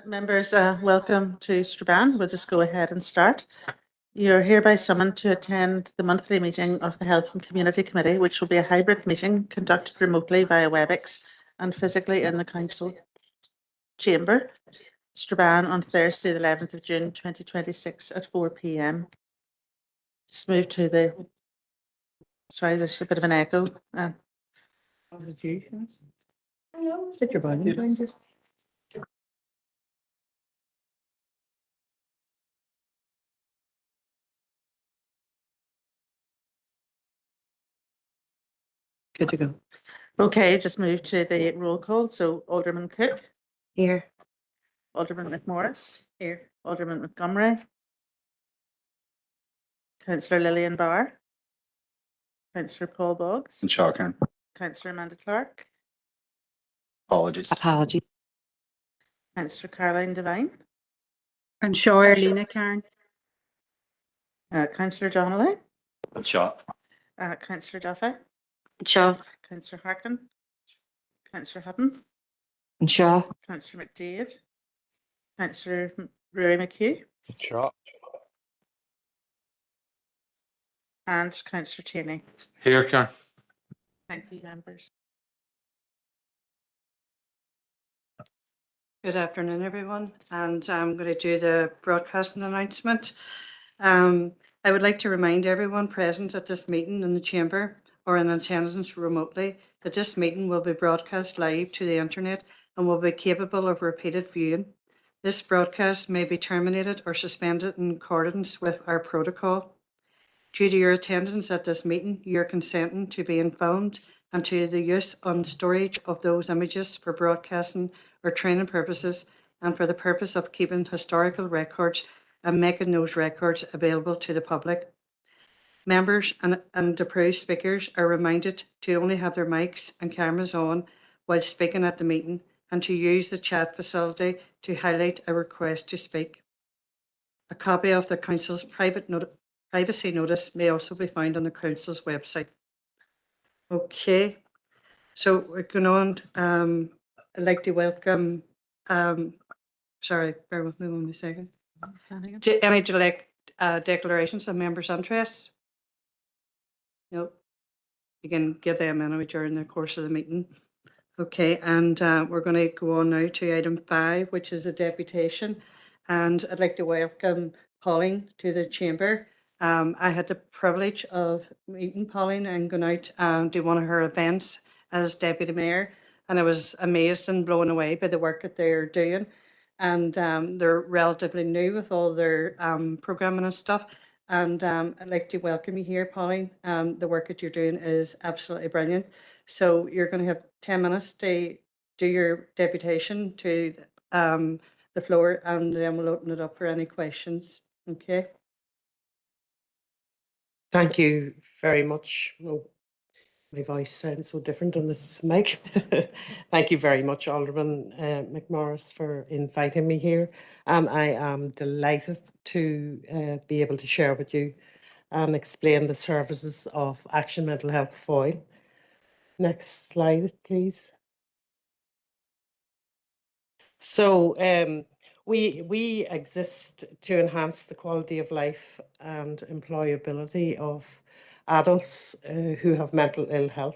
Members, welcome to Strabane. We'll just go ahead and start. You're hereby summoned to attend the monthly meeting of the Health and Community Committee, which will be a hybrid meeting conducted remotely via WebEx and physically in the Council Chamber, Strabane, on Thursday, the 11th of June, 2026 at 4 p.m. Just move to the... Sorry, there's a bit of an echo. Sit your volume down, just. Good to go. Okay, just move to the roll call. So Alderman Cook. Here. Alderman McMorris. Here. Alderman Montgomery. Councillor Lillian Barr. Councillor Paul Boggs. And Shawcan. Councillor Amanda Clark. Apologies. Apology. Councillor Caroline Devine. And Shaw Arlena Karen. Councillor Donnelly. And Shaw. Councillor Duffy. Shaw. Councillor Harkin. Councillor Hutton. And Shaw. Councillor McDade. Councillor Rory McHugh. Shaw. And Councillor Cheney. Here, Karen. Thank you, members. Good afternoon, everyone, and I'm going to do the broadcasting announcement. I would like to remind everyone present at this meeting in the chamber or in attendance remotely that this meeting will be broadcast live to the internet and will be capable of repeated viewing. This broadcast may be terminated or suspended in accordance with our protocol. Due to your attendance at this meeting, you are consenting to be informed and to the use and storage of those images for broadcasting or training purposes and for the purpose of keeping historical records and making those records available to the public. Members and approved speakers are reminded to only have their mics and cameras on while speaking at the meeting and to use the chat facility to highlight a request to speak. A copy of the Council's privacy notice may also be found on the Council's website. Okay, so we're going on. I'd like to welcome, sorry, bear with me 1 second. Any declarations of members' interest? Nope. You can give them anyway during the course of the meeting. Okay, and we're going to go on now to item 5, which is a deputation. And I'd like to welcome Pauline to the chamber. I had the privilege of meeting Pauline and going out to one of her events as deputy mayor. And I was amazed and blown away by the work that they're doing. And they're relatively new with all their programming and stuff. And I'd like to welcome you here, Pauline. The work that you're doing is absolutely brilliant. So you're going to have 10 minutes to do your deputation to the floor, and then we'll open it up for any questions. Okay. Thank you very much. Oh, my voice sounds so different on this mic. Thank you very much, Alderman McMorris, for inviting me here. I am delighted to be able to share with you and explain the services of Action Mental Health Foyle. Next slide, please. So we exist to enhance the quality of life and employability of adults who have mental ill health.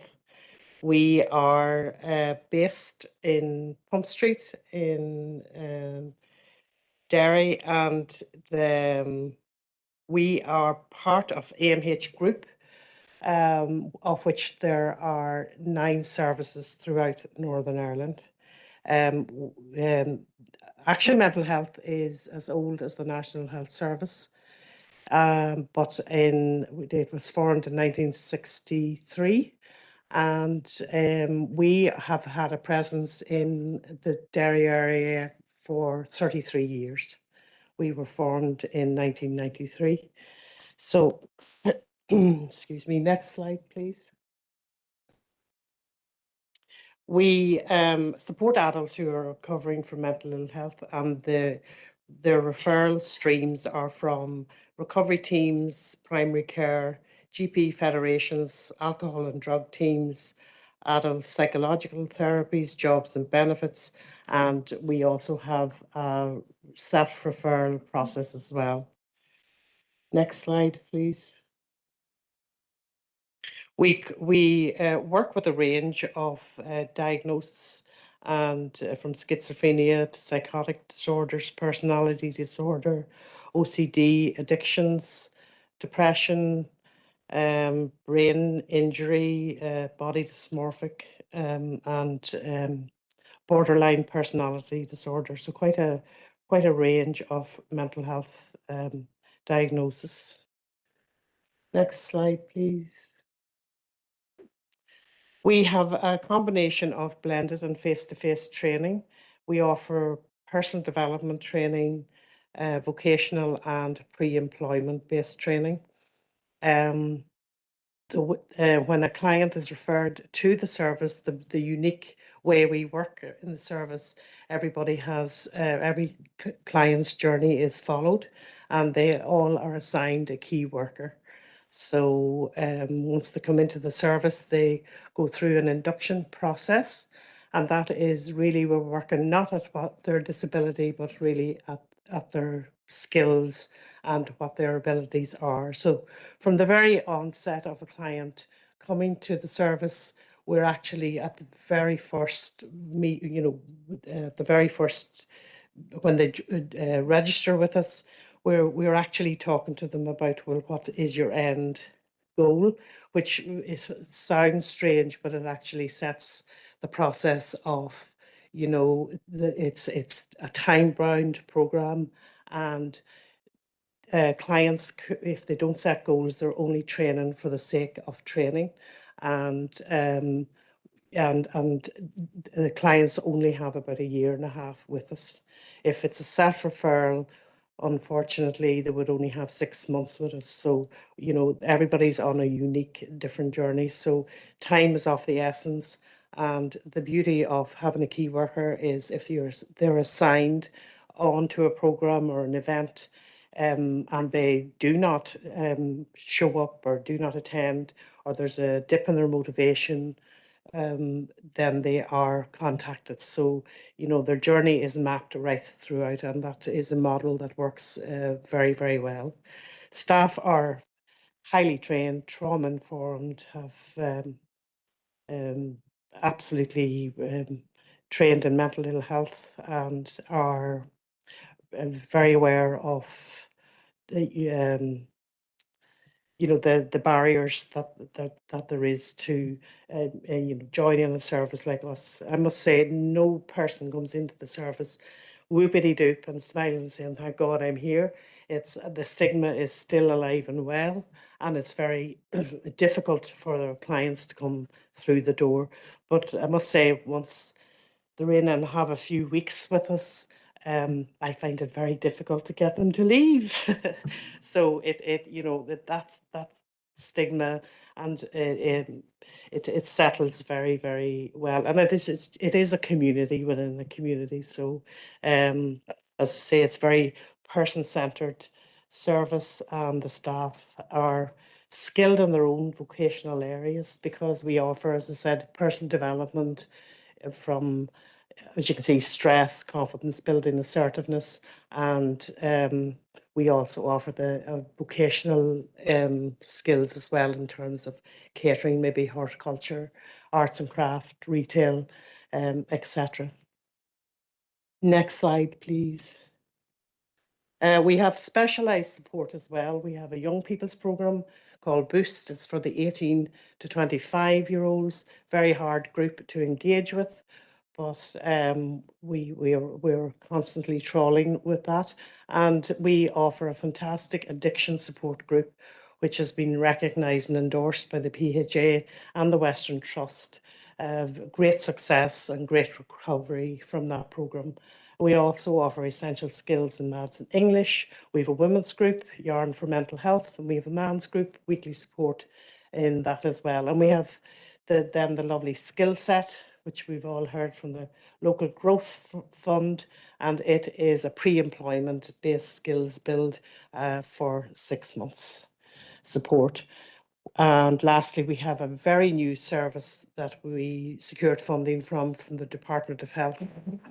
We are based in Pump Street in Derry, and we are part of AMH Group, of which there are 9 services throughout Northern Ireland. Action Mental Health is as old as the National Health Service, but it was formed in 1963, and we have had a presence in the Derry area for 33 years. We were formed in 1993. So, excuse me, next slide, please. We support adults who are recovering from mental ill health, and their referral streams are from recovery teams, primary care, GP federations, alcohol and drug teams, adult psychological therapies, jobs and benefits, and we also have a self-referral process as well. Next slide, please. We work with a range of diagnoses, and from schizophrenia to psychotic disorders, personality disorder, OCD, addictions, depression, brain injury, body dysmorphic, and borderline personality disorder. So quite a range of mental health diagnosis. Next slide, please. We have a combination of blended and face-to-face training. We offer personal development training, vocational and pre-employment based training. When a client is referred to the service, the unique way we work in the service, everybody has, every client's journey is followed, and they all are assigned a key worker. So once they come into the service, they go through an induction process, and that is really, we're working not at what their disability, but really at their skills and what their abilities are. So from the very onset of a client coming to the service, we're actually at the very first the very first, when they register with us, we're actually talking to them about, well, what is your end goal, which sounds strange, but it actually sets the process of, it's a time-bound program, and clients, if they don't set goals, they're only training for the sake of training, and the clients only have about 1.5 years with us. If it's a self-referral, unfortunately, they would only have 6 months with us. So, everybody's on a unique, different journey. So time is of the essence. And the beauty of having a key worker is if they're assigned onto a program or an event, and they do not show up or do not attend, or there's a dip in their motivation, then they are contacted. So, their journey is mapped right throughout, and that is a model that works very, very well. Staff are highly trained, trauma-informed, have absolutely trained in mental ill health, and are very aware of the the barriers that there is to joining a service like us. I must say, no person comes into the service whoopity doop and smiling and saying, "Thank God I'm here." It's the stigma is still alive and well, and it's very difficult for their clients to come through the door. But I must say, once they're in and have a few weeks with us, I find it very difficult to get them to leave. So that's that stigma, and it settles very, very well, and it is a community within a community. So as I say, it's very person-centered service, and the staff are skilled in their own vocational areas, because we offer, as I said, personal development from, as you can see, stress, confidence building, assertiveness, and we also offer the vocational skills as well, in terms of catering, maybe horticulture, arts and craft, retail, etc. Next slide, please. We have specialised support as well. We have a young people's programme called Boost. It's for the 18 to 25-year-olds, very hard group to engage with, but we're constantly trawling with that. And we offer a fantastic addiction support group, which has been recognised and endorsed by the PHA and the Western Trust. Great success and great recovery from that programme. We also offer essential skills in maths and English. We have a women's group, Yarn for Mental Health, and we have a man's group, weekly support in that as well. And we have the lovely skill set, which we've all heard from the local growth fund, and it is a pre-employment based skills build for 6 months support. And lastly, we have a very new service that we secured funding from the Department of Health,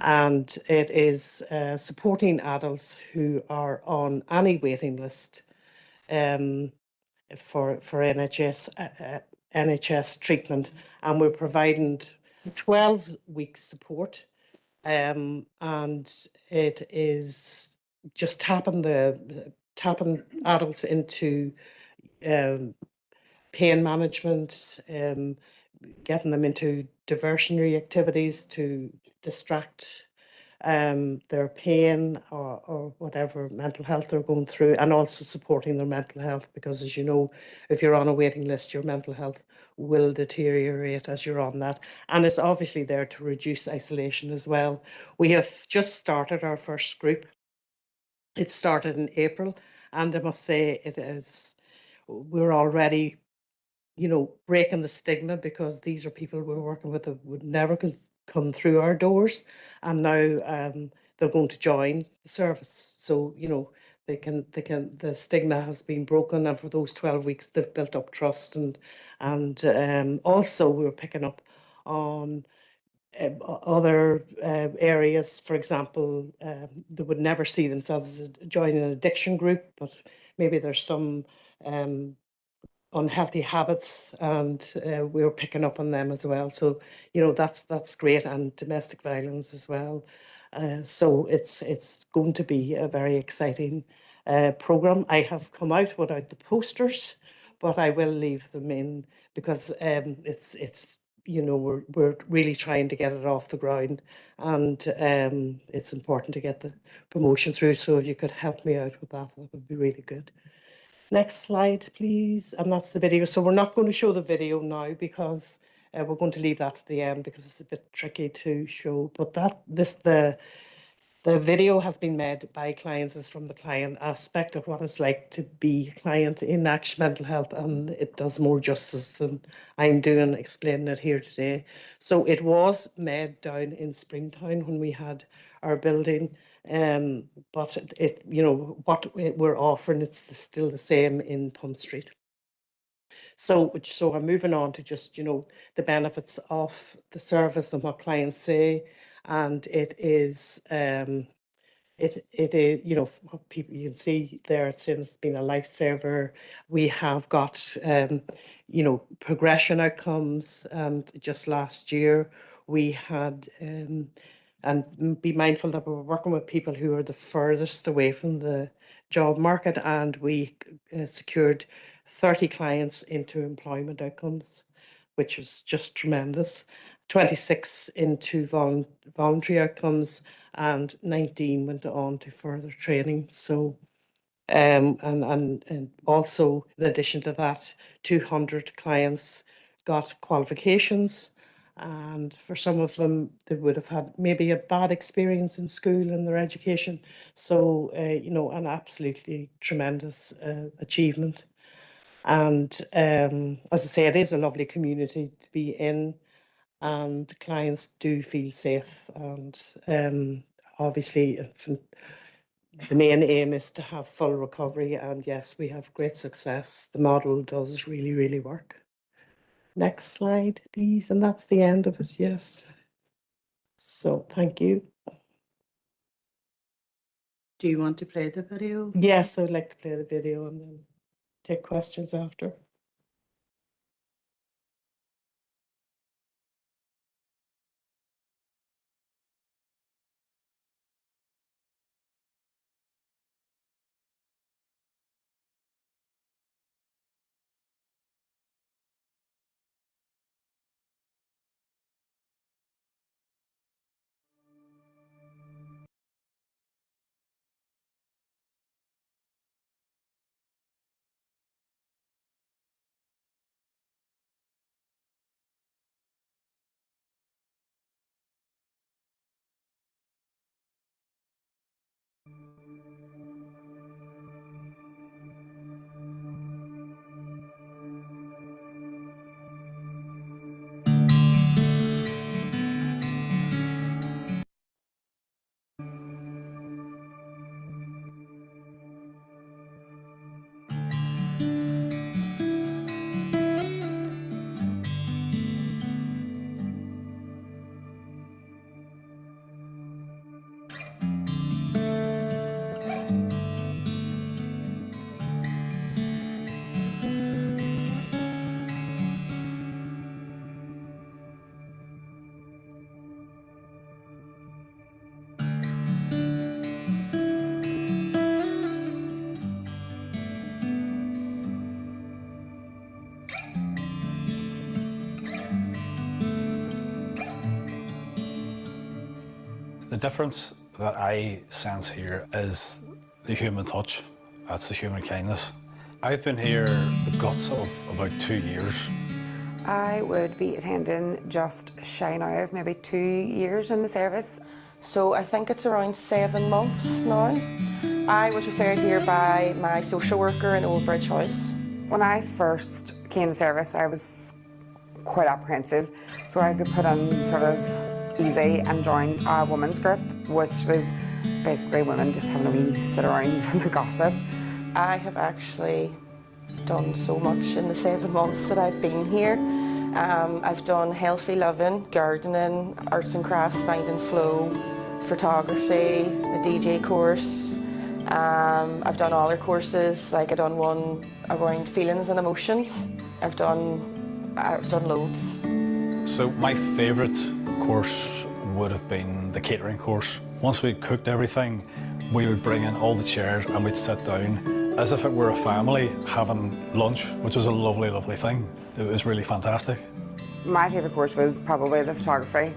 and it is supporting adults who are on any waiting list for NHS treatment, and we're providing 12 weeks support, and it is just tapping adults into pain management, getting them into diversionary activities to distract their pain or whatever mental health they're going through, and also supporting their mental health, because as you know, if you're on a waiting list, your mental health will deteriorate as you're on that. And it's obviously there to reduce isolation as well. We have just started our first group. It started in April, and I must say we're already breaking the stigma, because these are people we're working with that would never come through our doors, and now they're going to join the service. So, the stigma has been broken, and for those 12 weeks, they've built up trust, and also we're picking up on other areas. For example, they would never see themselves as joining an addiction group, but maybe there's some unhealthy habits, and we're picking up on them as well. So that's great, and domestic violence as well. So it's going to be a very exciting program. I have come out without the posters, but I will leave them in, because it's we're really trying to get it off the ground, and it's important to get the promotion through. So if you could help me out with that, that would be really good. Next slide, please. And that's the video. So we're not going to show the video now, because we're going to leave that to the end, because it's a bit tricky to show. But the video has been made by clients. It's from the client aspect of what it's like to be a client in Action Mental Health, and it does more justice than I'm doing explaining it here today. So it was made down in Springtown when we had our building, but what we're offering, it's still the same in Pump Street. So I'm moving on to just the benefits of the service and what clients say, and it is it is, what people, you can see there, it's been a lifesaver. We have got progression outcomes, and just last year we had and be mindful that we're working with people who are the furthest away from the job market, and we secured 30 clients into employment outcomes, which was just tremendous. 26 into voluntary outcomes, and 19 went on to further training. So, and also in addition to that, 200 clients got qualifications, and for some of them, they would have had maybe a bad experience in school and their education. So, an absolutely tremendous achievement. And as I say, it is a lovely community to be in, and clients do feel safe. And obviously, the main aim is to have full recovery. And yes, we have great success. The model does really, really work. Next slide, please. And that's the end of it. Yes. So thank you. Do you want to play the video? Yes, I would like to play the video and then take questions after. The difference that I sense here is the human touch. That's the human kindness. I've been here the guts of about 2 years. I would be attending just shy now of maybe 2 years in the service. So I think it's around 7 months now. I was referred here by my social worker in Old Bridge House. When I first came to service, I was quite apprehensive, so I could put in sort of easy and joined a women's group, which was basically women just having a wee sit around and gossip. I have actually done so much in the 7 months that I've been here. I've done healthy living, gardening, arts and crafts, finding flow, photography, a DJ course. I've done other courses, like I done one around feelings and emotions. I've done loads. So my favourite course would have been the catering course. Once we'd cooked everything, we would bring in all the chairs and we'd sit down as if it were a family having lunch, which was a lovely, lovely thing. It was really fantastic. My favourite course was probably the photography.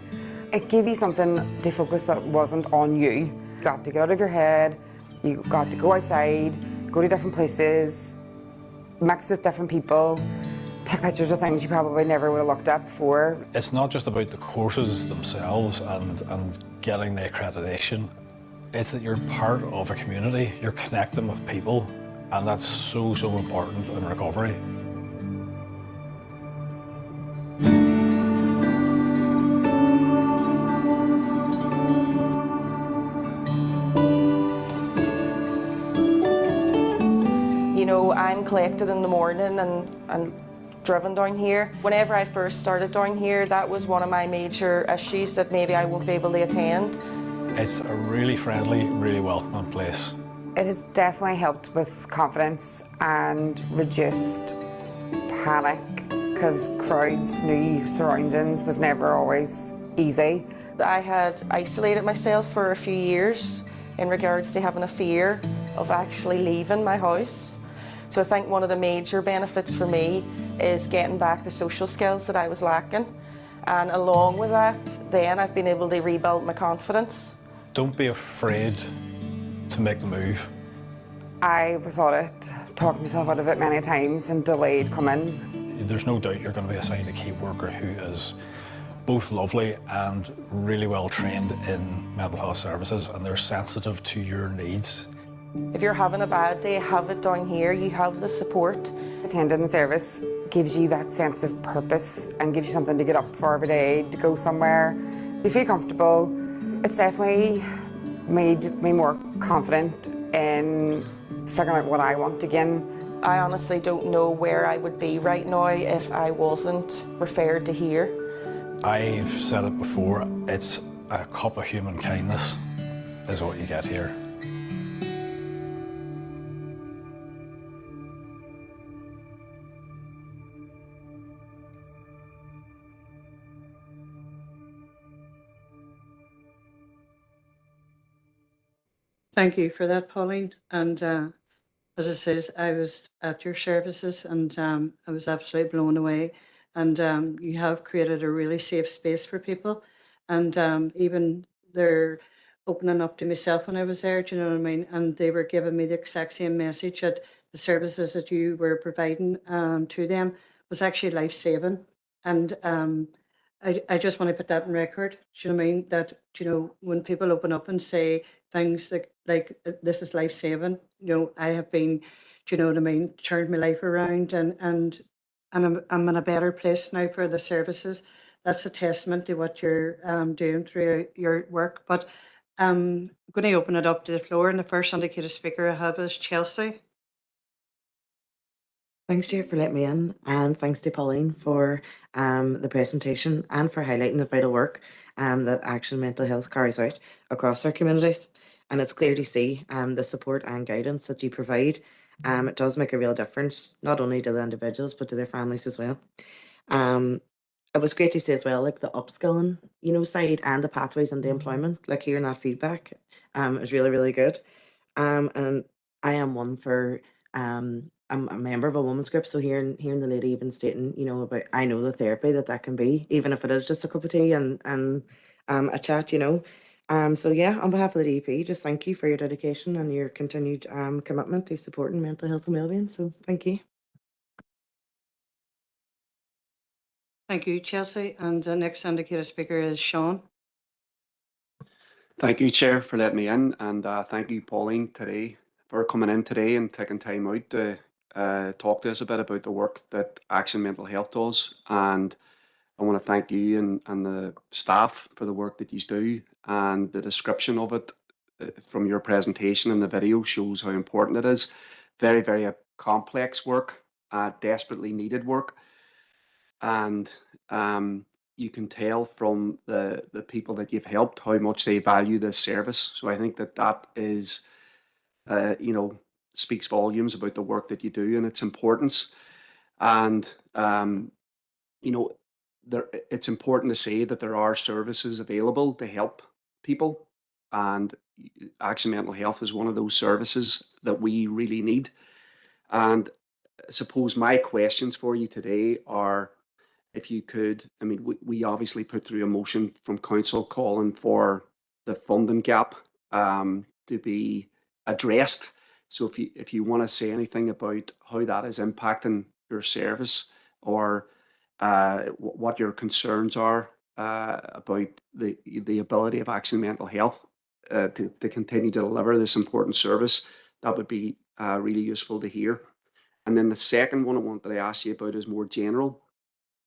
It gave you something to focus that wasn't on you. You got to get out of your head, you got to go outside, go to different places, mix with different people, take pictures of things you probably never would have looked at before. It's not just about the courses themselves and getting the accreditation. It's that you're part of a community, you're connecting with people, and that's so, so important in recovery. You know, I'm collected in the morning and driven down here. Whenever I first started down here, that was one of my major issues, that maybe I won't be able to attend. It's a really friendly, really welcoming place. It has definitely helped with confidence and reduced panic, because crowds, new surroundings was never always easy. I had isolated myself for a few years in regards to having a fear of actually leaving my house. So I think one of the major benefits for me is getting back the social skills that I was lacking. And along with that, then I've been able to rebuild my confidence. Don't be afraid to make the move. I overthought it, talked myself out of it many times and delayed coming. There's no doubt you're going to be assigned a key worker who is both lovely and really well trained in mental health services, and they're sensitive to your needs. If you're having a bad day, have it down here. You have the support. Attending the service gives you that sense of purpose and gives you something to get up for every day, to go somewhere. You feel comfortable. It's definitely made me more confident in figuring out what I want again. I honestly don't know where I would be right now if I wasn't referred to here. I've said it before, it's a cup of human kindness is what you get here. Thank you for that, Pauline. And as I says, I was at your services and I was absolutely blown away. And you have created a really safe space for people. And even they're opening up to myself when I was there, do you know what I mean? And they were giving me the exact same message, that the services that you were providing to them was actually life-saving. And I just want to put that in record. Do you know what I mean? That, you know, when people open up and say things like this is life saving, you know, I have been, do you know what I mean, turned my life around, and I'm in a better place now for the services. That's a testament to what you're doing through your work. But I'm going to open it up to the floor, and the first indicated speaker I have is Chelsea. Thanks, Chair, for letting me in, and thanks to Pauline for the presentation and for highlighting the vital work that Action Mental Health carries out across our communities. And it's clear to see the support and guidance that you provide. It does make a real difference, not only to the individuals, but to their families as well. It was great to see as well, like the upskilling, you know, side and the pathways into employment, like hearing that feedback is really, really good. And I am one for I'm a member of a women's group, so hearing the lady even stating, you know, about, I know the therapy that can be, even if it is just a cup of tea and a chat, you know, So yeah, on behalf of the DP, just thank you for your dedication and your continued commitment to supporting mental health and wellbeing. So thank you. Thank you, Chelsea. And the next indicated speaker is Sean. Thank you, Chair, for letting me in, and thank you, Pauline, today for coming in today and taking time out to talk to us a bit about the work that Action Mental Health does. And I want to thank you and the staff for the work that you do, and the description of it from your presentation and the video shows how important it is. Very, very complex work, desperately needed work, and you can tell from the people that you've helped how much they value this service. So I think that is, you know, speaks volumes about the work that you do and its importance. And you know, it's important to say that there are services available to help people, and Action Mental Health is one of those services that we really need. And I suppose my questions for you today are, if you could, I mean, we obviously put through a motion from council calling for the funding gap to be addressed. So if you want to say anything about how that is impacting your service, or what your concerns are about the ability of Action Mental Health to continue to deliver this important service, that would be really useful to hear. And then the second one I wanted to ask you about is more general,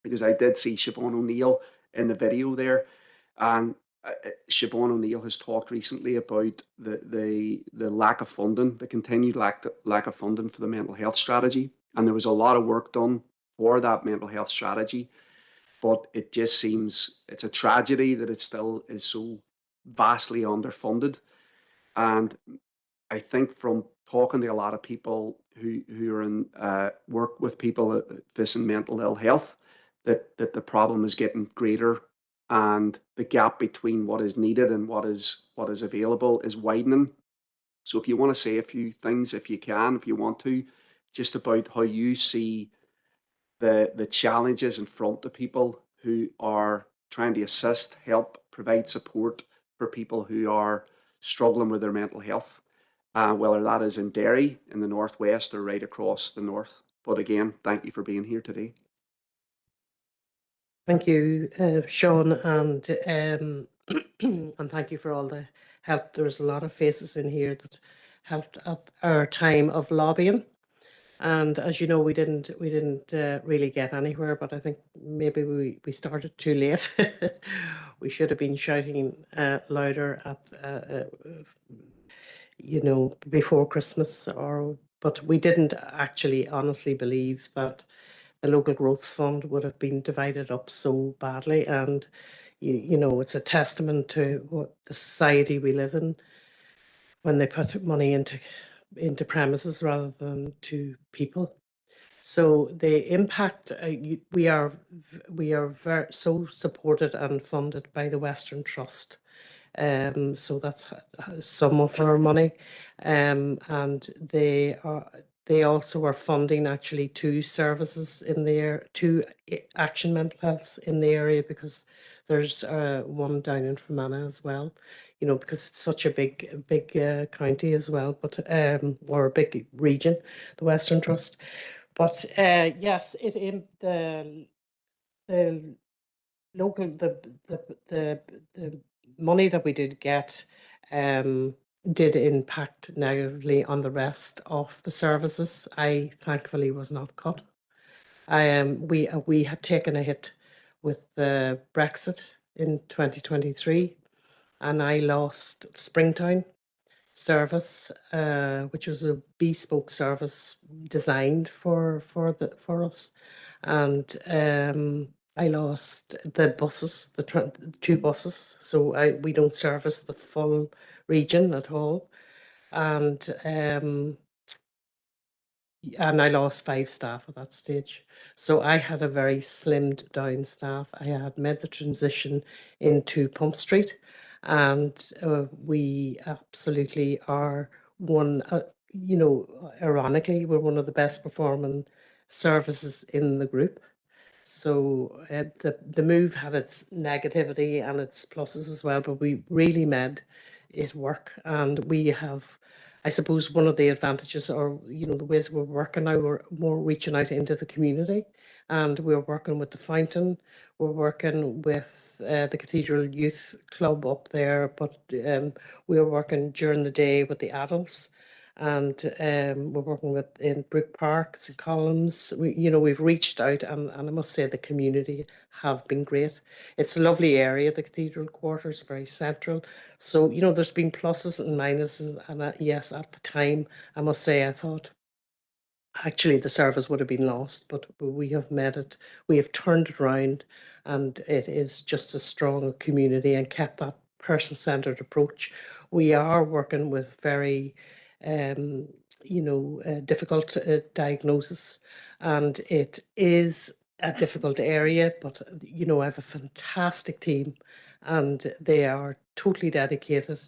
because I did see Siobhan O'Neill in the video there, and Siobhan O'Neill has talked recently about the lack of funding, the continued lack of funding for the mental health strategy, and there was a lot of work done for that mental health strategy, but it just seems it's a tragedy that it still is so vastly underfunded. And I think from talking to a lot of people who are in work with people facing mental ill health, that the problem is getting greater, and the gap between what is needed and what is available is widening. So if you want to say a few things, if you want to, just about how you see the challenges in front of people who are trying to assist, help, provide support for people who are struggling with their mental health, whether that is in Derry, in the northwest, or right across the north. But again, thank you for being here today. Thank you, Sean, and and thank you for all the help. There's a lot of faces in here that helped at our time of lobbying. And as you know, we didn't really get anywhere, but I think maybe we started too late. We should have been shouting louder at you know, before Christmas, but we didn't actually honestly believe that the local growth fund would have been divided up so badly. And you know, it's a testament to what the society we live in when they put money into premises rather than to people. So the impact, we are so supported and funded by the Western Trust. So that's some of our money, and they also are funding actually two services in there, two Action Mental Health in the area, because there's one down in Fermanagh as well. You know, because it's such a big county as well, but or a big region, the Western Trust. But yes, the local the money that we did get did impact negatively on the rest of the services. I thankfully was not cut. We had taken a hit with the Brexit in 2023, and I lost Springtown service, which was a bespoke service designed for us, and I lost the buses, the two buses, so we don't service the full region at all, and I lost 5 staff at that stage. So I had a very slimmed down staff. I had made the transition into Pump Street, and we absolutely are one, you know, ironically, we're one of the best performing services in the group. So the move had its negativity and its pluses as well, but we really made it work. And we have, I suppose, one of the advantages, or the ways we're working now, we're more reaching out into the community, and we're working with the fountain. We're working with the Cathedral Youth Club up there, but we're working during the day with the adults. And we're working with in Brook Park, St Columns. We've reached out, and I must say the community have been great. It's a lovely area, the Cathedral Quarters, very central. So there's been pluses and minuses, and yes, at the time, I must say I thought actually the service would have been lost, but we have made it. We have turned it around, and it is just a strong community and kept that person-centered approach. We are working with very difficult diagnosis, and it is a difficult area, but I have a fantastic team, and they are totally dedicated.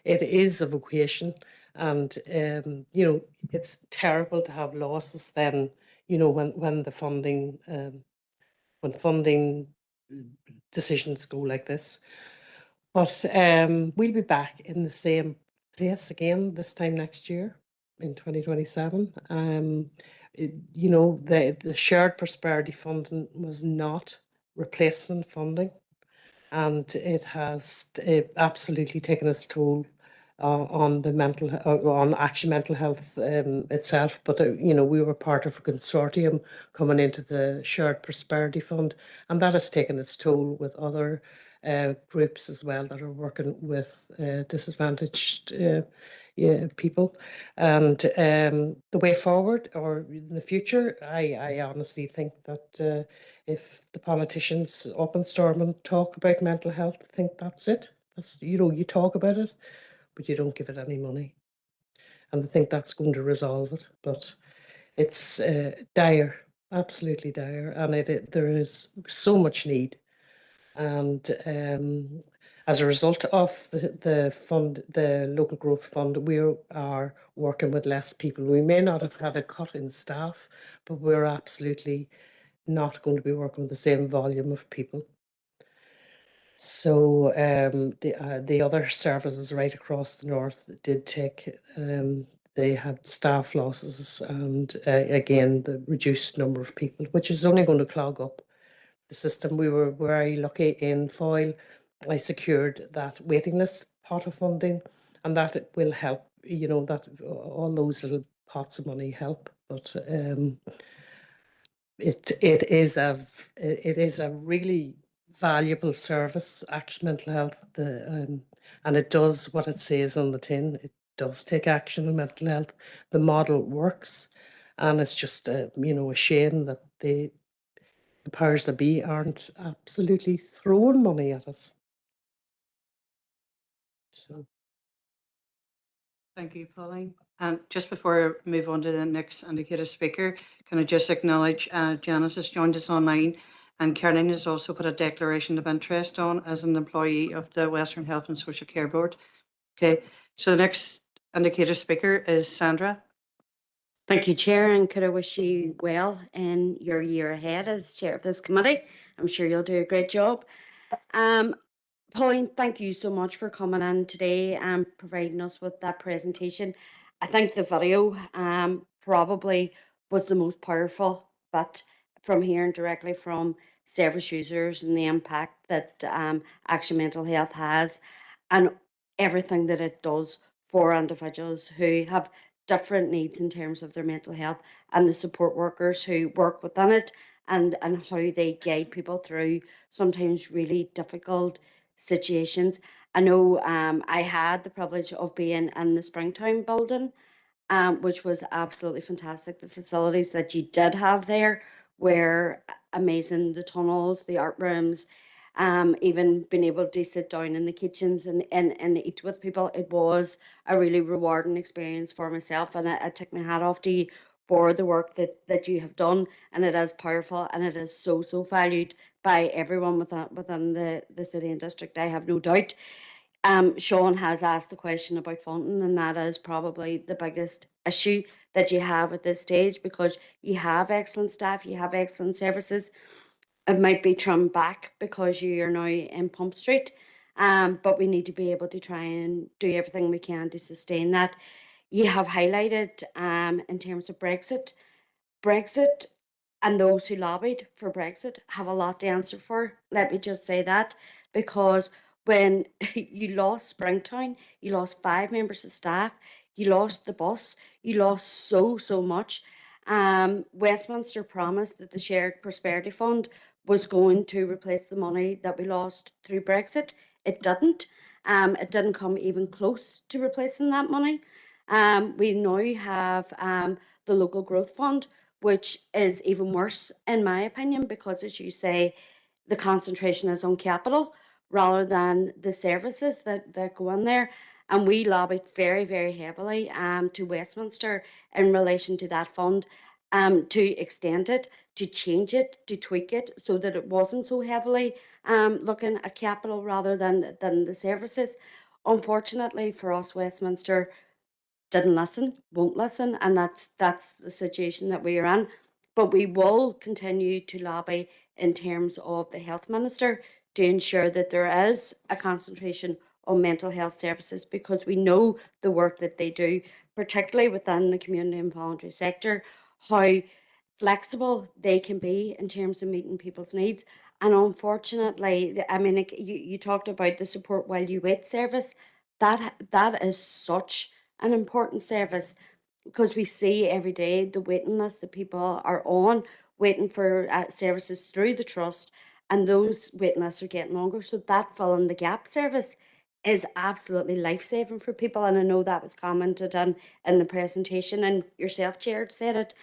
It is a vocation, and it's terrible to have losses then, when the funding when funding decisions go like this. But we'll be back in the same place again this time next year in 2027. The shared prosperity funding was not replacement funding, and it has absolutely taken its toll on the on Action Mental Health itself. But we were part of a consortium coming into the Shared Prosperity Fund, and that has taken its toll with other groups as well that are working with disadvantaged people. And the way forward, or in the future, I honestly think that if the politicians up and storm and talk about mental health, I think that's it. That's you talk about it, but you don't give it any money, and I think that's going to resolve it. But it's dire, absolutely dire, and there is so much need. And as a result of the fund, the local growth fund, we are working with less people. We may not have had a cut in staff, but we're absolutely not going to be working with the same volume of people. So the other services right across the north did take, they had staff losses, and again, the reduced number of people, which is only going to clog up the system. We were very lucky in Foyle. I secured that waiting list pot of funding, and that it will help, that all those little pots of money help. But it is a really valuable service, Action Mental Health, and it does what it says on the tin. It does take action on mental health. The model works, and it's just a shame that the powers that be aren't absolutely throwing money at us. So. Thank you, Pauline. And just before I move on to the next indicated speaker, can I just acknowledge Janice has joined us online, and Caroline has also put a declaration of interest on as an employee of the Western Health and Social Care Board. Okay, so the next indicated speaker is Sandra. Thank you, Chair, and could I wish you well in your year ahead as Chair of this committee. I'm sure you'll do a great job. Pauline, thank you so much for coming in today and providing us with that presentation. I think the video probably was the most powerful, but from hearing directly from service users and the impact that Action Mental Health has and everything that it does for individuals who have different needs in terms of their mental health, and the support workers who work within it, and how they guide people through sometimes really difficult situations. I know I had the privilege of being in the Springtown building, which was absolutely fantastic. The facilities that you did have there were amazing. The tunnels, the art rooms, even being able to sit down in the kitchens and eat with people. It was a really rewarding experience for myself, and I take my hat off to you for the work that you have done, and it is powerful, and it is so valued by everyone within the city and district, I have no doubt. Sean has asked the question about funding, and that is probably the biggest issue that you have at this stage, because you have excellent staff, you have excellent services, it might be trimmed back because you are now in Pump Street. But we need to be able to try and do everything we can to sustain that. You have highlighted in terms of Brexit and those who lobbied for Brexit have a lot to answer for. Let me just say that, because when you lost Springtown, you lost 5 members of staff, you lost the bus, you lost so much. Westminster promised that the Shared Prosperity Fund was going to replace the money that we lost through Brexit. It didn't. It didn't come even close to replacing that money. We now have the Local Growth Fund, which is even worse, in my opinion, because, as you say, the concentration is on capital rather than the services that go in there. And we lobbied very heavily to Westminster in relation to that fund, to extend it, to change it, to tweak it so that it wasn't so heavily looking at capital rather than the services. Unfortunately for us, Westminster didn't listen, won't listen, and that's the situation that we are in. But we will continue to lobby in terms of the health minister to ensure that there is a concentration on mental health services, because we know the work that they do, particularly within the community and voluntary sector, how flexible they can be in terms of meeting people's needs. And unfortunately, I mean, you talked about the support while you wait service. That is such an important service, because we see every day the waiting list that people are on, waiting for services through the trust, and those waiting lists are getting longer. So that filling the gap service is absolutely life-saving for people, and I know that was commented on in the presentation, and yourself, Chair, said it.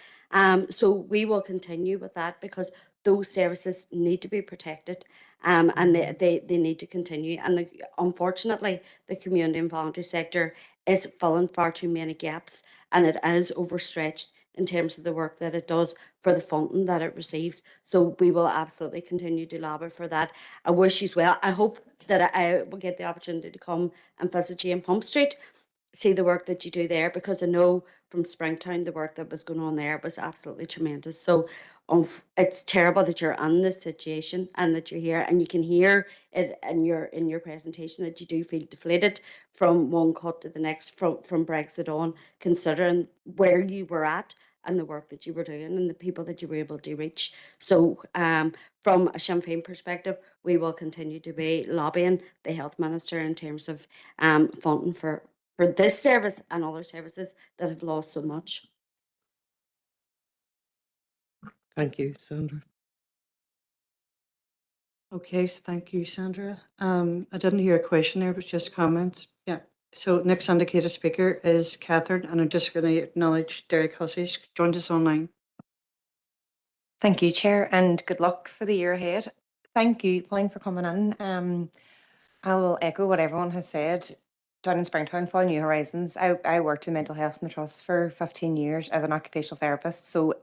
So we will continue with that, because those services need to be protected, and they need to continue. And unfortunately, the community and voluntary sector is filling far too many gaps, and it is overstretched in terms of the work that it does for the funding that it receives. So we will absolutely continue to lobby for that. I wish you well. I hope that I will get the opportunity to come and visit you in Pump Street, see the work that you do there, because I know from Springtown the work that was going on there was absolutely tremendous. So it's terrible that you're in this situation and that you're here, and you can hear it in your presentation that you do feel deflated from one cut to the next, from Brexit on, considering where you were at and the work that you were doing and the people that you were able to reach. So from a Sinn Féin perspective, we will continue to be lobbying the health minister in terms of funding for this service and other services that have lost so much. Thank you, Sandra. Okay, so thank you, Sandra. I didn't hear a question there, but just comments. Yeah. So next indicated speaker is Catherine, and I'm just going to acknowledge Derek Hussey's joined us online. Thank you, Chair, and good luck for the year ahead. Thank you, Pauline, for coming in. I will echo what everyone has said. Down in Springtown, for New Horizons, I worked in mental health in the trust for 15 years as an occupational therapist. So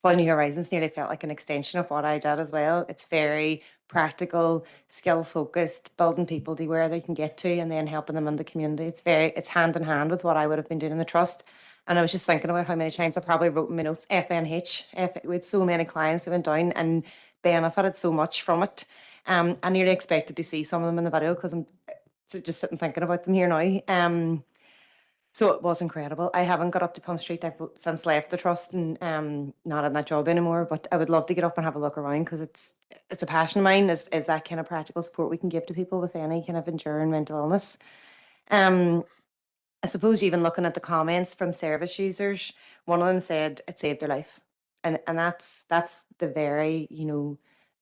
Fall New Horizons nearly felt like an extension of what I did as well. It's very practical, skill focused, building people to where they can get to, and then helping them in the community. It's hand in hand with what I would have been doing in the trust. And I was just thinking about how many times I probably wrote in my notes FNH. We had so many clients that went down and benefited so much from it. I nearly expected to see some of them in the video, because I'm just sitting thinking about them here now. So it was incredible. I haven't got up to Pump Street. I've since left the trust and not in that job anymore. But I would love to get up and have a look around, because it's a passion of mine. Is that kind of practical support we can give to people with any kind of enduring mental illness. I suppose even looking at the comments from service users, one of them said it saved their life, and that's the very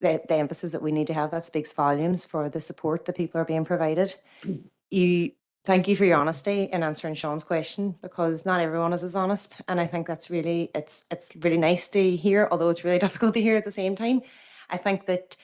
the emphasis that we need to have. That speaks volumes for the support that people are being provided. Thank you for your honesty in answering Sean's question, because not everyone is as honest, and I think that's really it's really nice to hear, although it's really difficult to hear at the same time. I think that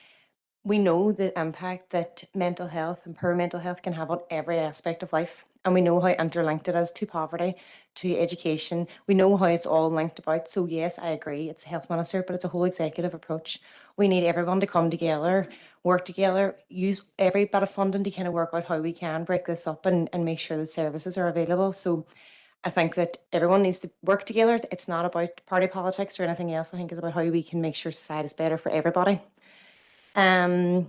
we know the impact that mental health and poor mental health can have on every aspect of life. And we know how interlinked it is to poverty, to education. We know how it's all linked about. So yes, I agree, it's the health minister, but it's a whole executive approach. We need everyone to come together, work together, use every bit of funding to kind of work out how we can break this up and make sure that services are available. So I think that everyone needs to work together. It's not about party politics or anything else. I think it's about how we can make sure society is better for everybody. I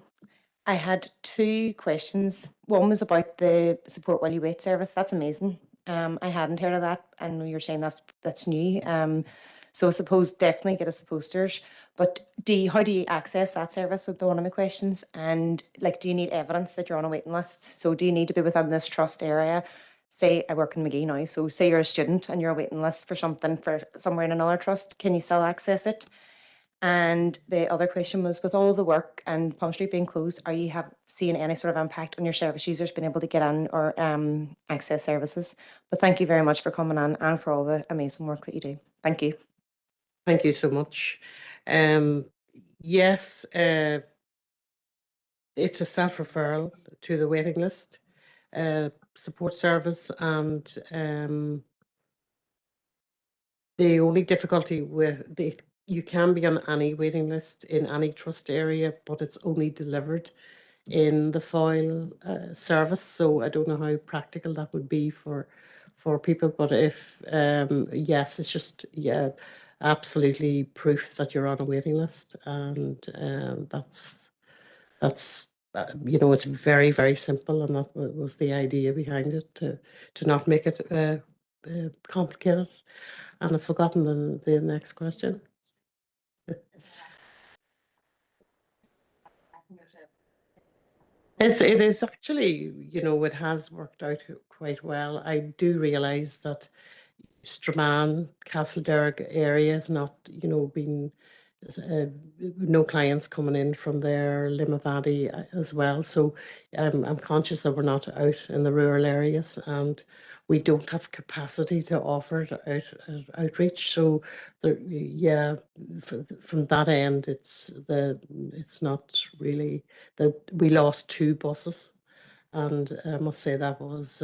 had two questions. One was about the support while you wait service. That's amazing. I hadn't heard of that. I know you're saying that's new. So I suppose definitely get us the posters. But how do you access that service would be one of my questions. And like, do you need evidence that you're on a waiting list? So do you need to be within this trust area? Say I work in McGee now. So say you're a student and you're a waiting list for something for somewhere in another trust. Can you still access it? And the other question was, with all the work and Palm Street being closed, are you seeing any sort of impact on your service users being able to get in or access services? But thank you very much for coming on and for all the amazing work that you do. Thank you. Thank you so much. Yes, it's a self-referral to the waiting list support service, and the only difficulty with you can be on any waiting list in any trust area, but it's only delivered in the foil service. So I don't know how practical that would be for people, but if yes, it's just absolutely proof that you're on a waiting list, and that's it's very, very simple, and that was the idea behind it, to not make it complicated. And I've forgotten the next question. It is actually, it has worked out quite well. I do realise that Strabane, Castlederrick area is not, been no clients coming in from there, Limavady as well. So I'm conscious that we're not out in the rural areas, and we don't have capacity to offer outreach. So yeah, from that end, it's not really that we lost 2 buses, and I must say that was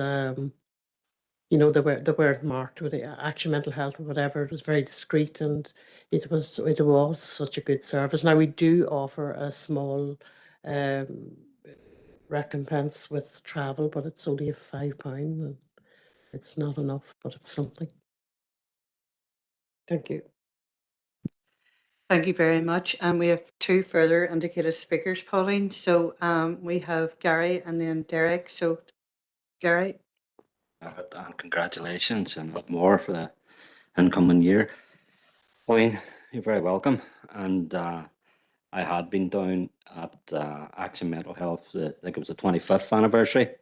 they weren't marked with the Action Mental Health or whatever. It was very discreet, and it was such a good service. Now we do offer a small recompense with travel, but it's only £5. It's not enough, but it's something. Thank you. Thank you very much. And we have 2 further indicated speakers, Pauline. So we have Gary and then Derek. So Gary. And congratulations and a lot more for the incoming year. Pauline, you're very welcome. And I had been down at Action Mental Health, I think it was the 25th anniversary,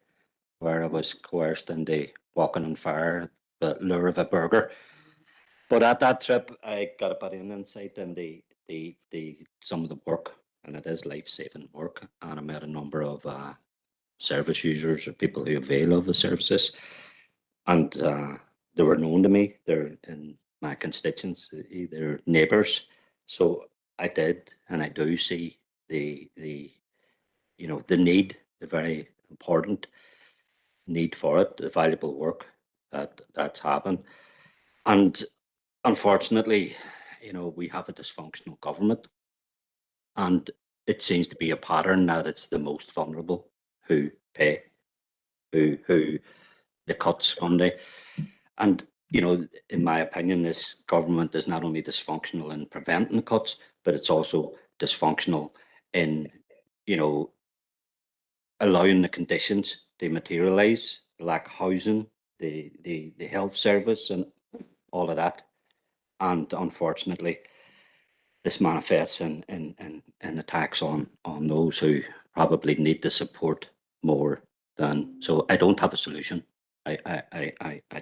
where I was coerced into walking on fire, the lure of a burger. But at that trip, I got a bit of insight in some of the work, and it is life-saving work. And I met a number of service users or people who avail of the services. And they were known to me. They're in my constituency, they're neighbours. So I did, and I do see the need, the very important need for it, the valuable work that's happened. And unfortunately, we have a dysfunctional government, and it seems to be a pattern that it's the most vulnerable who pay, who the cuts on the. And, in my opinion, this government is not only dysfunctional in preventing cuts, but it's also dysfunctional in, allowing the conditions to materialise, like housing, the health service and all of that. And unfortunately, this manifests in attacks on those who probably need the support more than. So I don't have a solution. I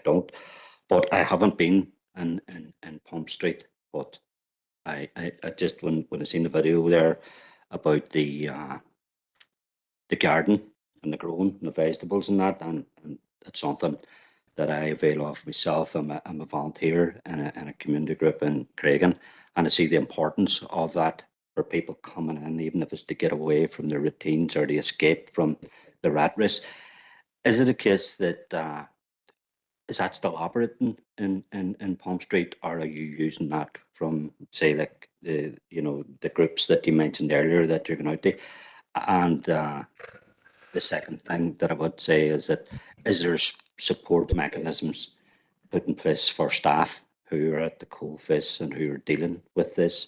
don't. But I haven't been in Palm Street. But I just when I seen the video there about the garden and the growing and the vegetables and that, and it's something that I avail of myself. I'm a volunteer in a community group in Craigan, and I see the importance of that for people coming in, even if it's to get away from their routines or to escape from the rat race. Is it a case that is that still operating in Palm Street, or are you using that from, say, like the groups that you mentioned earlier that you're going out to? And the second thing that I would say is that is there support mechanisms put in place for staff who are at the coalface and who are dealing with this?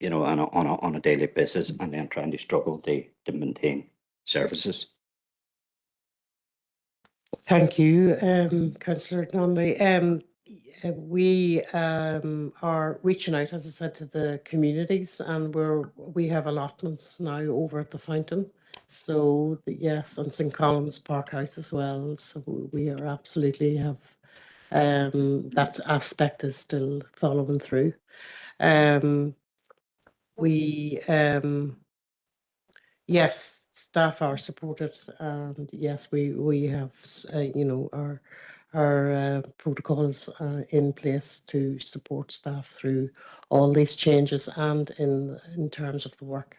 on a daily basis, and then trying to struggle to maintain services. Thank you, Councillor Donnelly. We are reaching out, as I said, to the communities, and we have allotments now over at the fountain. So yes, and St. Column's Park House as well. So we are absolutely have that aspect is still following through. We yes, staff are supported, and yes, we have our protocols in place to support staff through all these changes, and in terms of the work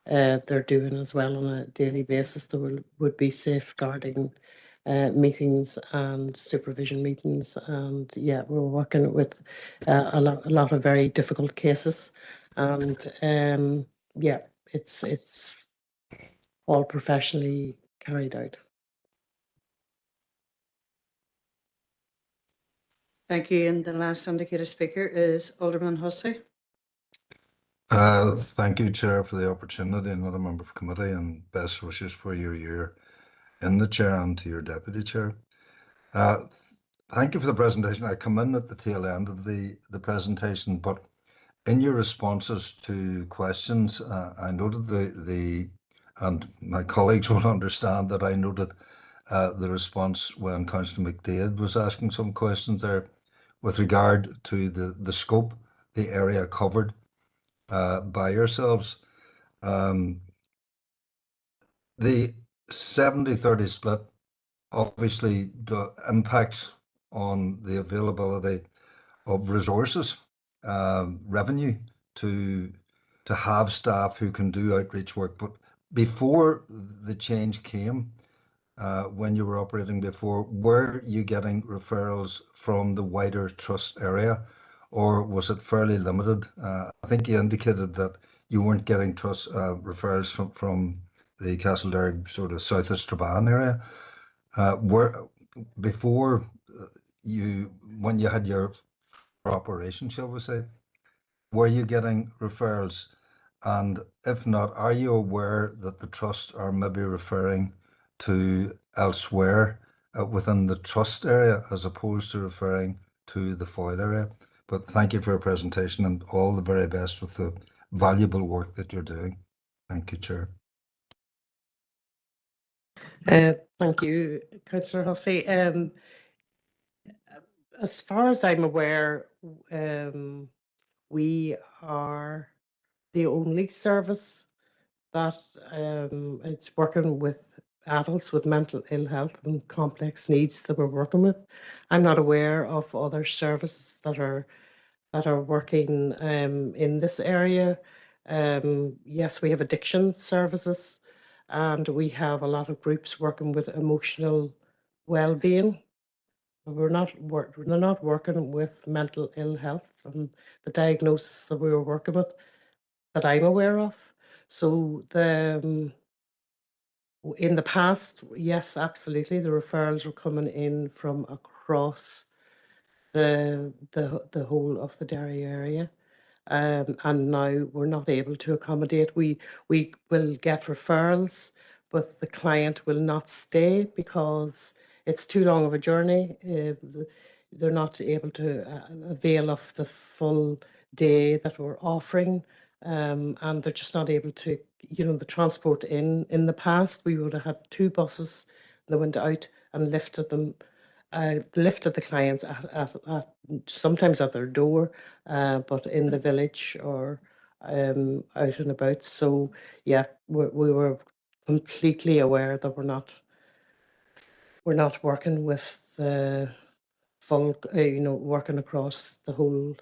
they're doing as well on a daily basis. There would be safeguarding meetings and supervision meetings, and yeah, we're working with a lot of very difficult cases, and yeah, it's all professionally carried out. Thank you. And the last indicated speaker is Alderman Hussey. Thank you, Chair, for the opportunity, and not a member of committee, and best wishes for your year in the chair and to your deputy chair. Thank you for the presentation. I come in at the tail end of the presentation, but in your responses to questions, I noted and my colleagues will understand that I noted the response when Councillor McDaid was asking some questions there with regard to the scope, the area covered by yourselves. The 70-30 split obviously impacts on the availability of resources, revenue to have staff who can do outreach work. But before the change came, when you were operating before, were you getting referrals from the wider trust area, or was it fairly limited? I think you indicated that you weren't getting trust referrals from the Castleberg sort of south of Strabane area. Before when you had your operation, shall we say, were you getting referrals? And if not, are you aware that the trust are maybe referring to elsewhere within the trust area as opposed to referring to the Foyle area? But thank you for your presentation, and all the very best with the valuable work that you're doing. Thank you, Chair. Thank you, Councillor Hussey. As far as I'm aware, we are the only service that it's working with adults with mental ill health and complex needs that we're working with. I'm not aware of other services that are working in this area. Yes, we have addiction services, and we have a lot of groups working with emotional well-being. We're not working with mental ill health and the diagnosis that we were working with that I'm aware of. So in the past, yes, absolutely, the referrals were coming in from across the whole of the Derry area. And now we're not able to accommodate. We will get referrals, but the client will not stay because it's too long of a journey. They're not able to avail of the full day that we're offering, and they're just not able to, the transport in the past, we would have had 2 buses that went out and lifted the clients at sometimes at their door, but in the village or out and about. So yeah, we were completely aware that we're not working with the full, working across the whole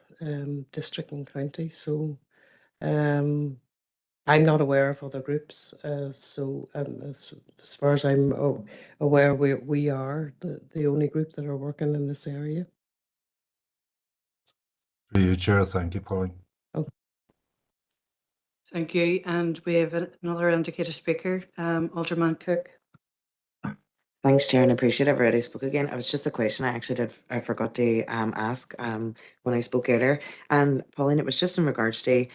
district and county. So I'm not aware of other groups. So as far as I'm aware, we are the only group that are working in this area. Through you, Chair. Thank you, Pauline. Thank you. And we have another indicated speaker, Alderman Cook. Thanks, Chair, and I appreciate everybody spoke again. It was just a question I forgot to ask when I spoke earlier. And Pauline, it was just in regards to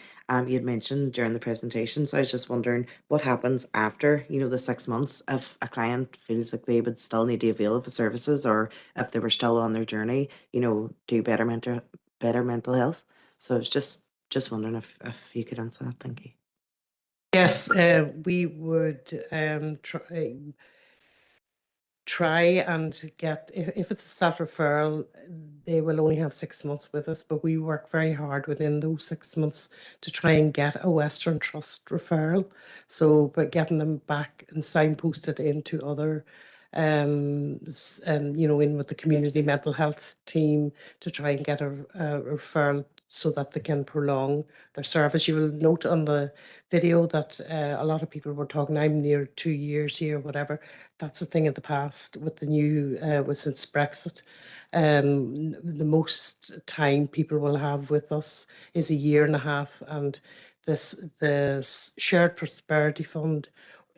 you'd mentioned during the presentation. So I was just wondering what happens after, the 6 months if a client feels like they would still need to avail of the services, or if they were still on their journey, to better mental health. So I was just wondering if you could answer that. Thank you. Yes, we would try and get, if it's a self-referral, they will only have 6 months with us, but we work very hard within those 6 months to try and get a Western Trust referral. So by getting them back and signposted into other in with the community mental health team to try and get a referral so that they can prolong their service. You will note on the video that a lot of people were talking, I'm near 2 years here, whatever. That's a thing of the past with the new, since Brexit. The most time people will have with us is 1.5 years, and the shared prosperity fund,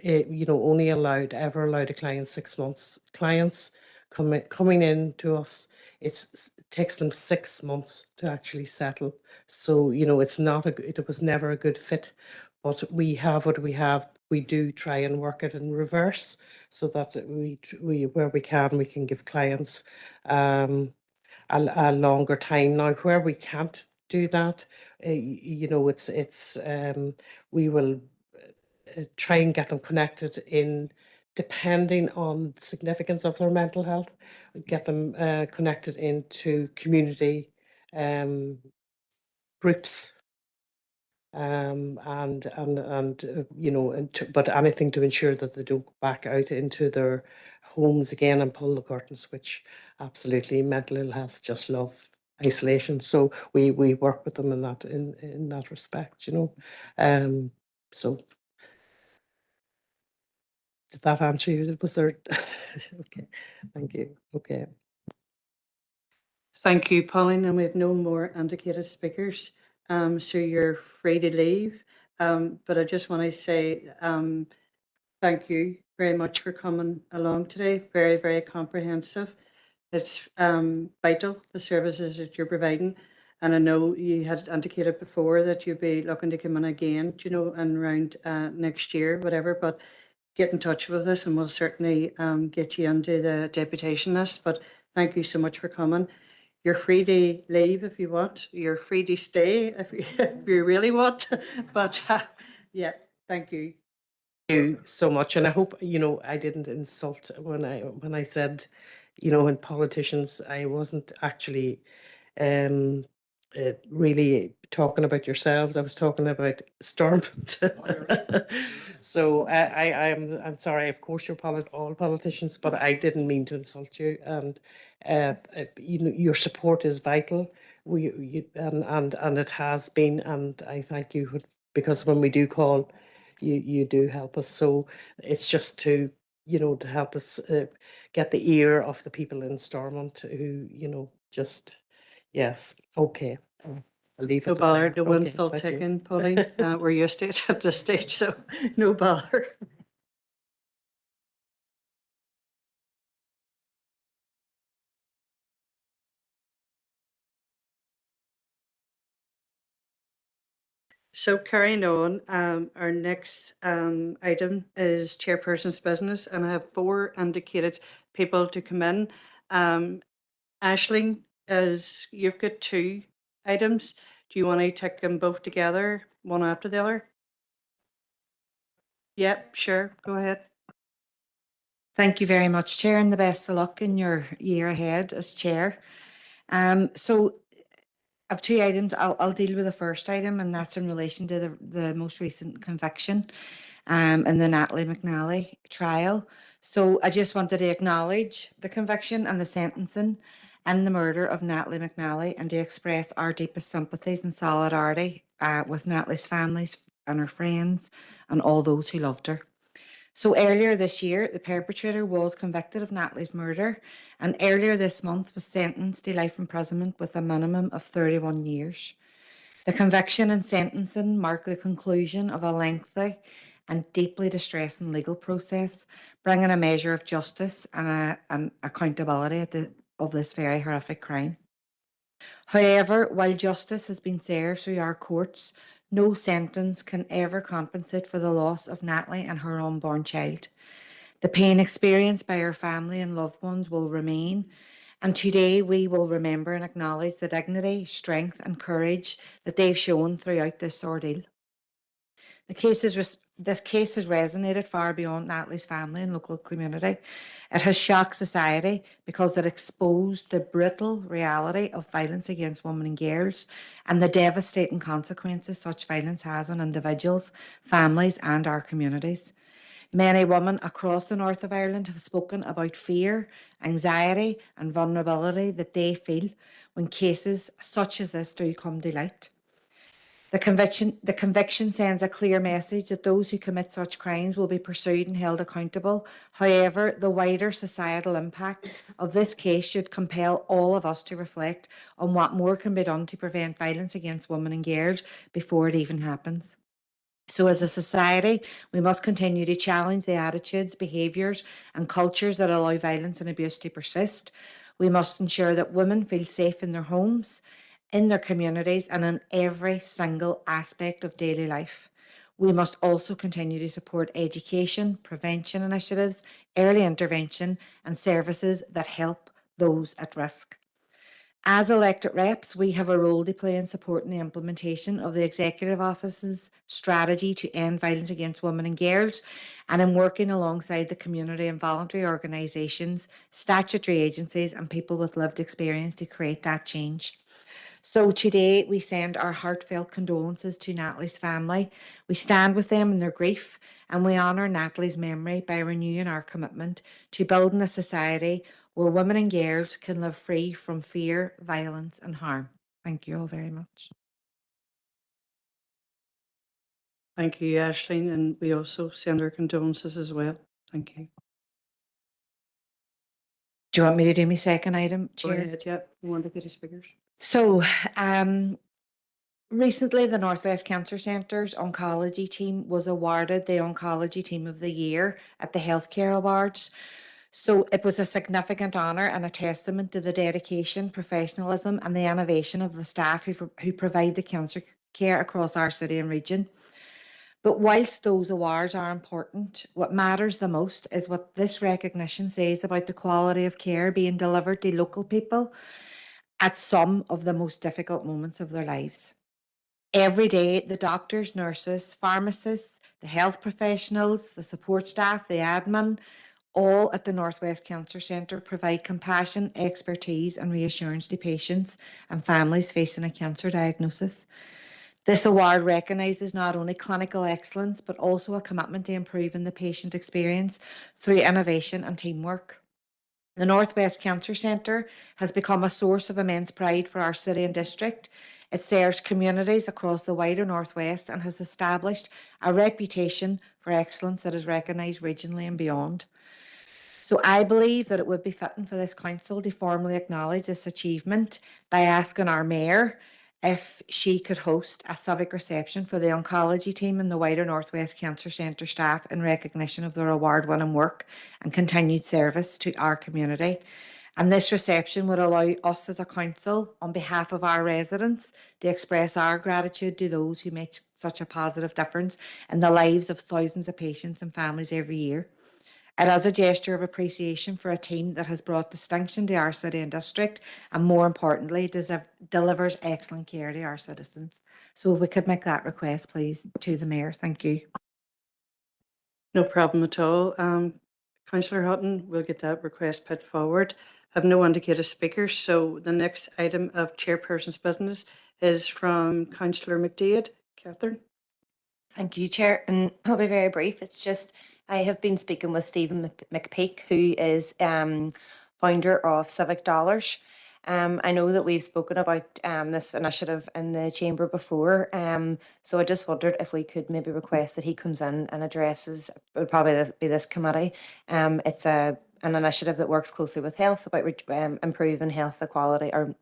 only ever allowed a client 6 months. Clients coming in to us, it takes them 6 months to actually settle. So, it was never a good fit, but we have what we have. We do try and work it in reverse so that we where we can give clients a longer time. Now, where we can't do that, we will try and get them connected in, depending on the significance of their mental health, get them connected into community groups, but anything to ensure that they don't go back out into their homes again and pull the curtains, which absolutely mental ill health just love isolation. So we work with them in that respect, so did that answer you? Was there? Okay, thank you. Okay. Thank you, Pauline, and we have no more indicated speakers. So you're free to leave. But I just want to say thank you very much for coming along today. Very, very comprehensive. It's vital, the services that you're providing. And I know you had indicated before that you'd be looking to come in again, and around next year, whatever. But get in touch with us and we'll certainly get you into the deputation list. But thank you so much for coming. You're free to leave if you want. You're free to stay if you really want. But yeah, thank you. Thank you so much, and I hope I didn't insult when I said, in politicians, I wasn't actually really talking about yourselves. I was talking about Stormont. So I'm sorry. Of course, you're all politicians, but I didn't mean to insult you. And your support is vital. And it has been, and I thank you, because when we do call, you do help us. So it's just to help us get the ear of the people in Stormont who just. Yes, okay. I'll leave it No at bother, that. no one Okay, full thank you. ticking, Pauline. We're used to it at this stage, so no bother. So carrying on, our next item is chairperson's business, and I have 4 indicated people to come in. Aisling, you've got 2 items. Do you want to take them both together, one after the other? Yep, sure, go ahead. Thank you very much, Chair, and the best of luck in your year ahead as Chair. So I have 2 items. I'll deal with the first item, and that's in relation to the most recent conviction in the Natalie McNally trial. So I just wanted to acknowledge the conviction and the sentencing and the murder of Natalie McNally, and to express our deepest sympathies and solidarity with Natalie's families and her friends and all those who loved her. So earlier this year, the perpetrator was convicted of Natalie's murder, and earlier this month was sentenced to life imprisonment with a minimum of 31 years. The conviction and sentencing mark the conclusion of a lengthy and deeply distressing legal process, bringing a measure of justice and an accountability of this very horrific crime. However, while justice has been served through our courts, no sentence can ever compensate for the loss of Natalie and her unborn child. The pain experienced by her family and loved ones will remain, and today we will remember and acknowledge the dignity, strength and courage that they've shown throughout this ordeal. This case has resonated far beyond Natalie's family and local community. It has shocked society because it exposed the brutal reality of violence against women and girls and the devastating consequences such violence has on individuals, families and our communities. Many women across the north of Ireland have spoken about fear, anxiety and vulnerability that they feel when cases such as this do come to light. The conviction sends a clear message that those who commit such crimes will be pursued and held accountable. However, the wider societal impact of this case should compel all of us to reflect on what more can be done to prevent violence against women and girls before it even happens. So as a society, we must continue to challenge the attitudes, behaviours and cultures that allow violence and abuse to persist. We must ensure that women feel safe in their homes, in their communities and in every single aspect of daily life. We must also continue to support education, prevention initiatives, early intervention and services that help those at risk. As elected reps, we have a role to play in supporting the implementation of the Executive Office's strategy to end violence against women and girls, and in working alongside the community and voluntary organisations, statutory agencies and people with lived experience to create that change. So today we send our heartfelt condolences to Natalie's family. We stand with them in their grief and we honour Natalie's memory by renewing our commitment to building a society where women and girls can live free from fear, violence and harm. Thank you all very much. Thank you, Aisling, and we also send our condolences as well. Thank you. Do you want me to do my second item, Go Chair? ahead, yeah. We want to get the speakers. So, recently the Northwest Cancer Centre's oncology team was awarded the Oncology Team of the Year at the Healthcare Awards. So it was a significant honour and a testament to the dedication, professionalism and the innovation of the staff who provide the cancer care across our city and region. But whilst those awards are important, what matters the most is what this recognition says about the quality of care being delivered to local people at some of the most difficult moments of their lives. Every day, the doctors, nurses, pharmacists, the health professionals, the support staff, the admin, all at the Northwest Cancer Centre provide compassion, expertise and reassurance to patients and families facing a cancer diagnosis. This award recognises not only clinical excellence, but also a commitment to improving the patient experience through innovation and teamwork. The Northwest Cancer Centre has become a source of immense pride for our city and district. It serves communities across the wider Northwest and has established a reputation for excellence that is recognised regionally and beyond. So I believe that it would be fitting for this council to formally acknowledge this achievement by asking our mayor if she could host a civic reception for the oncology team and the wider Northwest Cancer Centre staff in recognition of their award-winning work and continued service to our community. And this reception would allow us as a council, on behalf of our residents, to express our gratitude to those who make such a positive difference in the lives of thousands of patients and families every year. It is a gesture of appreciation for a team that has brought distinction to our city and district, and more importantly, delivers excellent care to our citizens. So if we could make that request, please, to the Mayor. Thank you. No problem at all. Councillor Hutton, we'll get that request put forward. I have no indicated speakers, so the next item of chairperson's business is from Councillor McDaid. Catherine. Thank you, Chair, and I'll be very brief. It's just I have been speaking with Stephen McPeak, who is founder of Civic Dollars. I know that we've spoken about this initiative in the chamber before, so I just wondered if we could maybe request that he comes in and addresses, it would probably be this committee. It's an initiative that works closely with health about improving health equality or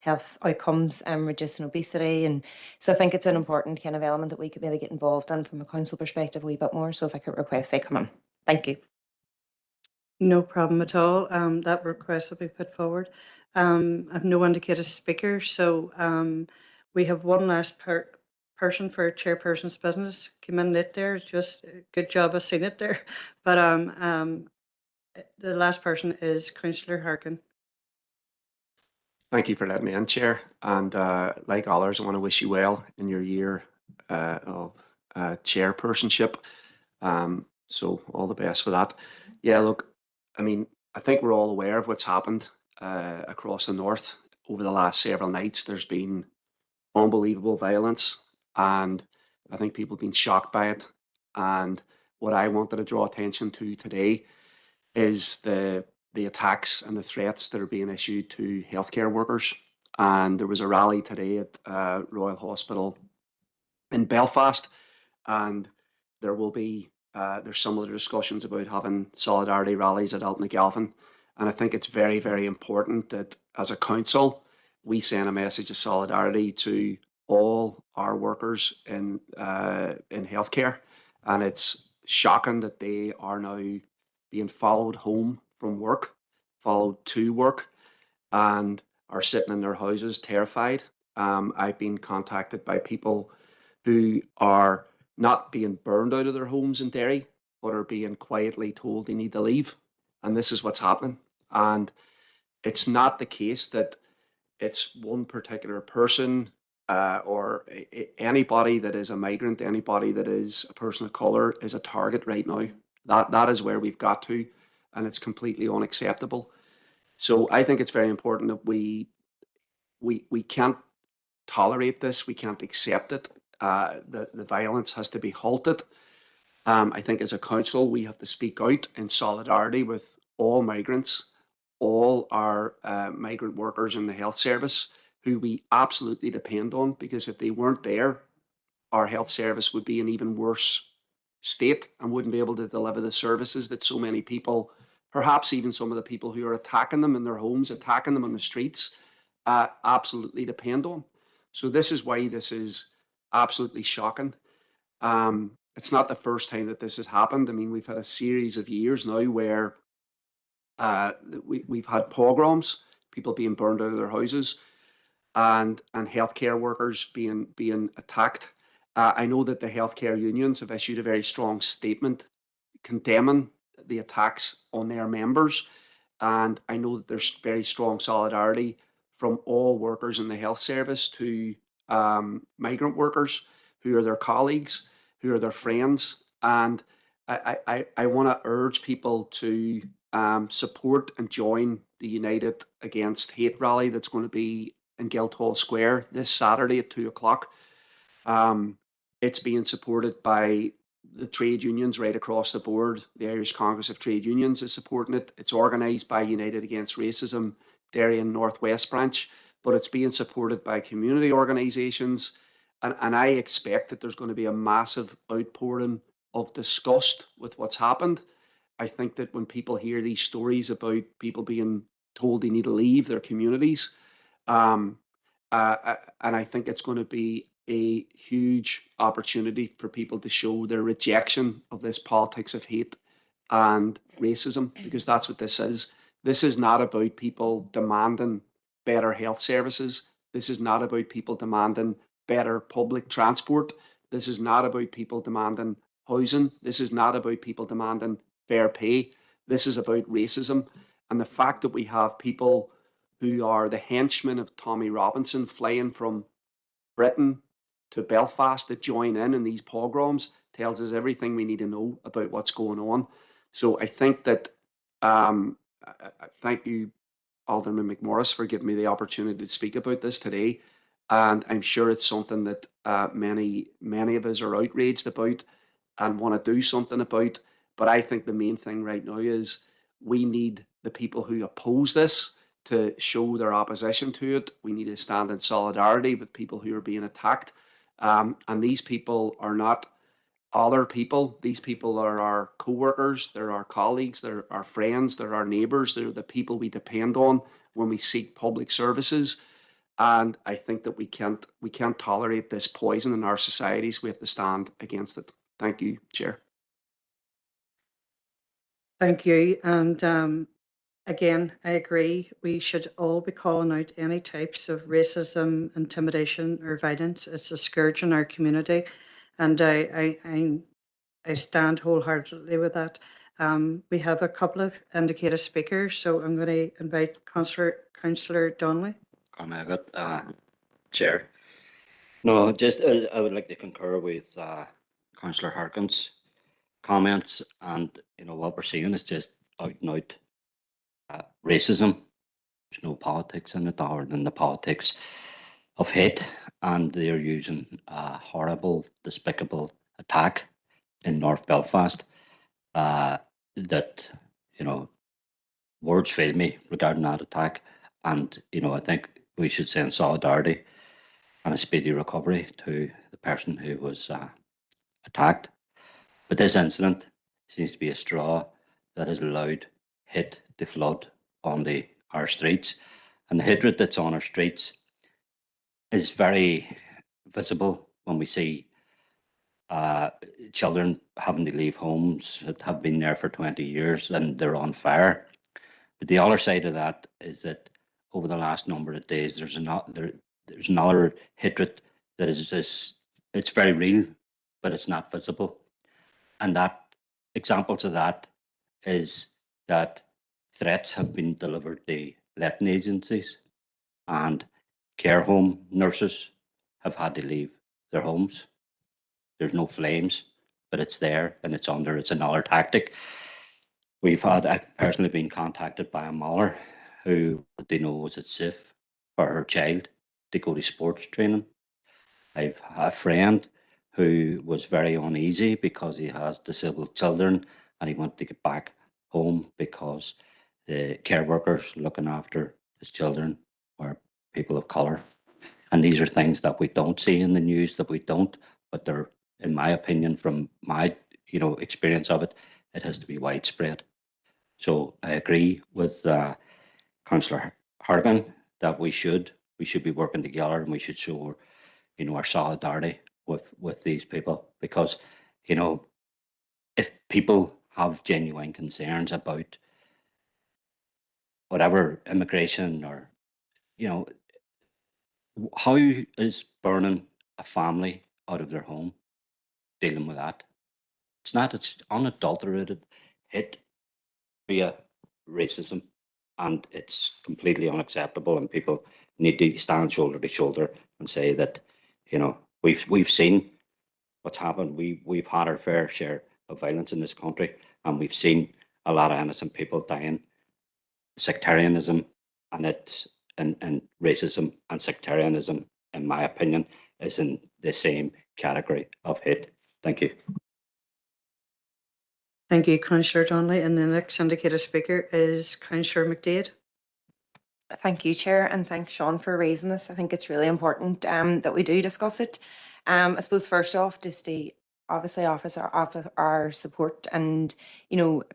health outcomes and reducing obesity. And so I think it's an important kind of element that we could maybe get involved in from a council perspective a wee bit more. So if I could request they come in. Thank you. No problem at all. That request will be put forward. I've no indicated speaker, so we have one last person for chairperson's business. Came in late there. Just good job of seeing it there. But the last person is Councillor Harkin. Thank you for letting me in, Chair. And like others, I want to wish you well in your year of chairpersonship. So all the best for that. Yeah, look, I mean, I think we're all aware of what's happened across the north over the last several nights. There's been unbelievable violence, and I think people have been shocked by it. And what I wanted to draw attention to today is the attacks and the threats that are being issued to healthcare workers. And there was a rally today at Royal Hospital in Belfast, and there will be there's some other discussions about having solidarity rallies at Altnagelvin. And I think it's very, very important that as a council, we send a message of solidarity to all our workers in healthcare. And it's shocking that they are now being followed home from work, followed to work, and are sitting in their houses terrified. I've been contacted by people who are not being burned out of their homes in Derry, but are being quietly told they need to leave. And this is what's happening. And it's not the case that it's one particular person or anybody that is a migrant, anybody that is a person of colour is a target right now. That is where we've got to, and it's completely unacceptable. So I think it's very important that we can't tolerate this. We can't accept it. The violence has to be halted. I think as a council, we have to speak out in solidarity with all migrants, all our migrant workers in the health service who we absolutely depend on, because if they weren't there, our health service would be in even worse state and wouldn't be able to deliver the services that so many people, perhaps even some of the people who are attacking them in their homes, attacking them on the streets, absolutely depend on. So this is why this is absolutely shocking. It's not the first time that this has happened. I mean, we've had a series of years now where we've had pogroms, people being burned out of their houses, and healthcare workers being attacked. I know that the healthcare unions have issued a very strong statement condemning the attacks on their members, and I know that there's very strong solidarity from all workers in the health service to migrant workers who are their colleagues, who are their friends. And I want to urge people to support and join the United Against Hate rally that's going to be in Guildhall Square this Saturday at 2 o'clock. It's being supported by the trade unions right across the board. The Irish Congress of Trade Unions is supporting it. It's organised by United Against Racism, Derry and Northwest branch, but it's being supported by community organisations. And I expect that there's going to be a massive outpouring of disgust with what's happened. I think that when people hear these stories about people being told they need to leave their communities, and I think it's going to be a huge opportunity for people to show their rejection of this politics of hate and racism, because that's what this is. This is not about people demanding better health services. This is not about people demanding better public transport. This is not about people demanding housing. This is not about people demanding fair pay. This is about racism. And the fact that we have people who are the henchmen of Tommy Robinson flying from Britain to Belfast to join in these pogroms tells us everything we need to know about what's going on. So I think that, thank you, Alderman McMorris, for giving me the opportunity to speak about this today. And I'm sure it's something that many of us are outraged about and want to do something about. But I think the main thing right now is we need the people who oppose this to show their opposition to it. We need to stand in solidarity with people who are being attacked. And these people are not other people. These people are our co-workers, they're our colleagues, they're our friends, they're our neighbours, they're the people we depend on when we seek public services. And I think that we can't tolerate this poison in our societies. We have to stand against it. Thank you, Chair. Thank you. And again, I agree. We should all be calling out any types of racism, intimidation, or violence. It's a scourge in our community, and I stand wholeheartedly with that. We have a couple of indicated speakers, so I'm going to invite Councillor Donnelly. Chair. No, just I would like to concur with Councillor Harkin's comments, and what we're seeing is just out and out racism. There's no politics in it other than the politics of hate, and they're using a horrible, despicable attack in North Belfast. That words fail me regarding that attack, and I think we should send solidarity and a speedy recovery to the person who was attacked. But this incident seems to be a straw that has allowed hate to flood onto our streets, and the hatred that's on our streets is very visible when we see children having to leave homes that have been there for 20 years and they're on fire. But the other side of that is that over the last number of days, there's another hatred that is just, it's very real, but it's not visible. And that examples of that is that threats have been delivered to letting agencies, and care home nurses have had to leave their homes. There's no flames, but it's there and it's another tactic. I've personally been contacted by a mother who they know was it safe for her child to go to sports training. I've a friend who was very uneasy because he has disabled children and he wanted to get back home because the care workers looking after his children were people of colour. And these are things that we don't see in the news, but they're, in my opinion, from my experience of it, it has to be widespread. So I agree with Councillor Hargan that we should be working together and we should show our solidarity with these people, because if people have genuine concerns about whatever immigration or how is burning a family out of their home dealing with that? It's unadulterated hate via racism, and it's completely unacceptable, and people need to stand shoulder to shoulder and say that we've seen what's happened. We've had our fair share of violence in this country, and we've seen a lot of innocent people dying. Sectarianism and racism and sectarianism, in my opinion, is in the same category of hate. Thank you. Thank you, Councillor Donnelly. And the next indicated speaker is Councillor McDade. Thank you, Chair, and thanks, Sean, for raising this. I think it's really important that we do discuss it. I suppose first off, just to obviously offer our support and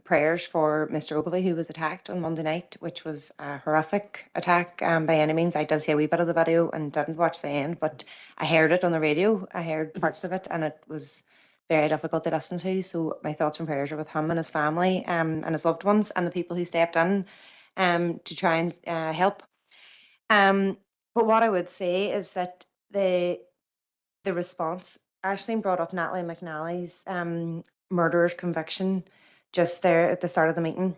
prayers for Mr. Ogilvy, who was attacked on Monday night, which was a horrific attack by any means. I did see a wee bit of the video and didn't watch the end, but I heard it on the radio. I heard parts of it, and it was very difficult to listen to. So my thoughts and prayers are with him and his family and his loved ones and the people who stepped in to try and help. But what I would say is that the response, Aisling brought up Natalie McNally's murderer's conviction just there at the start of the meeting.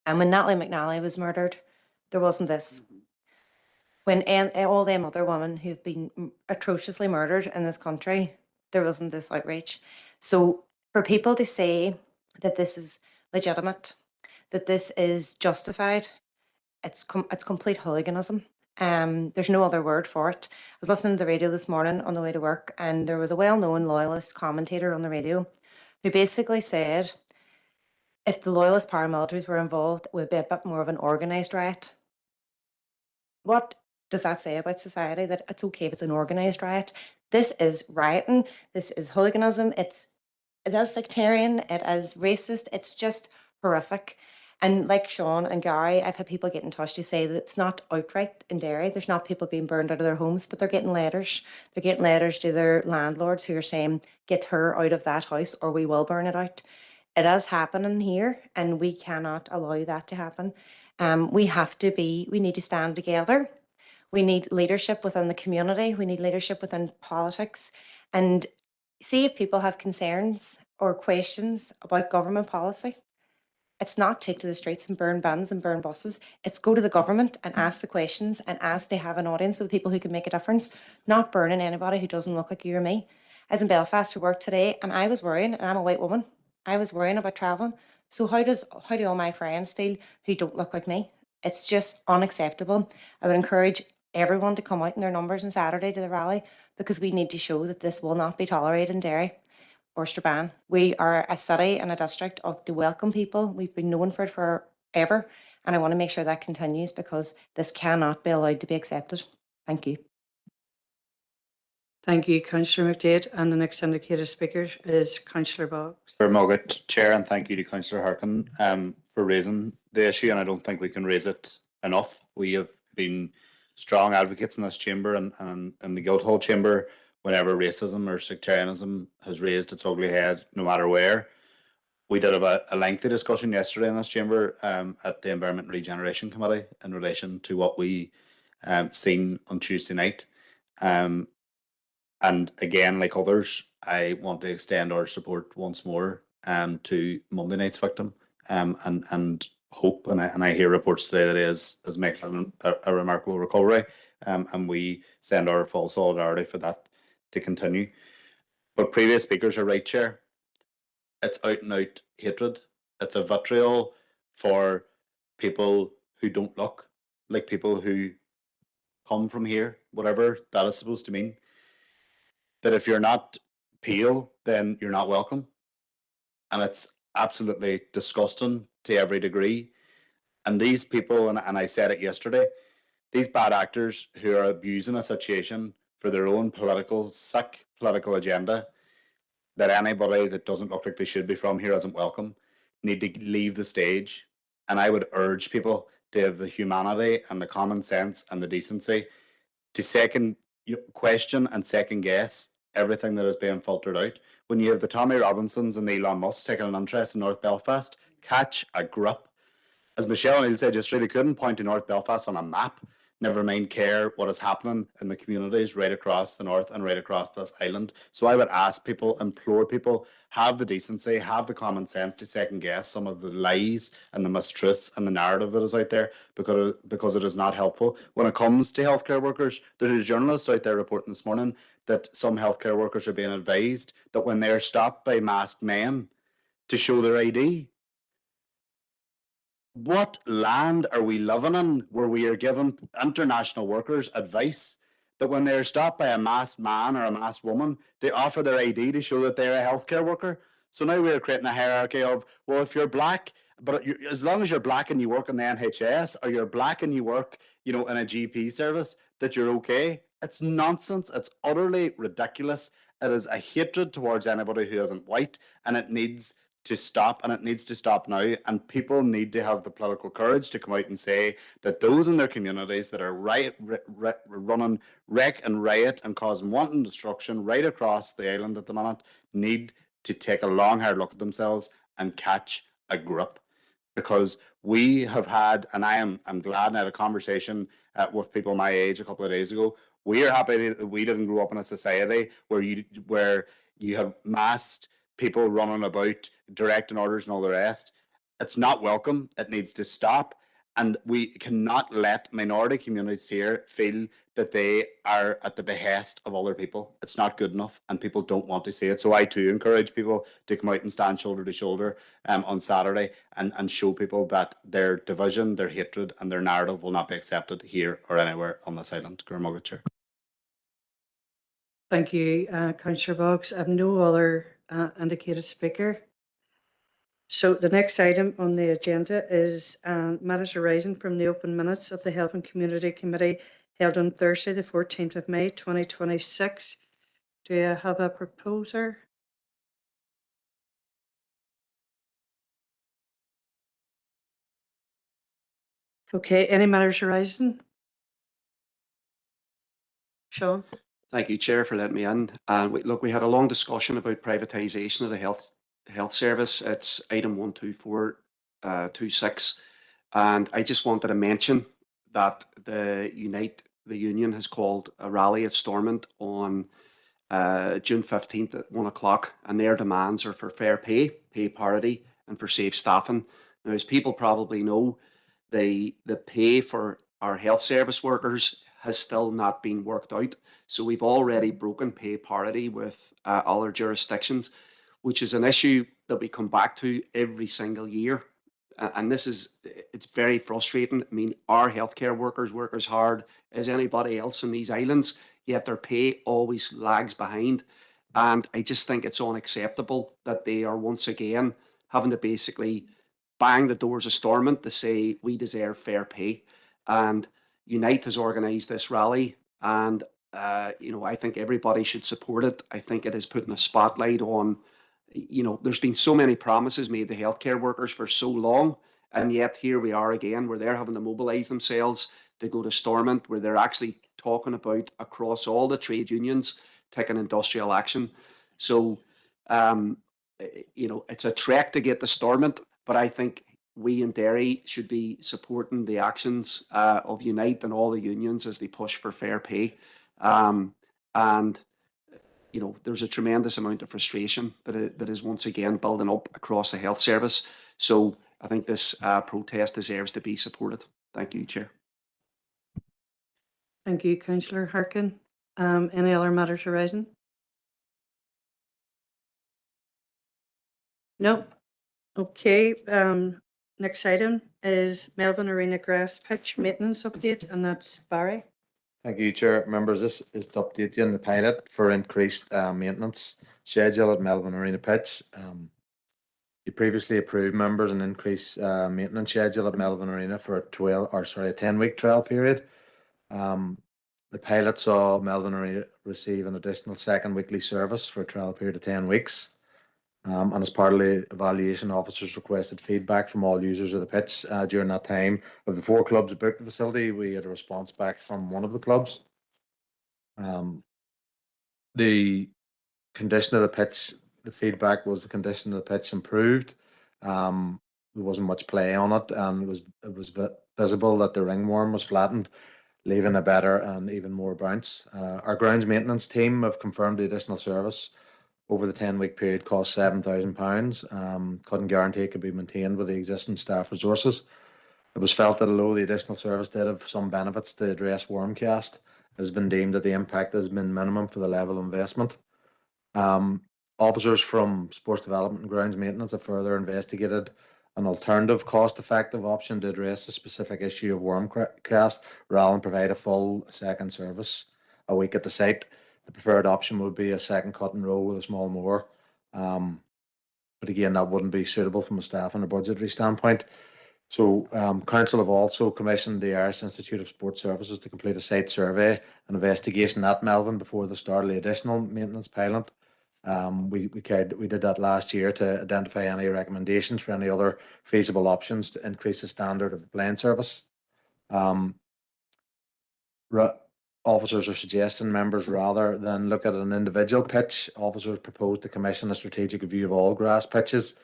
And when Natalie McNally was murdered, there wasn't this. When all them other women who've been atrociously murdered in this country, there wasn't this outrage. So for people to say that this is legitimate, that this is justified, it's complete hooliganism. There's no other word for it. I was listening to the radio this morning on the way to work, and there was a well-known loyalist commentator on the radio who basically said if the loyalist paramilitaries were involved, it would be a bit more of an organised riot. What does that say about society? That it's okay if it's an organised riot? This is rioting. This is hooliganism. It is sectarian. It is racist. It's just horrific. And like Sean and Gary, I've had people get in touch to say that it's not outright in Derry. There's not people being burned out of their homes, but they're getting letters. They're getting letters to their landlords who are saying, get her out of that house or we will burn it out. It is happening here and we cannot allow that to happen. We need to stand together. We need leadership within the community. We need leadership within politics. And see if people have concerns or questions about government policy. It's not take to the streets and burn vans and burn buses. It's go to the government and ask the questions and ask they have an audience with people who can make a difference, not burning anybody who doesn't look like you or me. I was in Belfast for work today and I was worrying, and I'm a white woman, I was worrying about travelling. So how do all my friends feel who don't look like me? It's just unacceptable. I would encourage everyone to come out in their numbers on Saturday to the rally because we need to show that this will not be tolerated in Derry or Strabane. We are a city and a district of the welcome people. We've been known for it forever. And I want to make sure that continues because this cannot be allowed to be accepted. Thank you. Thank you, Councillor McDade. And the next indicated speaker is Councillor Boggs. Mugget, Chair, and thank you to Councillor Harkin for raising the issue, and I don't think we can raise it enough. We have been strong advocates in this chamber and in the Guildhall chamber whenever racism or sectarianism has raised its ugly head, no matter where. We did have a lengthy discussion yesterday in this chamber at the Environment and Regeneration Committee in relation to what we seen on Tuesday night. And again, like others, I want to extend our support once more to Monday night's victim and hope. And I hear reports today that he is making a remarkable recovery. And we send our full solidarity for that to continue. But previous speakers are right, Chair. It's out and out hatred. It's a vitriol for people who don't look like people who come from here, whatever that is supposed to mean. That if you're not pale, then you're not welcome. And it's absolutely disgusting to every degree. And these people, and I said it yesterday, these bad actors who are abusing a situation for their own sick political agenda, that anybody that doesn't look like they should be from here isn't welcome, need to leave the stage. And I would urge people to have the humanity and the common sense and the decency to question and second guess everything that is being filtered out. When you have the Tommy Robinsons and the Elon Musk taking an interest in North Belfast, catch a grip. As Michelle O'Neill said yesterday, they couldn't point to North Belfast on a map, never mind care what is happening in the communities right across the north and right across this island. So I would ask people, implore people, have the decency, have the common sense to second guess some of the lies and the mistruths and the narrative that is out there because it is not helpful. When it comes to healthcare workers, there's a journalist out there reporting this morning that some healthcare workers are being advised that when they're stopped by masked men to show their ID, what land are we living in where we are giving international workers advice that when they're stopped by a masked man or a masked woman, they offer their ID to show that they're a healthcare worker? So now we're creating a hierarchy of, well, if you're black, but as long as you're black and you work in the NHS, or you're black and you work, in a GP service, that you're okay. It's nonsense. It's utterly ridiculous. It is a hatred towards anybody who isn't white, and it needs to stop, and it needs to stop now. And people need to have the political courage to come out and say that those in their communities that are running wreck and riot and causing wanton destruction right across the island at the minute need to take a long hard look at themselves and catch a grip. Because we have had, and I'm glad, and I had a conversation with people my age a couple of days ago. We are happy that we didn't grow up in a society where you have masked people running about, directing orders and all the rest. It's not welcome. It needs to stop. And we cannot let minority communities here feel that they are at the behest of other people. It's not good enough, and people don't want to see it. So I too encourage people to come out and stand shoulder to shoulder on Saturday and show people that their division, their hatred and their narrative will not be accepted here or anywhere on this island. Thank you, Councillor Boggs. I have no other indicated speaker. So the next item on the agenda is matters arising from the open minutes of the Health and Community Committee held on Thursday, the 14th of May, 2026. Do you have a proposer? Okay, any matters arising? Sean? Thank you, Chair, for letting me in. Look, we had a long discussion about privatisation of the health service. It's item 12426. And I just wanted to mention that the Union has called a rally at Stormont on June 15th at 1 o'clock, and their demands are for fair pay, pay parity, and for safe staffing. Now, as people probably know, the pay for our health service workers has still not been worked out. So we've already broken pay parity with other jurisdictions, which is an issue that we come back to every single year. And it's very frustrating. I mean, our healthcare workers work as hard as anybody else in these islands, yet their pay always lags behind. And I just think it's unacceptable that they are once again having to basically bang the doors of Stormont to say we deserve fair pay. And Unite has organised this rally, and I think everybody should support it. I think it is putting a spotlight on, there's been so many promises made to healthcare workers for so long, and yet here we are again, where they're having to mobilise themselves to go to Stormont, where they're actually talking about across all the trade unions taking industrial action. So, it's a trek to get to Stormont, but I think we in Derry should be supporting the actions of Unite and all the unions as they push for fair pay. There's a tremendous amount of frustration that is once again building up across the health service. So I think this protest deserves to be supported. Thank you, Chair. Thank you, Councillor Harkin. Any other matters arising? No. Okay. Next item is Melbourne Arena grass pitch maintenance update, and that's Barry. Thank you, Chair. Members, this is to update you on the pilot for increased maintenance schedule at Melbourne Arena pitch. You previously approved, members, an increased maintenance schedule at Melbourne Arena for a 10-week trial period. The pilot saw Melbourne Arena receive an additional second weekly service for a trial period of 10 weeks. And as part of the evaluation, officers requested feedback from all users of the pitch during that time. Of the 4 clubs that booked the facility, we had a response back from one of the clubs. The condition of the pitch, the feedback was the condition of the pitch improved. There wasn't much play on it, and it was visible that the ringworm was flattened, leaving a better and even more bounce. Our grounds maintenance team have confirmed the additional service over the 10-week period cost £7,000. Couldn't guarantee it could be maintained with the existing staff resources. It was felt that although the additional service did have some benefits to address worm cast, it has been deemed that the impact has been minimum for the level of investment. Officers from Sports Development and Grounds Maintenance have further investigated an alternative cost-effective option to address the specific issue of worm cast rather than provide a full second service a week at the site. The preferred option would be a second cut and roll with a small mower. But again, that wouldn't be suitable from a staff and a budgetary standpoint. So Council have also commissioned the Irish Institute of Sport Services to complete a site survey and investigation at Melbourne before the start of the additional maintenance pilot. We did that last year to identify any recommendations for any other feasible options to increase the standard of the playing service. Officers are suggesting, members, rather than look at an individual pitch, officers propose to commission a strategic review of all grass pitches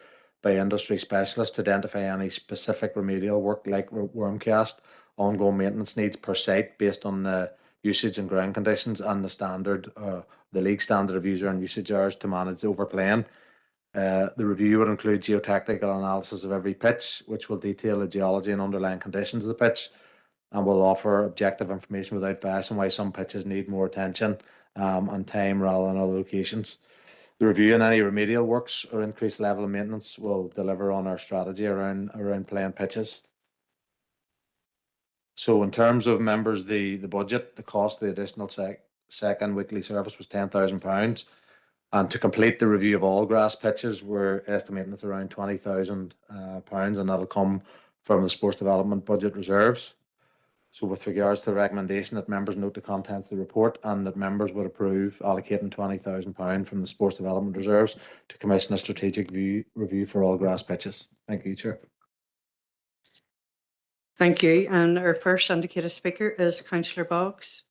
by industry specialists to identify any specific remedial work like wormcast, ongoing maintenance needs per site based on the usage and ground conditions and the league standard of user and usage hours to manage overplaying. The review would include geotechnical analysis of every pitch, which will detail the geology and underlying conditions of the pitch, and will offer objective information without bias on why some pitches need more attention and time rather than other locations. The review and any remedial works or increased level of maintenance will deliver on our strategy around playing pitches. So in terms of, members, the budget, the cost of the additional second weekly service was £10,000. And to complete the review of all grass pitches, we're estimating it's around £20,000, and that'll come from the sports development budget reserves. So with regards to the recommendation that members note the contents of the report and that members would approve allocating £20,000 from the sports development reserves to commission a strategic review for all grass pitches. Thank you, Chair. Thank you. And our first indicated speaker is Councillor Boggs.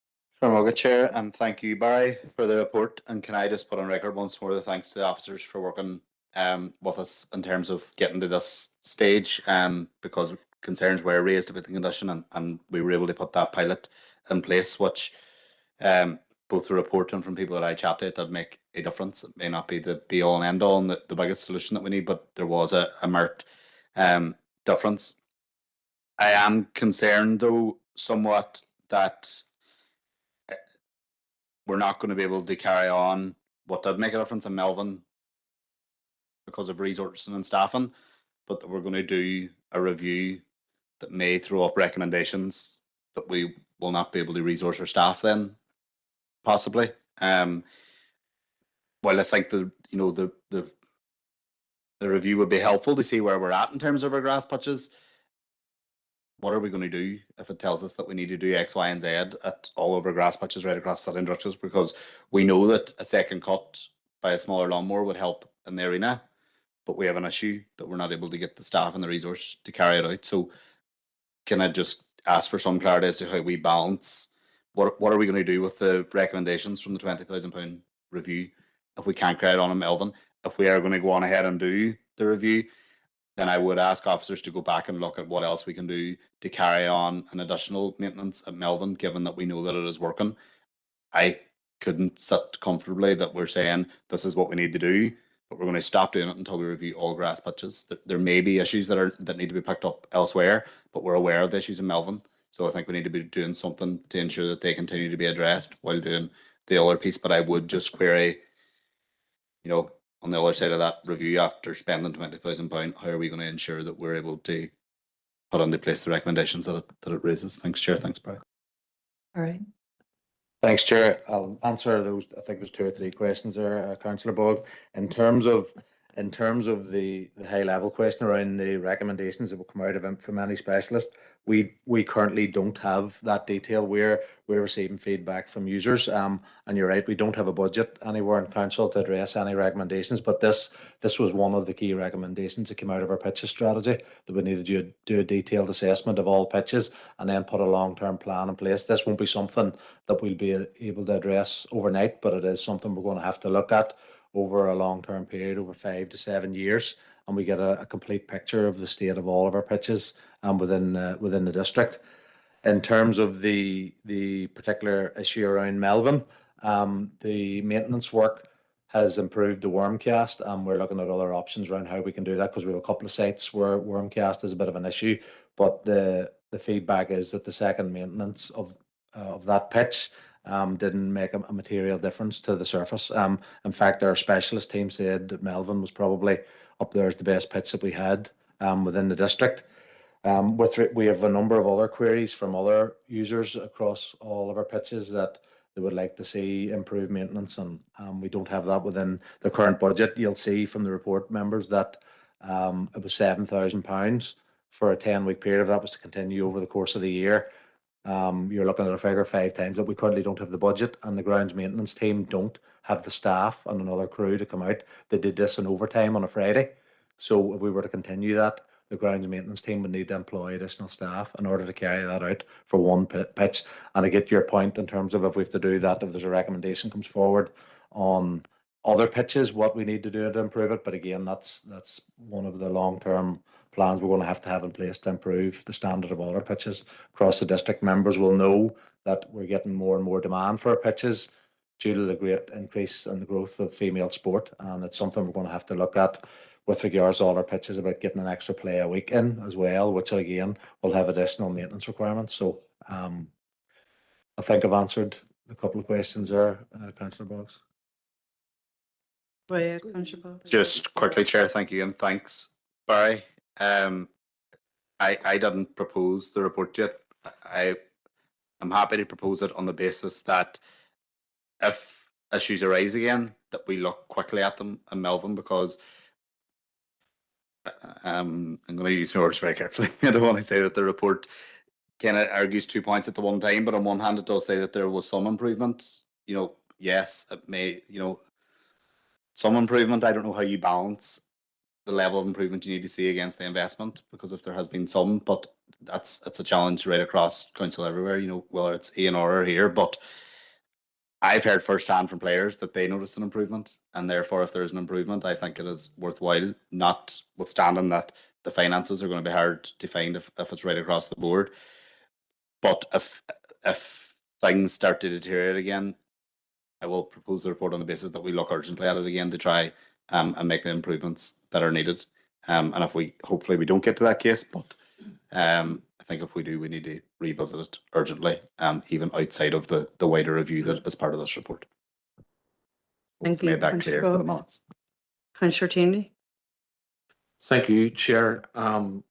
Sure, Chair, and thank you, Barry, for the report. And can I just put on record once more the thanks to the officers for working with us in terms of getting to this stage, because concerns were raised about the condition, and we were able to put that pilot in place, which both the report and from people that I chatted, it did make a difference. It may not be the be all and end all and the biggest solution that we need, but there was a marked difference. I am concerned though somewhat that we're not going to be able to carry on what did make a difference in Melbourne because of resourcing and staffing, but that we're going to do a review that may throw up recommendations that we will not be able to resource our staff then, possibly. While I think the review would be helpful to see where we're at in terms of our grass patches, what are we going to do if it tells us that we need to do X, Y, and Z at all over grass patches right across the structures? Because we know that a second cut by a smaller lawnmower would help in the arena, but we have an issue that we're not able to get the staff and the resource to carry it out. So can I just ask for some clarity as to how we balance what are we going to do with the recommendations from the £20,000 review if we can't carry it on in Melbourne? If we are going to go on ahead and do the review, then I would ask officers to go back and look at what else we can do to carry on an additional maintenance at Melbourne, given that we know that it is working. I couldn't sit comfortably that we're saying this is what we need to do, but we're going to stop doing it until we review all grass patches. There may be issues that need to be picked up elsewhere, but we're aware of the issues in Melbourne. So I think we need to be doing something to ensure that they continue to be addressed while doing the other piece. But I would just query, on the other side of that review, after spending £20,000, how are we going to ensure that we're able to put into place the recommendations that it raises? Thanks, Chair. Thanks, Barry. All right. Thanks, Chair. I'll answer those. I think there's 2 or 3 questions there, Councillor Bog. In terms of the high level question around the recommendations that will come out of from any specialist, we currently don't have that detail. We're receiving feedback from users, and you're right, we don't have a budget anywhere in council to address any recommendations. But this was one of the key recommendations that came out of our pitches strategy, that we needed to do a detailed assessment of all pitches and then put a long-term plan in place. This won't be something that we'll be able to address overnight, but it is something we're going to have to look at over a long-term period, over 5 to 7 years, and we get a complete picture of the state of all of our pitches within the district. In terms of the particular issue around Melbourne, the maintenance work has improved the worm cast, and we're looking at other options around how we can do that, because we have a couple of sites where worm cast is a bit of an issue. But the feedback is that the second maintenance of that pitch didn't make a material difference to the surface. In fact, our specialist team said that Melbourne was probably up there as the best pitch that we had within the district. We have a number of other queries from other users across all of our pitches that they would like to see improved maintenance, and we don't have that within the current budget. You'll see from the report, members, that it was £7,000 for a 10-week period. If that was to continue over the course of the year, you're looking at a figure 5 times that. We currently don't have the budget, and the grounds maintenance team don't have the staff and another crew to come out. They did this in overtime on a Friday. So if we were to continue that, the grounds maintenance team would need to employ additional staff in order to carry that out for one pitch. And I get your point in terms of if we have to do that, if there's a recommendation comes forward on other pitches, what we need to do to improve it. But again, that's one of the long-term plans we're going to have in place to improve the standard of all our pitches across the district. Members will know that we're getting more and more demand for our pitches due to the great increase in the growth of female sport, and it's something we're going to have to look at with regards to all our pitches, about getting an extra play a week in as well, which again will have additional maintenance requirements. So I think I've answered a couple of questions there, Councillor Boggs. Councillor Boggs. Just quickly, Chair, thank you, and thanks, Barry. I didn't propose the report yet. I'm happy to propose it on the basis that if issues arise again, that we look quickly at them in Melbourne, because I'm going to use my words very carefully. I don't want to say that the report kind of argues 2 points at the one time, but on one hand, it does say that there was some improvement. Yes, it may, some improvement. I don't know how you balance the level of improvement you need to see against the investment, because if there has been some, but that's a challenge right across council everywhere, you know, whether it's A&R or here, but I've heard firsthand from players that they noticed an improvement, and therefore, if there's an improvement, I think it is worthwhile, notwithstanding that the finances are going to be hard to find if it's right across the board. But if things start to deteriorate again, I will propose the report on the basis that we look urgently at it again to try and make the improvements that are needed. And if hopefully we don't get to that case, but I think if we do, we need to revisit it urgently, even outside of the wider review that is part of this report. Thank you, Made that Councillor clear for the Boggs. minutes. Councillor Tainley. Thank you, Chair. And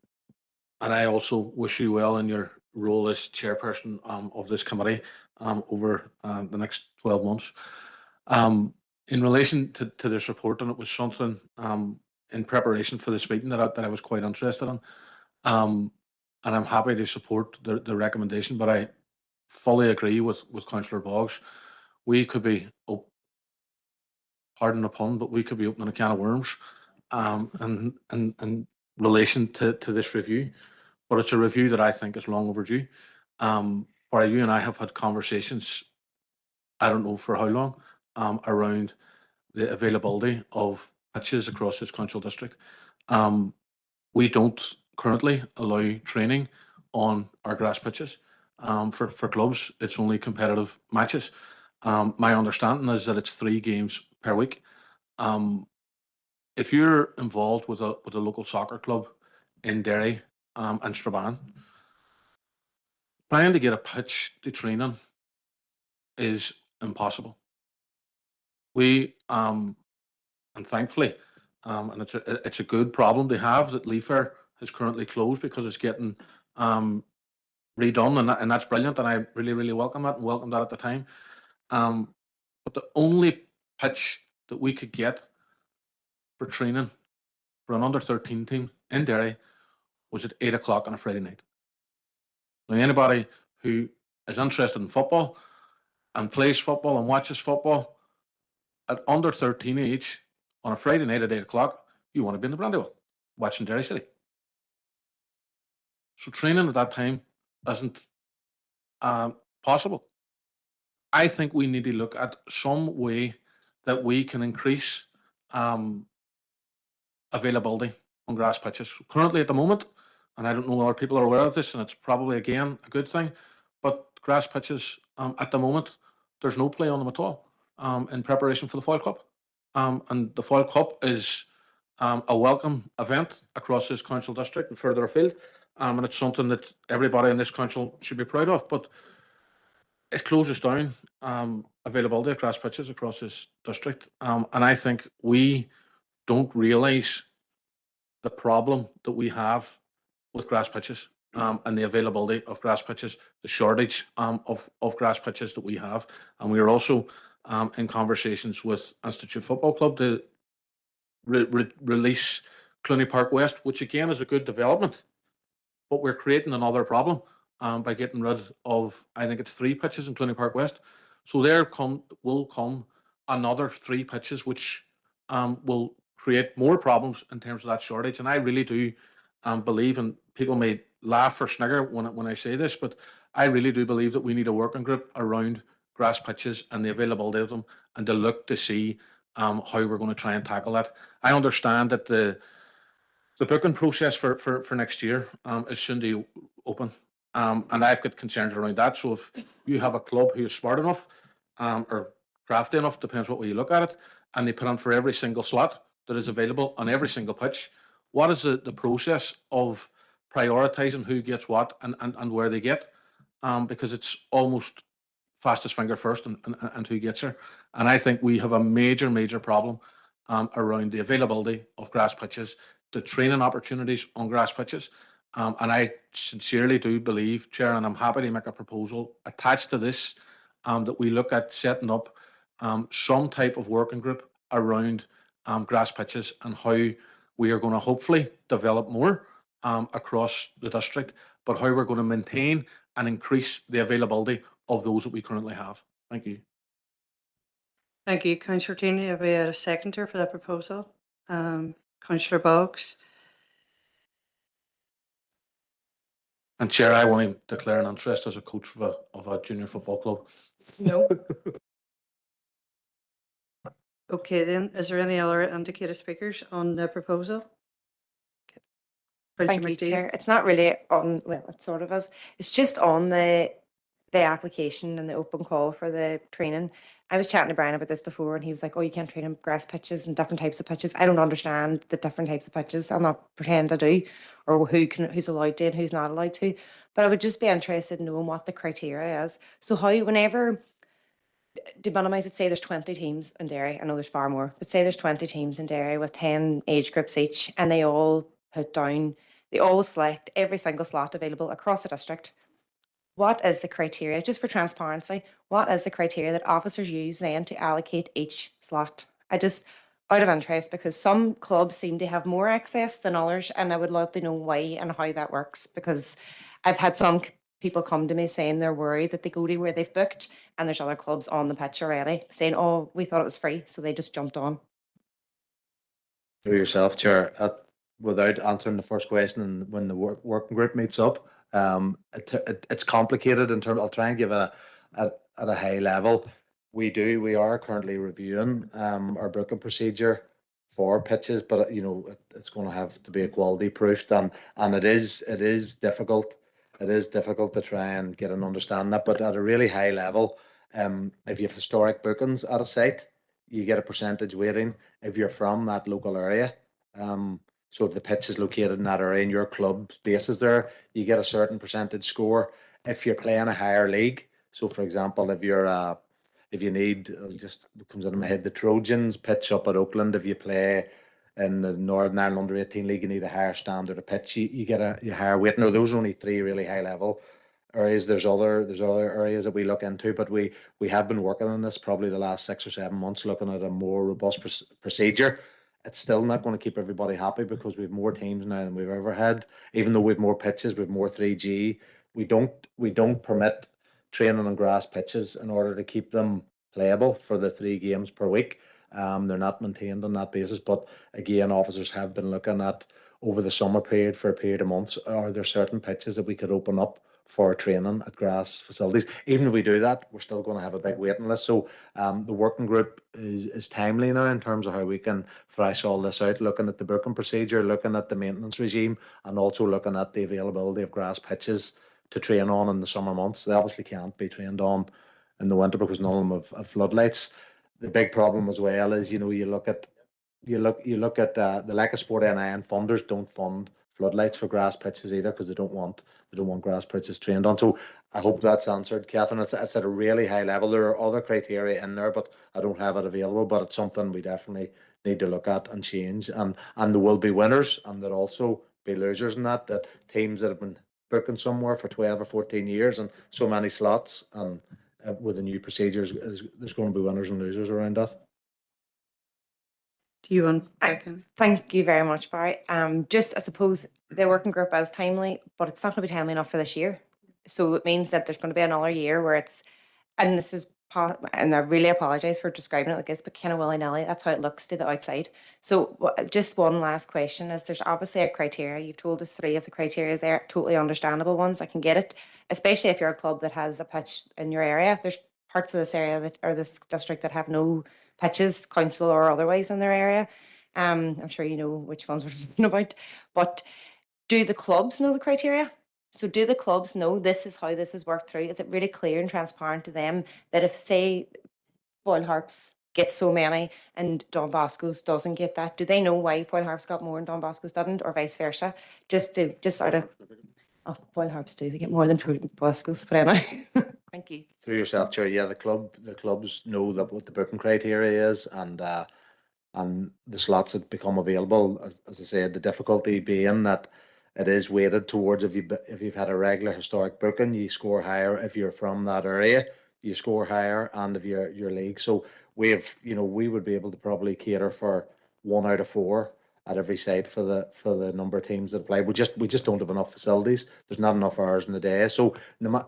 I also wish you well in your role as chairperson of this committee over the next 12 months. In relation to this report, and it was something in preparation for this meeting that I was quite interested in. And I'm happy to support the recommendation, but I fully agree with Councillor Boggs. We could be, pardon the pun, but we could be opening a can of worms in relation to this review. But it's a review that I think is long overdue. Where you and I have had conversations, I don't know for how long, around the availability of pitches across this council district. We don't currently allow training on our grass pitches. For clubs, it's only competitive matches. My understanding is that it's 3 games per week. If you're involved with a local soccer club in Derry and Strabane, trying to get a pitch to training is impossible. We and thankfully, and it's a good problem to have that Leafair is currently closed because it's getting redone, and that's brilliant, and I really welcome that and welcome that at the time. But the only pitch that we could get for training for an under-13 team in Derry was at 8 o'clock on a Friday night. Now, anybody who is interested in football and plays football and watches football at under 13 age on a Friday night at 8 o'clock, you want to be in the Brandywell watching Derry City. So training at that time isn't possible. I think we need to look at some way that we can increase availability on grass pitches. Currently at the moment, and I don't know whether people are aware of this, and it's probably again a good thing, but grass pitches at the moment, there's no play on them at all in preparation for the Foyle Cup. And the Foyle Cup is a welcome event across this council district and further afield. And it's something that everybody in this council should be proud of. But it closes down availability of grass pitches across this district. And I think we don't realise the problem that we have with grass pitches and the availability of grass pitches, the shortage of grass pitches that we have. And we are also in conversations with Institute Football Club to release Clooney Park West, which again is a good development, but we're creating another problem by getting rid of, I think it's 3 pitches in Clooney Park West. So there will come another 3 pitches, which will create more problems in terms of that shortage. And I really do believe, and people may laugh or snigger when I say this, but I really do believe that we need a working group around grass pitches and the availability of them, and to look to see how we're going to try and tackle that. I understand that the booking process for next year is soon to open, and I've got concerns around that. So if you have a club who is smart enough or crafty enough, depends what way you look at it, and they put on for every single slot that is available on every single pitch, what is the process of prioritising who gets what and where they get? Because it's almost fastest finger first and who gets her. And I think we have a major problem around the availability of grass pitches, the training opportunities on grass pitches. And I sincerely do believe, Chair, and I'm happy to make a proposal attached to this, that we look at setting up some type of working group around grass pitches and how we are going to hopefully develop more across the district, but how we're going to maintain and increase the availability of those that we currently have. Thank you. Thank you, Councillor Tainley. Have we had a seconder for that proposal? Councillor Boggs. And Chair, I want to declare an interest as a coach of a junior football club. No. Okay, then, is there any other indicated speakers on the proposal? Thank Councillor you, McDee. Chair. It's not really on, well, it sort of is. It's just on the application and the open call for the training. I was chatting to Brian about this before and he was like, oh, you can't train on grass pitches and different types of pitches. I don't understand the different types of pitches. I'll not pretend I do, or who's allowed to and who's not allowed to. But I would just be interested in knowing what the criteria is. So how, whenever, to minimise it, say there's 20 teams in Derry. I know there's far more, but say there's 20 teams in Derry with 10 age groups each, and they all select every single slot available across the district. What is the criteria, just for transparency, what is the criteria that officers use then to allocate each slot? I just, out of interest, because some clubs seem to have more access than others, and I would love to know why and how that works, because I've had some people come to me saying they're worried that they go to where they've booked and there's other clubs on the pitch already saying, oh, we thought it was free, so they just jumped on. Through yourself, Chair, without answering the first question, and when the working group meets up, it's complicated in terms. I'll try and give at a high level. We are currently reviewing our booking procedure for pitches, but it's going to have to be equality proofed, and it is difficult. It is difficult to try and get an understanding that, but at a really high level, if you have historic bookings at a site, you get a percentage weighting if you're from that local area. So if the pitch is located in that area and your club's base is there, you get a certain percentage score. If you're playing a higher league, so for example, if you need, just comes into my head, the Trojans pitch up at Oakland, if you play in the Northern Ireland Under 18 League, you need a higher standard of pitch, you get a higher weight. No, those are only three really high level areas. There's other areas that we look into, but we have been working on this probably the last 6 or 7 months, looking at a more robust procedure. It's still not going to keep everybody happy because we have more teams now than we've ever had. Even though we have more pitches, we have more 3G. We don't permit training on grass pitches in order to keep them playable for the 3 games per week. They're not maintained on that basis. But again, officers have been looking at over the summer period for a period of months, are there certain pitches that we could open up for training at grass facilities? Even if we do that, we're still going to have a big waiting list. So the working group is timely now in terms of how we can thrash all this out, looking at the booking procedure, looking at the maintenance regime, and also looking at the availability of grass pitches to train on in the summer months. They obviously can't be trained on in the winter because none of them have floodlights. The big problem as well is, you look at the lack of sport NI, and funders don't fund floodlights for grass pitches either because they don't want grass pitches trained on. So I hope that's answered, Catherine. It's at a really high level. There are other criteria in there, but I don't have it available. But it's something we definitely need to look at and change. And there will be winners, and there'll also be losers in that teams that have been booking somewhere for 12 or 14 years and so many slots, and with the new procedures, there's going to be winners and losers around that. Do you want? Thank you very much, Barry. Just, I suppose the working group is timely, but it's not going to be timely enough for this year. So it means that there's going to be another year where it's, and this is, and I really apologise for describing it like this, but kind of willy-nilly, that's how it looks to the outside. So just one last question is, there's obviously a criteria. You've told us 3 of the criteria there, totally understandable ones. I can get it, especially if you're a club that has a pitch in your area. There's parts of this area that, or this district, that have no pitches, council or otherwise, in their area. I'm sure you know which ones we're talking about, but do the clubs know the criteria? So do the clubs know this is how this is worked through? Is it really clear and transparent to them that if, say, Foyle Harps gets so many and Don Bosco's doesn't get that, do they know why Foyle Harps got more and Don Bosco's didn't, or vice versa? Just out of, Foyle Harps do, they get more than Don Bosco's, but anyway. Thank you. Through yourself, Chair. Yeah, the clubs know that what the booking criteria is, and the slots that become available. As I said, the difficulty being that it is weighted towards if you've had a regular historic booking, you score higher. If you're from that area, you score higher, and if your league. So we would be able to probably cater for 1 out of 4 at every site for the number of teams that play. We just don't have enough facilities. There's not enough hours in the day. So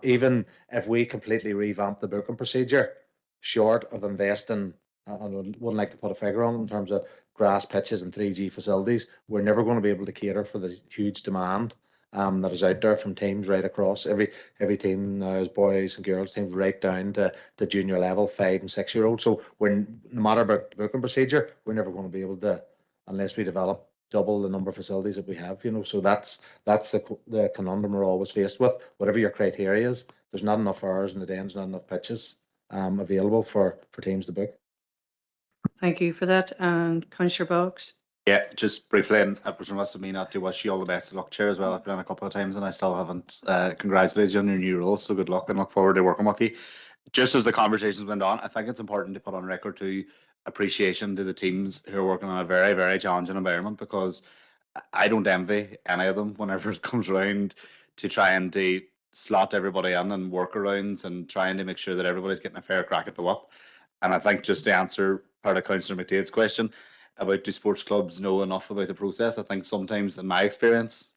even if we completely revamp the booking procedure, short of investing, I wouldn't like to put a figure on in terms of grass pitches and 3G facilities, we're never going to be able to cater for the huge demand that is out there from teams right across. Every team now is boys and girls teams right down to the junior level, 5 and 6 year olds. So no matter about the booking procedure, we're never going to be able to, unless we develop double the number of facilities that we have, so that's the conundrum we're always faced with. Whatever your criteria is, there's not enough hours in the day, and there's not enough pitches available for teams to book. Thank you for that. And Councillor Boggs. Yeah, just briefly, and I presume that's me not to wish you all the best of luck, Chair, as well. I've been on a couple of times and I still haven't congratulated you on your new role, so good luck and look forward to working with you. Just as the conversations went on, I think it's important to put on record too appreciation to the teams who are working on a very, very challenging environment, because I don't envy any of them whenever it comes around to trying to slot everybody in and workarounds and trying to make sure that everybody's getting a fair crack at the whip. And I think just to answer part of Councillor McDade's question about do sports clubs know enough about the process, I think sometimes in my experience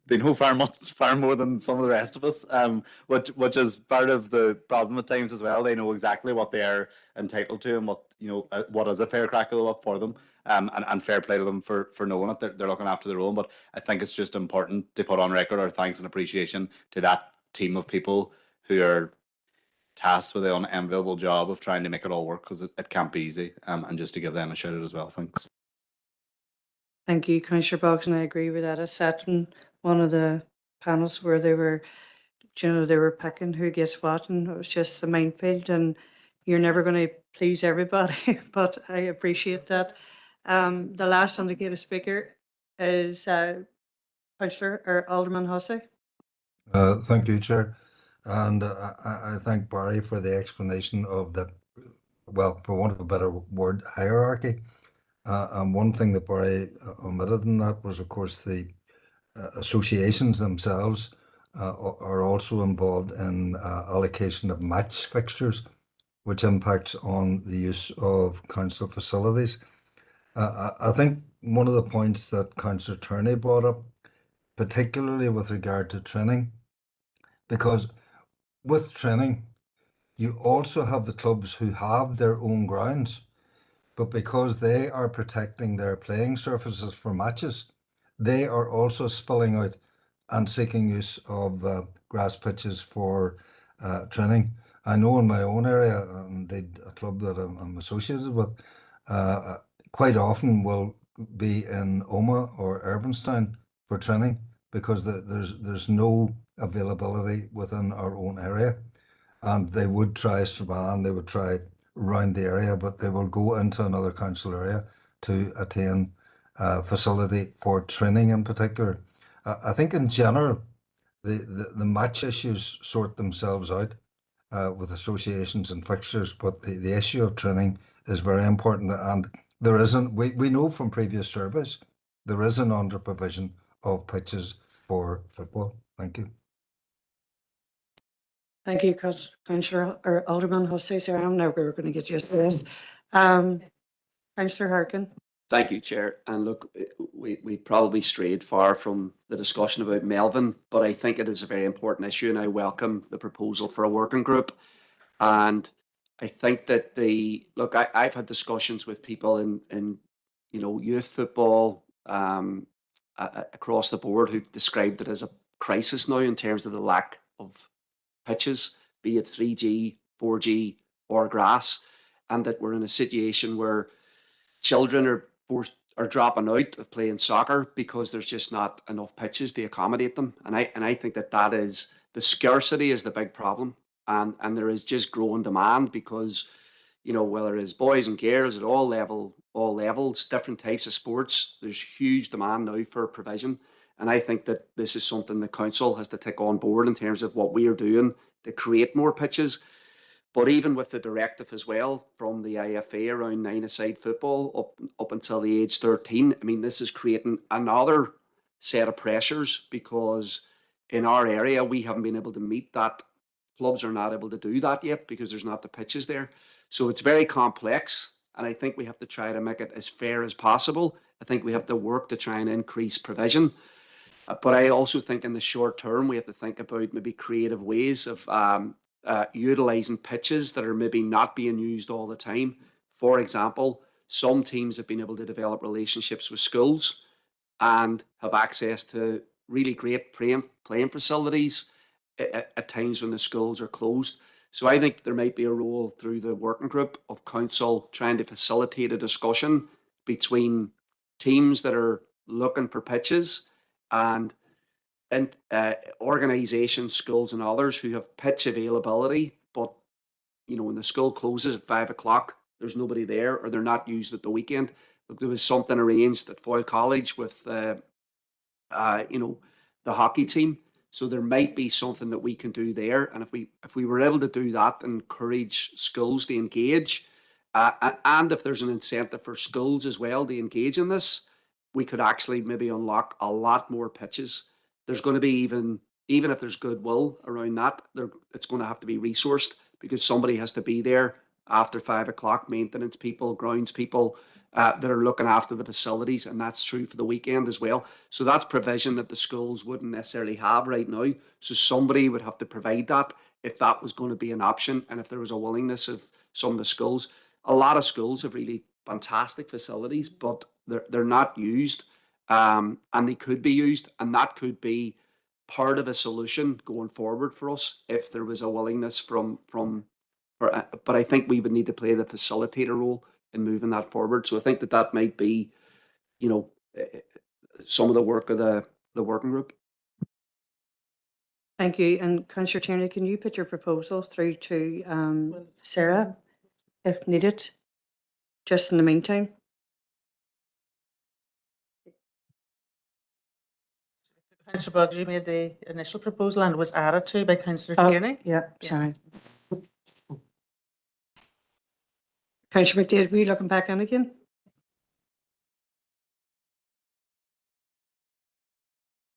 they know far more than some of the rest of us, which is part of the problem at times as well. They know exactly what they are entitled to and what is a fair crack of the whip for them, and fair play to them for knowing it. They're looking after their own, but I think it's just important to put on record our thanks and appreciation to that team of people who are tasked with the unenviable job of trying to make it all work, because it can't be easy, and just to give them a shout out as well. Thanks. Thank you, Councillor Boggs, and I agree with that. I sat in one of the panels where they were picking who gets what, and it was just the minefield, and you're never going to please everybody, but I appreciate that. The last indicated speaker is Councillor or Alderman Hussey. Thank you, Chair. And I thank Barry for the explanation of the, well, for want of a better word, hierarchy. And one thing that Barry omitted in that was, of course, the associations themselves are also involved in allocation of match fixtures, which impacts on the use of council facilities. I think one of the points that Councillor Turney brought up, particularly with regard to training, because with training, you also have the clubs who have their own grounds, but because they are protecting their playing surfaces for matches, they are also spilling out and seeking use of grass pitches for training. I know in my own area, indeed a club that I'm associated with, quite often will be in Oma or Irvinstown for training, because there's no availability within our own area. And they would try Strabane, they would try around the area, but they will go into another council area to attain facility for training in particular. I think in general, the match issues sort themselves out with associations and fixtures, but the issue of training is very important. And there isn't, we know from previous surveys, there is an under provision of pitches for football. Thank you. Thank you, Councillor or Alderman Hussey. Sorry, I'm never going to get used to this. Councillor Harkin. Thank you, Chair. And look, we probably strayed far from the discussion about Melvin, but I think it is a very important issue, and I welcome the proposal for a working group. And I think that I've had discussions with people in youth football across the board who've described it as a crisis now in terms of the lack of pitches, be it 3G, 4G, or grass, and that we're in a situation where children are dropping out of playing soccer because there's just not enough pitches to accommodate them. And I think that is the scarcity is the big problem, and there is just growing demand because whether it's boys and girls at all levels, different types of sports, there's huge demand now for provision. And I think that this is something the council has to take on board in terms of what we are doing to create more pitches. But even with the directive as well from the IFA around 9-a-side football up until the age 13, I mean, this is creating another set of pressures because in our area, we haven't been able to meet that. Clubs are not able to do that yet because there's not the pitches there. So it's very complex. And I think we have to try to make it as fair as possible. I think we have to work to try and increase provision. But I also think in the short term, we have to think about maybe creative ways of utilising pitches that are maybe not being used all the time. For example, some teams have been able to develop relationships with schools and have access to really great playing facilities at times when the schools are closed. So I think there might be a role through the working group of council trying to facilitate a discussion between teams that are looking for pitches and organisations, schools and others who have pitch availability, but when the school closes at 5 o'clock, there's nobody there or they're not used at the weekend. Look, there was something arranged at Foyle College with the hockey team. So there might be something that we can do there. And if we were able to do that, encourage schools to engage, and if there's an incentive for schools as well to engage in this, we could actually maybe unlock a lot more pitches. There's going to be even if there's goodwill around that, it's going to have to be resourced because somebody has to be there after 5 o'clock, maintenance people, grounds people that are looking after the facilities, and that's true for the weekend as well. So that's provision that the schools wouldn't necessarily have right now. So somebody would have to provide that if that was going to be an option, and if there was a willingness of some of the schools. A lot of schools have really fantastic facilities, but they're not used, and they could be used, and that could be part of a solution going forward for us if there was a willingness but I think we would need to play the facilitator role in moving that forward. So I think that might be, some of the work of the working group. Thank you. And Councillor Tierney, can you put your proposal through to Sarah if needed, just in the meantime? Councillor Boggs, you made the initial proposal and it was added to by Councillor Tierney. Yeah, sorry. Councillor McDaid, were you looking back in again?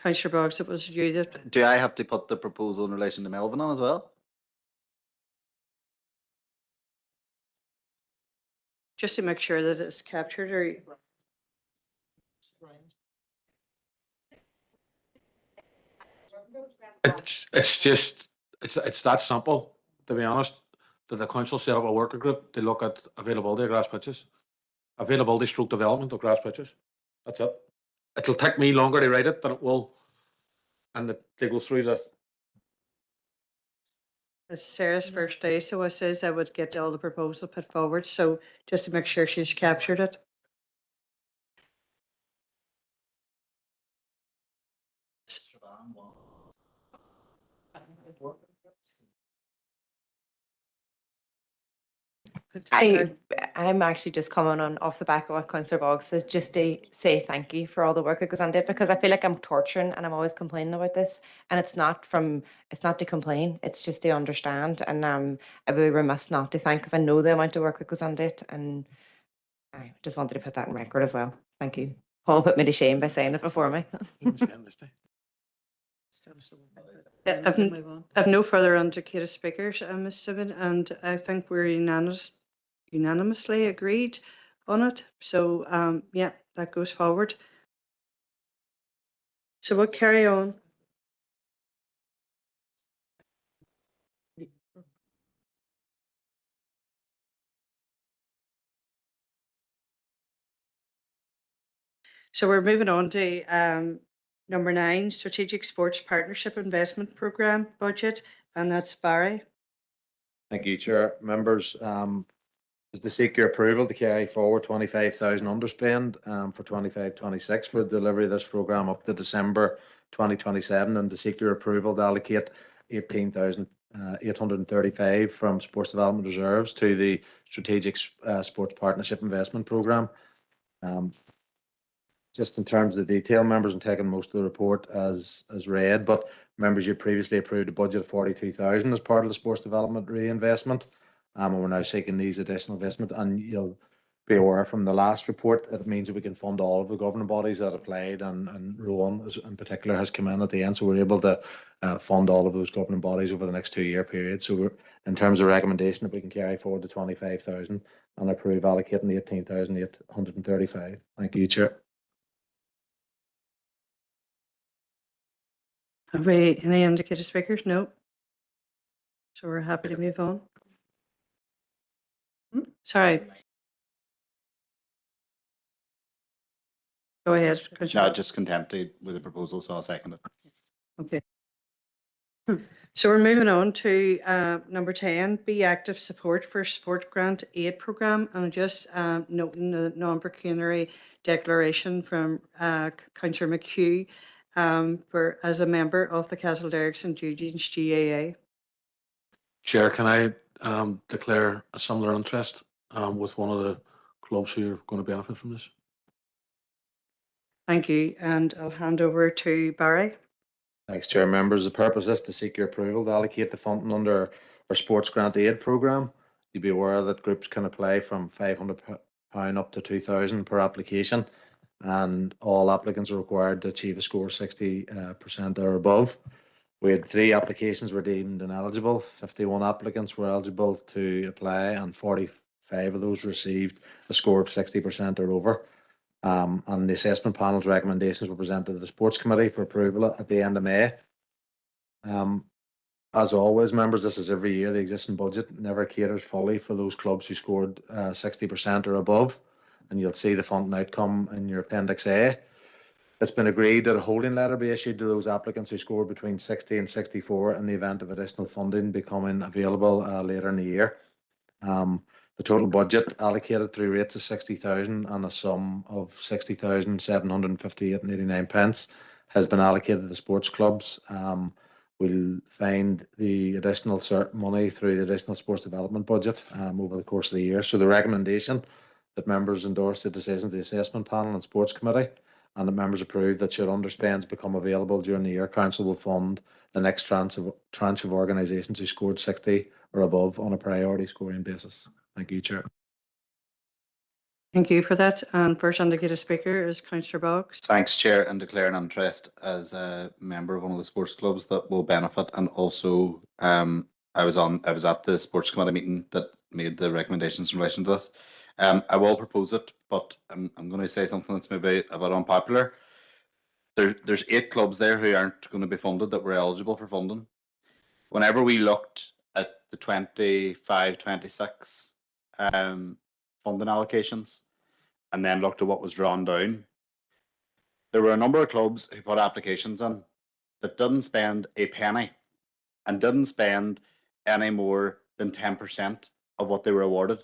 Councillor Boggs, it was you that. Do I have to put the proposal in relation to Melvin on as well? Just to make sure that it's captured or. It's that simple, to be honest, that the council set up a working group to look at availability of grass pitches, availability stroke development of grass pitches. That's it. It'll take me longer to write it than it will, and they go through the. It's Sarah's first day, so I says I would get all the proposal put forward, so just to make sure she's captured it. I'm actually just coming on off the back of what Councillor Boggs says, just to say thank you for all the work that goes on it, because I feel like I'm torturing and I'm always complaining about this, and it's not to complain, it's just to understand, and I'd be remiss not to thank, because I know the amount of work that goes on it, and I just wanted to put that in record as well. Thank you. Paul put me to shame by saying it before me. I've no further indicated speakers, Ms. Sivan, and I think we're unanimously agreed on it. So, yeah, that goes forward. So we'll carry on. So we're moving on to number 9, Strategic Sports Partnership Investment Programme budget, and that's Barry. Thank you, Chair. Members, is to seek your approval to carry forward 25,000 underspend for 25-26 for the delivery of this programme up to December 2027, and to seek your approval to allocate 18,835 from Sports Development Reserves to the Strategic Sports Partnership Investment Programme. Just in terms of the detail, members, and taking most of the report as read, but members, you previously approved a budget of 42,000 as part of the sports development reinvestment, and we're now seeking these additional investment. And you'll be aware from the last report, it means that we can fund all of the governing bodies that applied, and Rowan in particular has come in at the end, so we're able to fund all of those governing bodies over the next 2-year period. So we're, in terms of recommendation, that we can carry forward the 25,000 and approve allocating the 18,835. Thank you, Chair. Have we any indicated speakers? No. So we're happy to move on. Sorry. Go ahead, Councillor. No, just contented with the proposal, so I'll second it. Okay. So we're moving on to number 10, Be Active Support for Sport Grant Aid Programme. And just noting the non-pecuniary declaration from Councillor McHugh as a member of the Castleberry St Eugenians GAA. Chair, can I declare a similar interest with one of the clubs who are going to benefit from this? Thank you. And I'll hand over to Barry. Thanks, Chair. Members, the purpose is to seek your approval to allocate the funding under our Sports Grant Aid Programme. You'll be aware that groups can apply from £500 up to £2,000 per application, and all applicants are required to achieve a score 60% or above. We had 3 applications were deemed ineligible. 51 applicants were eligible to apply, and 45 of those received a score of 60% or over. And the assessment panel's recommendations were presented to the Sports Committee for approval at the end of May. As always, members, this is every year. The existing budget never caters fully for those clubs who scored 60% or above, and you'll see the funding outcome in your Appendix A. It's been agreed that a holding letter be issued to those applicants who scored between 60 and 64 in the event of additional funding becoming available later in the year. The total budget allocated through rates is 60,000, and a sum of 60,758.89 pence has been allocated to the sports clubs. We'll find the additional money through the additional sports development budget over the course of the year. So the recommendation that members endorse the decision of the assessment panel and sports committee, and that members approve that should underspends become available during the year, council will fund the next tranche of organisations who scored 60 or above on a priority scoring basis. Thank you, Chair. Thank you for that. And first indicated speaker is Councillor Boggs. Thanks, Chair, and declare an interest as a member of one of the sports clubs that will benefit. And also, I was at the sports committee meeting that made the recommendations in relation to this. I will propose it, but I'm going to say something that's maybe a bit unpopular. There's 8 clubs there who aren't going to be funded that were eligible for funding. Whenever we looked at the 25-26 funding allocations, and then looked at what was drawn down, there were a number of clubs who put applications in that didn't spend a penny and didn't spend any more than 10% of what they were awarded.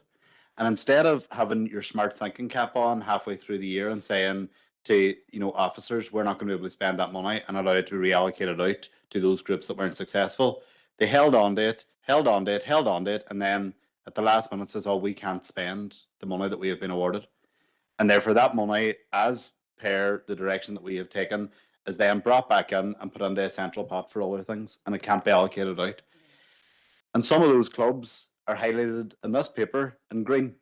And instead of having your smart thinking cap on halfway through the year and saying to officers, we're not going to be able to spend that money, and allow it to be reallocated out to those groups that weren't successful, they held on to it, and then at the last minute says, oh, we can't spend the money that we have been awarded. And therefore that money, as per the direction that we have taken, is then brought back in and put into a central pot for other things, and it can't be allocated out. And some of those clubs are highlighted in this paper in green,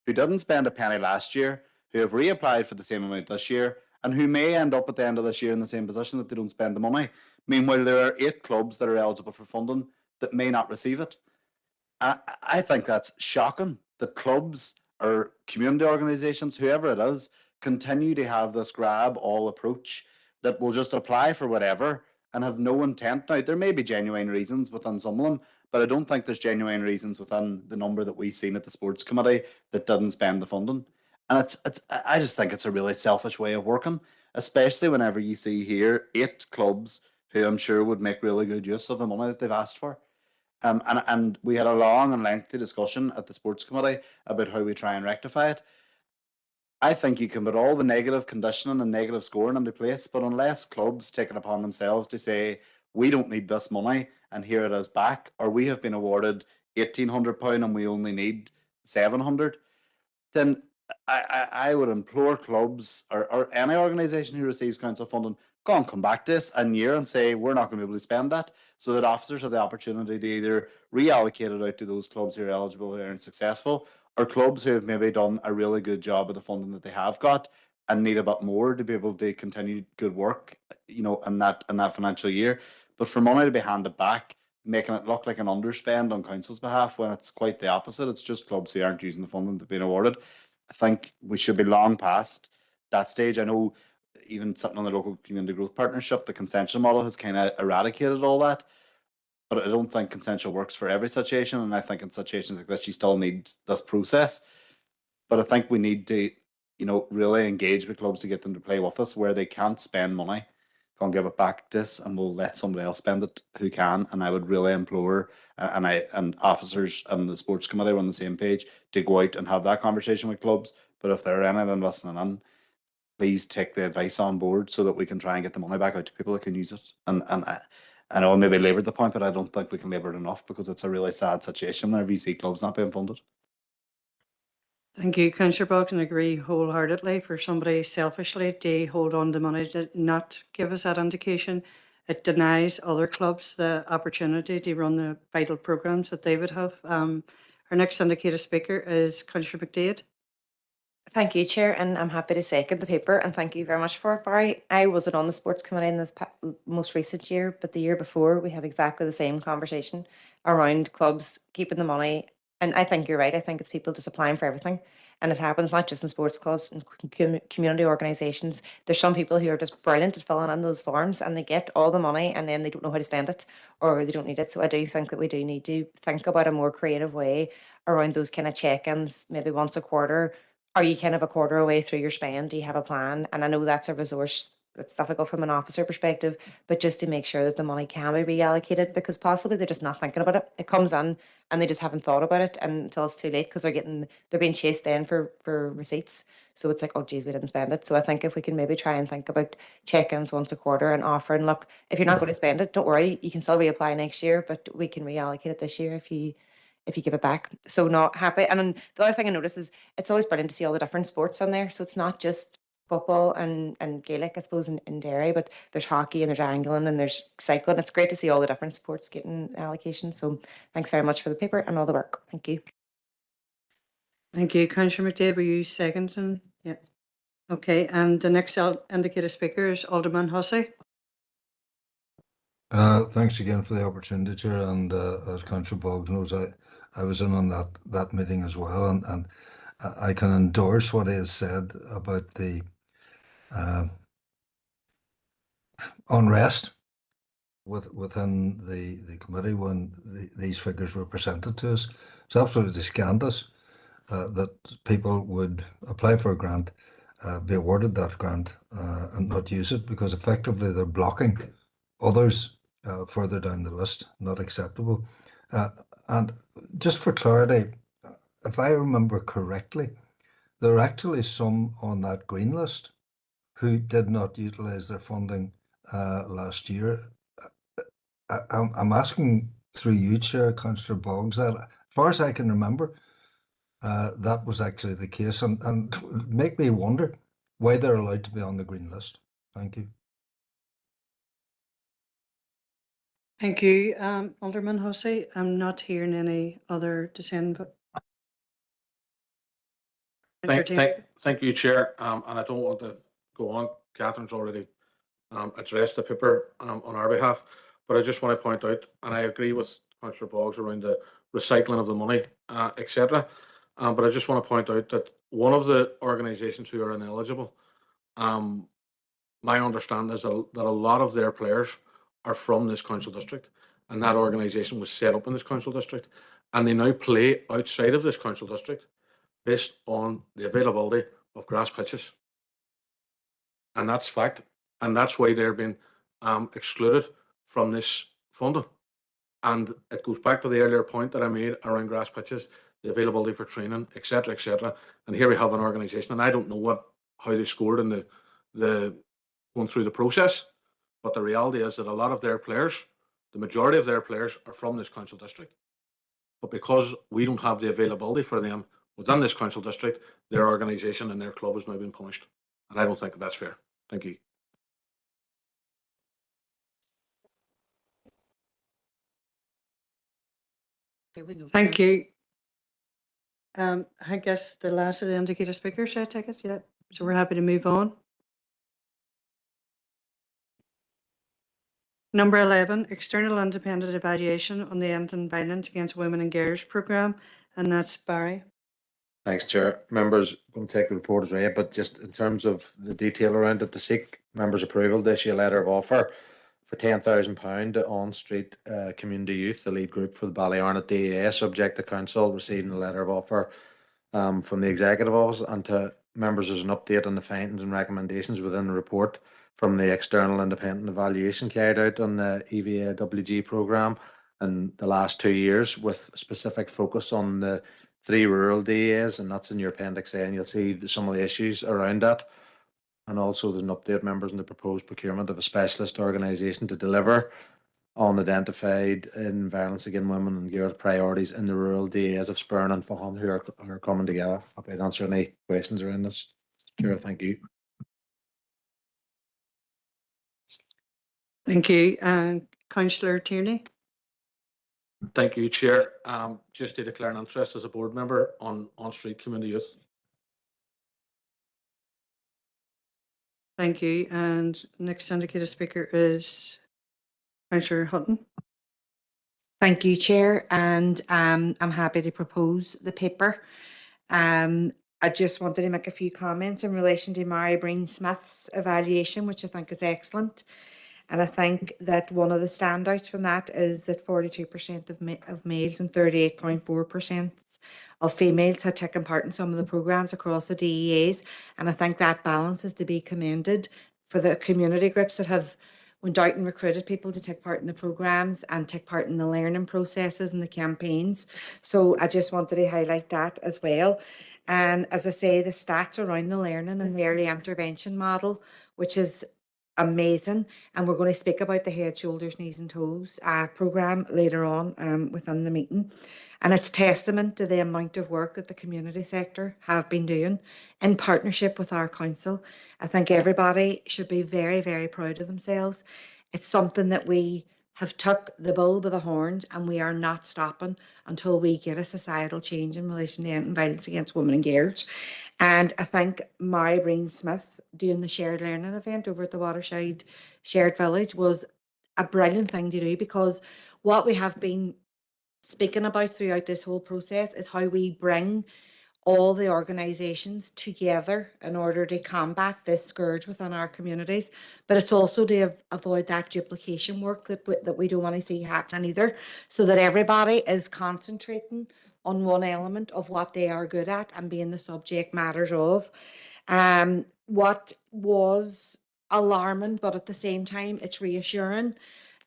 who didn't spend a penny last year, who have reapplied for the same amount this year, and who may end up at the end of this year in the same position that they don't spend the money. Meanwhile, there are 8 clubs that are eligible for funding that may not receive it. I think that's shocking that clubs or community organisations, whoever it is, continue to have this grab all approach that will just apply for whatever and have no intent. Now, there may be genuine reasons within some of them, but I don't think there's genuine reasons within the number that we've seen at the sports committee that didn't spend the funding. And I just think it's a really selfish way of working, especially whenever you see here 8 clubs who I'm sure would make really good use of the money that they've asked for. And we had a long and lengthy discussion at the sports committee about how we try and rectify it. I think you can put all the negative conditioning and negative scoring into place, but unless clubs take it upon themselves to say, we don't need this money and here it is back, or we have been awarded £1,800 and we only need 700, then I would implore clubs or any organisation who receives council funding, go and come back to us in a year and say, we're not going to be able to spend that, so that officers have the opportunity to either reallocate it out to those clubs who are eligible who aren't successful, or clubs who have maybe done a really good job of the funding that they have got and need a bit more to be able to continue good work, in that financial year. But for money to be handed back, making it look like an underspend on council's behalf when it's quite the opposite, it's just clubs who aren't using the funding they've been awarded. I think we should be long past that stage. I know even sitting on the local community growth partnership, the consensual model has kind of eradicated all that. But I don't think consensual works for every situation. And I think in situations like this, you still need this process. But I think we need to, you know, really engage with clubs to get them to play with us. Where they can't spend money, can't give it back to us, and we'll let somebody else spend it who can. And I would really implore, and officers and the sports committee are on the same page, to go out and have that conversation with clubs. But if there are any of them listening in, please take the advice on board so that we can try and get the money back out to people that can use it. And I know I maybe laboured the point, but I don't think we can labour it enough, because it's a really sad situation whenever you see clubs not being funded. Thank you, Councillor Boggs, and I agree wholeheartedly. For somebody selfishly to hold on to money to not give us that indication, it denies other clubs the opportunity to run the vital programmes that they would have. Our next indicated speaker is Councillor McDade. Thank you, Chair, and I'm happy to second the paper, and thank you very much for it, Barry. I wasn't on the sports committee in this most recent year, but the year before we had exactly the same conversation around clubs keeping the money. And I think you're right. I think it's people just applying for everything. And it happens not just in sports clubs and community organisations. There's some people who are just brilliant at filling in those forms, and they get all the money and then they don't know how to spend it, or they don't need it. So I do think that we do need to think about a more creative way around those kind of check-ins, maybe once a quarter. Are you kind of a quarter away through your spend? Do you have a plan? And I know that's a resource that's difficult from an officer perspective, but just to make sure that the money can be reallocated, because possibly they're just not thinking about it. It comes in and they just haven't thought about it until it's too late, because they're being chased in for receipts. So it's like, oh geez, we didn't spend it. So I think if we can maybe try and think about check-ins once a quarter and offering, look, if you're not going to spend it, don't worry, you can still reapply next year, but we can reallocate it this year if you give it back. So not happy. And then the other thing I notice is it's always brilliant to see all the different sports on there. So it's not just football and Gaelic, I suppose, in Derry, but there's hockey and there's angling and there's cycling. It's great to see all the different sports getting allocation. So thanks very much for the paper and all the work. Thank you. Thank you, Councillor McDade. Were you seconding? Yeah. Okay, and the next indicated speaker is Alderman Hussey. Thanks again for the opportunity, Chair. And as Councillor Boggs knows, I was in on that meeting as well, and I can endorse what he has said about the unrest within the committee when these figures were presented to us. It's absolutely scandalous that people would apply for a grant, be awarded that grant, and not use it, because effectively they're blocking others further down the list. Not acceptable. And just for clarity, if I remember correctly, there are actually some on that green list who did not utilise their funding last year. I'm asking through you, Chair, Councillor Boggs, that as far as I can remember, that was actually the case, and make me wonder why they're allowed to be on the green list. Thank you. Thank you, Alderman Hussey. I'm not hearing any other dissent. Thank you, Chair. And I don't want to go on. Catherine's already addressed the paper on our behalf, but I just want to point out, and I agree with Councillor Boggs around the recycling of the money, etc. But I just want to point out that one of the organisations who are ineligible, my understanding is that a lot of their players are from this council district, and that organisation was set up in this council district, and they now play outside of this council district based on the availability of grass pitches. And that's fact. And that's why they're being excluded from this funding. And it goes back to the earlier point that I made around grass pitches, the availability for training, etc., etc. And here we have an organisation, and I don't know how they scored in the going through the process, but the reality is that a lot of their players, the majority of their players, are from this council district. But because we don't have the availability for them within this council district, their organisation and their club has now been punished. And I don't think that's fair. Thank you. Thank you. I guess the last of the indicated speakers, I take it, yeah. So we're happy to move on. Number 11, external independent evaluation on the End in Violence Against Women and Girls programme, and that's Barry. Thanks, Chair. Members, going to take the report as read, but just in terms of the detail around it, to seek members' approval to issue a letter of offer for £10,000 to On Street Community Youth, the lead group for the Ballyarnett DEA, subject to council receiving a letter of offer from the Executive Office, and to members there's an update on the findings and recommendations within the report from the external independent evaluation carried out on the EVA-WG programme in the last 2 years, with specific focus on the 3 rural DAs, and that's in your Appendix A, and you'll see some of the issues around that. And also there's an update, members, on the proposed procurement of a specialist organisation to deliver on identified in violence against women and girls priorities in the rural DAs of Spurn and Faughan, who are coming together. Happy to answer any questions around this. Chair, thank you. Thank you. And Councillor Tierney. Thank you, Chair. Just to declare an interest as a board member on street community youth. Thank you. And next syndicated speaker is Councillor Hutton. Thank you, Chair, and I'm happy to propose the paper. I just wanted to make a few comments in relation to Mary Breen Smith's evaluation, which I think is excellent. And I think that one of the standouts from that is that 42% of males and 38.4% of females had taken part in some of the programmes across the DEAs. And I think that balance is to be commended for the community groups that have went out and recruited people to take part in the programmes and take part in the learning processes and the campaigns. So I just wanted to highlight that as well. And as I say, the stats around the learning and the early intervention model, which is amazing. And we're going to speak about the Head, Shoulders, Knees and Toes programme later on within the meeting. And it's testament to the amount of work that the community sector have been doing in partnership with our council. I think everybody should be very, very proud of themselves. It's something that we have took the bull by the horns, and we are not stopping until we get a societal change in relation to ending violence against women and girls. And I think Mary Breen Smith doing the shared learning event over at the Waterside Shared Village was a brilliant thing to do, because what we have been speaking about throughout this whole process is how we bring all the organisations together in order to combat this scourge within our communities. But it's also to avoid that duplication work that we don't want to see happen either, so that everybody is concentrating on one element of what they are good at and being the subject matters of. What was alarming, but at the same time, it's reassuring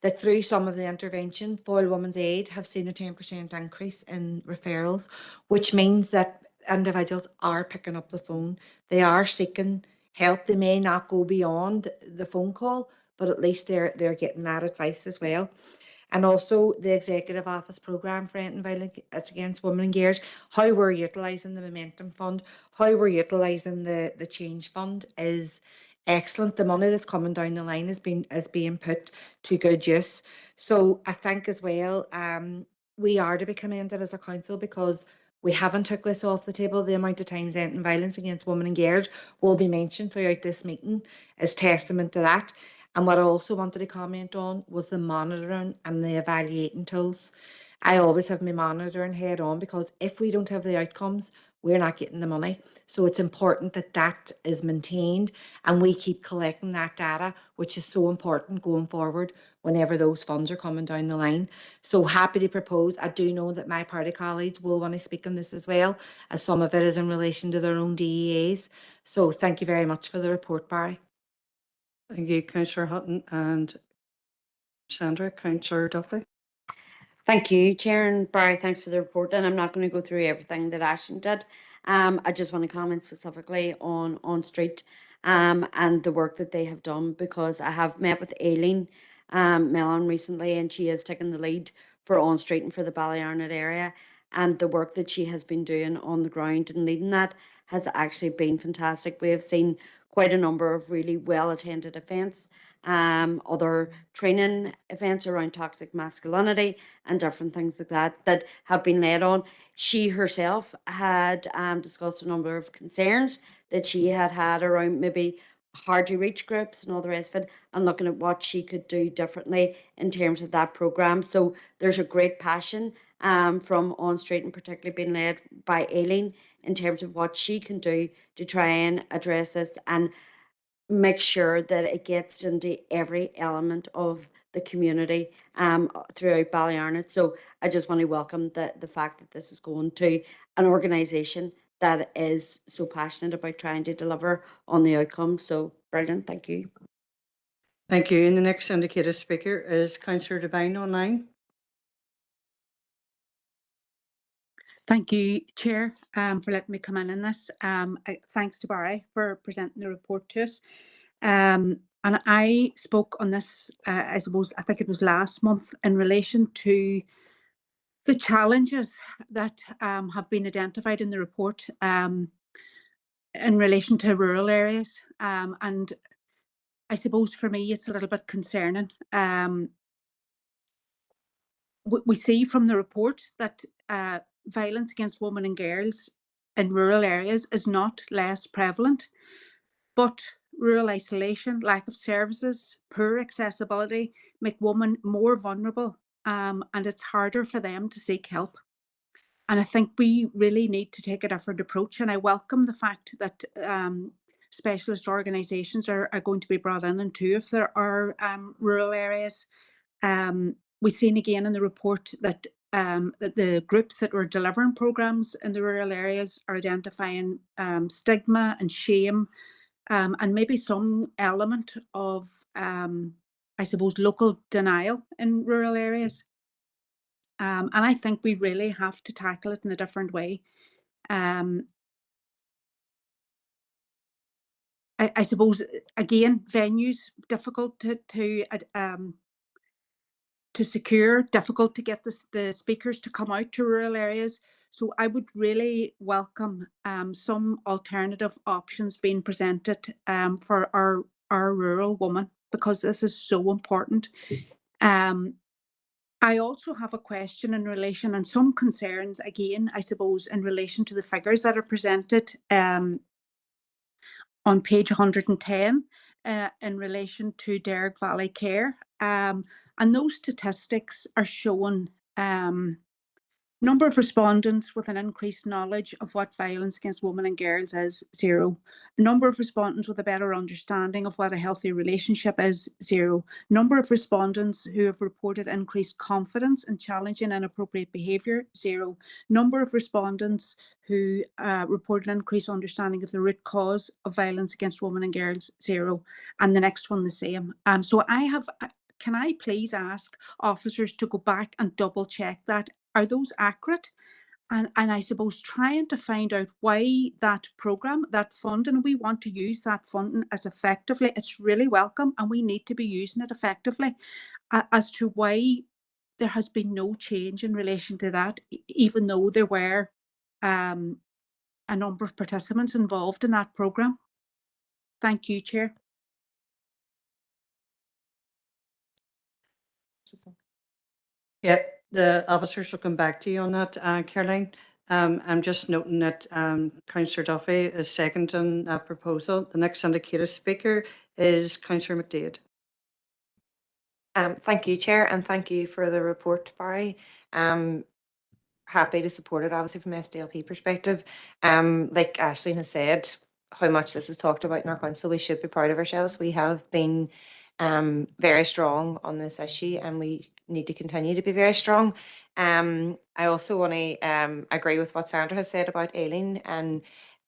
that through some of the intervention, Foyle Women's Aid have seen a 10% increase in referrals, which means that individuals are picking up the phone. They are seeking help. They may not go beyond the phone call, but at least they're getting that advice as well. And also the Executive Office Programme for Ending Violence Against Women and Girls, how we're utilising the Momentum Fund, how we're utilising the Change Fund is excellent. The money that's coming down the line is being put to good use. So I think as well, we are to be commended as a council, because we haven't took this off the table. The amount of times ending violence against women and girls will be mentioned throughout this meeting is testament to that. And what I also wanted to comment on was the monitoring and the evaluating tools. I always have my monitoring head on, because if we don't have the outcomes, we're not getting the money. So it's important that that is maintained and we keep collecting that data, which is so important going forward whenever those funds are coming down the line. So happy to propose. I do know that my party colleagues will want to speak on this as well, as some of it is in relation to their own DEAs. So thank you very much for the report, Barry. Thank you, Councillor Hutton. And Sandra, Councillor Duffy. Thank you, Chair, and Barry, thanks for the report. And I'm not going to go through everything that Ashton did. I just want to comment specifically on Street and the work that they have done, because I have met with Aileen Mellon recently, and she has taken the lead for On Street and for the Ballyarnet area. And the work that she has been doing on the ground and leading that has actually been fantastic. We have seen quite a number of really well-attended events, other training events around toxic masculinity and different things like that that have been led on. She herself had discussed a number of concerns that she had around maybe hard to reach groups and all the rest of it, and looking at what she could do differently in terms of that programme. So there's a great passion from On Street, and particularly being led by Aileen, in terms of what she can do to try and address this and make sure that it gets into every element of the community throughout Ballyarnet. So I just want to welcome the fact that this is going to an organisation that is so passionate about trying to deliver on the outcome. So brilliant, thank you. Thank you. And the next indicated speaker is Councillor Devine online. Thank you, Chair, for letting me come in this. Thanks to Barry for presenting the report to us. And I spoke on this, I suppose, I think it was last month, in relation to the challenges that have been identified in the report in relation to rural areas. And I suppose for me, it's a little bit concerning. We see from the report that violence against women and girls in rural areas is not less prevalent, but rural isolation, lack of services, poor accessibility make women more vulnerable, and it's harder for them to seek help. And I think we really need to take a different approach. And I welcome the fact that specialist organisations are going to be brought in two if there are rural areas. We've seen again in the report that that the groups that were delivering programmes in the rural areas are identifying stigma and shame, and maybe some element of, I suppose, local denial in rural areas. And I think we really have to tackle it in a different way. I suppose, again, venues difficult to secure, difficult to get the speakers to come out to rural areas. So I would really welcome some alternative options being presented for our rural women, because this is so important. I also have a question in relation, and some concerns, again, I suppose, in relation to the figures that are presented on page 110 in relation to Derrick Valley Care. And those statistics are showing number of respondents with an increased knowledge of what violence against women and girls is, 0. Number of respondents with a better understanding of what a healthy relationship is, 0. Number of respondents who have reported increased confidence in challenging inappropriate behaviour, 0. Number of respondents who reported increased understanding of the root cause of violence against women and girls, 0. And the next one the same. So can I please ask officers to go back and double check that? Are those accurate? And I suppose trying to find out why that programme, that funding, we want to use that funding as effectively, it's really welcome and we need to be using it effectively, as to why there has been no change in relation to that, even though there were a number of participants involved in that programme. Thank you, Chair. Yep, the officers will come back to you on that, Caroline. I'm just noting that Councillor Duffy is seconding that proposal. The next indicated speaker is Councillor McDaid. Thank you, Chair, and thank you for the report, Barry. Happy to support it, obviously, from SDLP perspective. Like Aisling has said, how much this is talked about in our council, we should be proud of ourselves. We have been very strong on this issue and we need to continue to be very strong. I also want to agree with what Sandra has said about Aileen and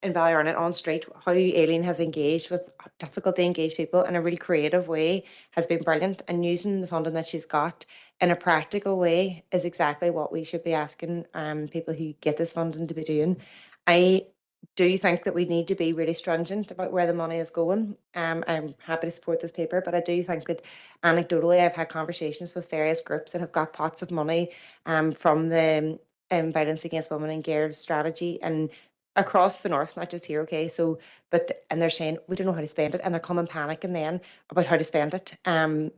in Ballyrunnet on street, how Aileen has engaged with difficult to engage people in a really creative way has been brilliant, and using the funding that she's got in a practical way is exactly what we should be asking people who get this funding to be doing. I do think that we need to be really stringent about where the money is going. I'm happy to support this paper, but I do think that anecdotally I've had conversations with various groups that have got pots of money from the violence against women and girls strategy and across the north, not just here, okay? So, and they're saying we don't know how to spend it, and they're coming panicking then about how to spend it.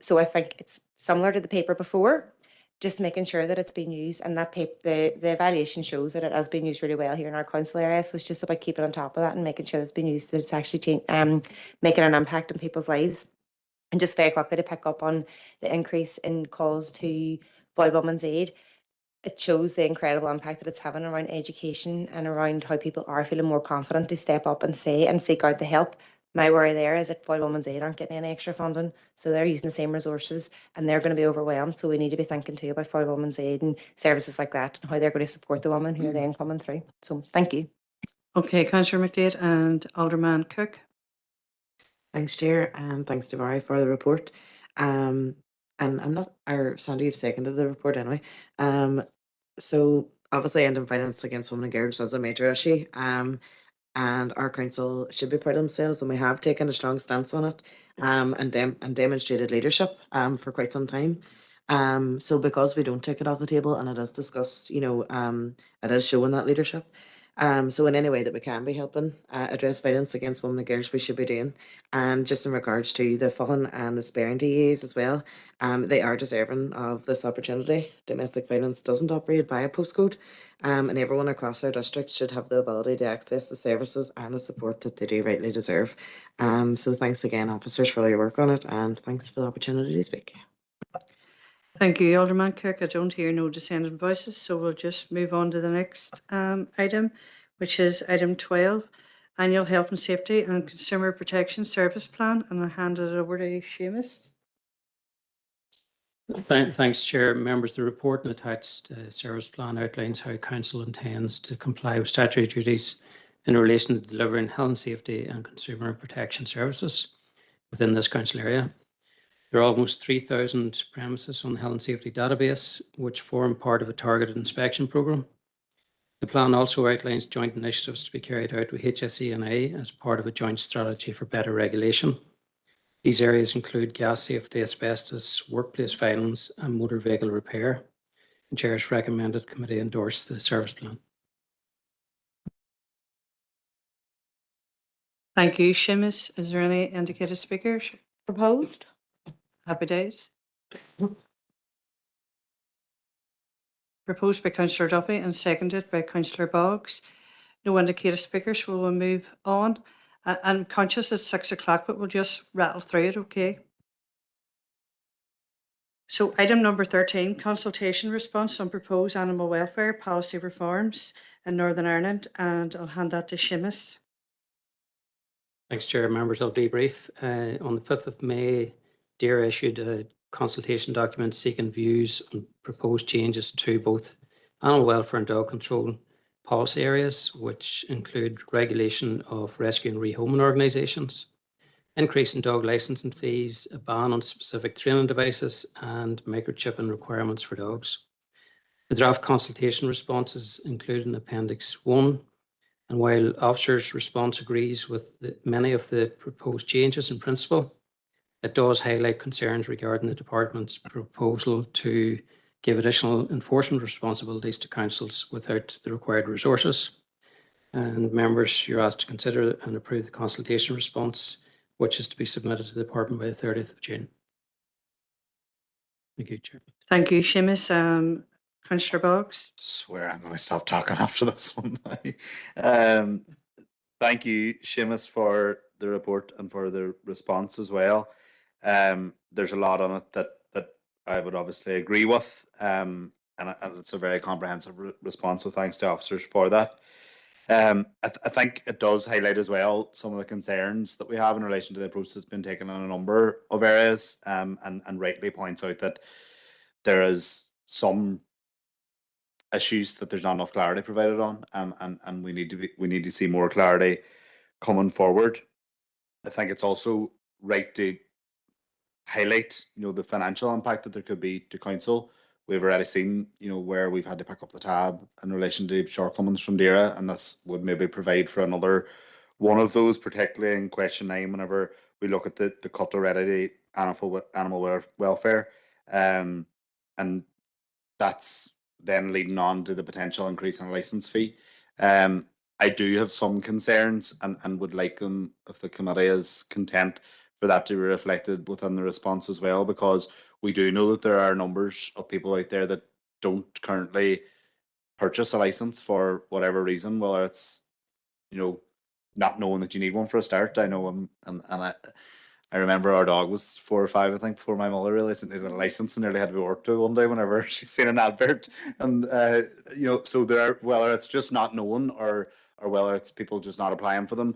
So I think it's similar to the paper before, just making sure that it's being used, and that the evaluation shows that it has been used really well here in our council area. So it's just about keeping on top of that and making sure it's been used, that it's actually making an impact in people's lives. And just very quickly to pick up on the increase in calls to Foyle Women's Aid, it shows the incredible impact that it's having around education and around how people are feeling more confident to step up and say and seek out the help. My worry there is that Foyle Women's Aid aren't getting any extra funding, so they're using the same resources and they're going to be overwhelmed. So we need to be thinking too about Foyle Women's Aid and services like that and how they're going to support the women who are then coming through. So thank you. Okay, Councillor McDade and Alderman Cook. Thanks, Chair, and thanks to Barry for the report. And I'm not, or Sandy, you've seconded the report anyway. So obviously ending violence against women and girls is a major issue. And our council should be proud of themselves, and we have taken a strong stance on it, and demonstrated leadership for quite some time. So because we don't take it off the table and it is discussed, it is showing that leadership. So in any way that we can be helping address violence against women and girls, we should be doing. And just in regards to the Fun and the Sparing DAs as well, they are deserving of this opportunity. Domestic violence doesn't operate by a postcode, and everyone across our district should have the ability to access the services and the support that they do rightly deserve. So thanks again, officers, for all your work on it, and thanks for the opportunity to speak. Thank you, Alderman Cook. I don't hear no dissenting voices, so we'll just move on to the next item, which is item 12, Annual Health and Safety and Consumer Protection Service Plan, and I'll hand it over to Seamus. Thanks, Chair. Members, the report and attached service plan outlines how Council intends to comply with statutory duties in relation to delivering health and safety and consumer protection services within this council area. There are almost 3,000 premises on the health and safety database, which form part of a targeted inspection programme. The plan also outlines joint initiatives to be carried out with HSE&A as part of a joint strategy for better regulation. These areas include gas safety, asbestos, workplace violence, and motor vehicle repair. The Chair's recommended committee endorse the service plan. Thank you, Seamus. Is there any indicated speakers proposed? Happy days. Proposed by Councillor Duffy and seconded by Councillor Boggs. No indicated speakers, so we'll move on. I'm conscious it's 6 o'clock, but we'll just rattle through it, okay? So item number 13, consultation response on proposed animal welfare policy reforms in Northern Ireland, and I'll hand that to Seamus. Thanks, Chair. Members, I'll be brief. On the 5th of May, DAERA issued a consultation document seeking views on proposed changes to both animal welfare and dog control policy areas, which include regulation of rescue and rehoming organisations, increase in dog licensing fees, a ban on specific training devices, and microchipping requirements for dogs. The draft consultation responses include in Appendix 1, and while officers' response agrees with many of the proposed changes in principle, it does highlight concerns regarding the department's proposal to give additional enforcement responsibilities to councils without the required resources. And members, you're asked to consider and approve the consultation response, which is to be submitted to the department by the 30th of June. Thank you, Chair. Thank you, Seamus. Councillor Boggs. Swear I'm going to stop talking after this one. Thank you, Seamus, for the report and for the response as well. There's a lot on it that I would obviously agree with, and it's a very comprehensive response, so thanks to officers for that. I think it does highlight as well some of the concerns that we have in relation to the approach that's been taken in a number of areas, and rightly points out that there is some issues that there's not enough clarity provided on, and we need to see more clarity coming forward. I think it's also right to highlight, the financial impact that there could be to council. We've already seen, where we've had to pick up the tab in relation to shortcomings from DAERA, and this would maybe provide for another one of those, particularly in question 9, whenever we look at the cut already to animal welfare, and that's then leading on to the potential increase in licence fee. I do have some concerns and would like them, if the committee is content, for that to be reflected within the response as well, because we do know that there are numbers of people out there that don't currently purchase a licence for whatever reason, whether it's, not knowing that you need one for a start. I know, and I remember our dog was 4 or 5, I think, before my mother realised it needed a license and nearly had to be worked to one day whenever she'd seen an advert. And, so there are, whether it's just not knowing or whether it's people just not applying for them,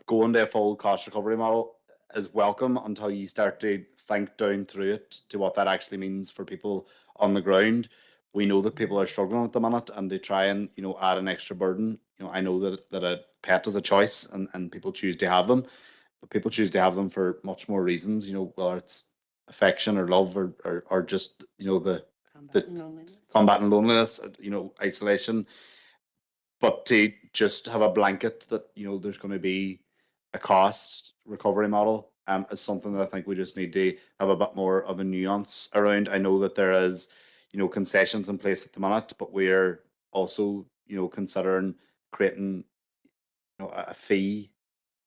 going to a full cost recovery model is welcome until you start to think down through it to what that actually means for people on the ground. we know that people are struggling at the minute and they try and, you know, add an extra burden. You know, I know that a pet is a choice and people choose to have them, but people choose to have them for much more reasons, you know, whether it's affection or love or just, you know, the combat and loneliness, you know, isolation. But to just have a blanket that, you know, there's going to be a cost recovery model is something that I think we just need to have a bit more of a nuance around. I know that there is, you know, concessions in place at the minute, but we're also, you know, considering creating, you know, a fee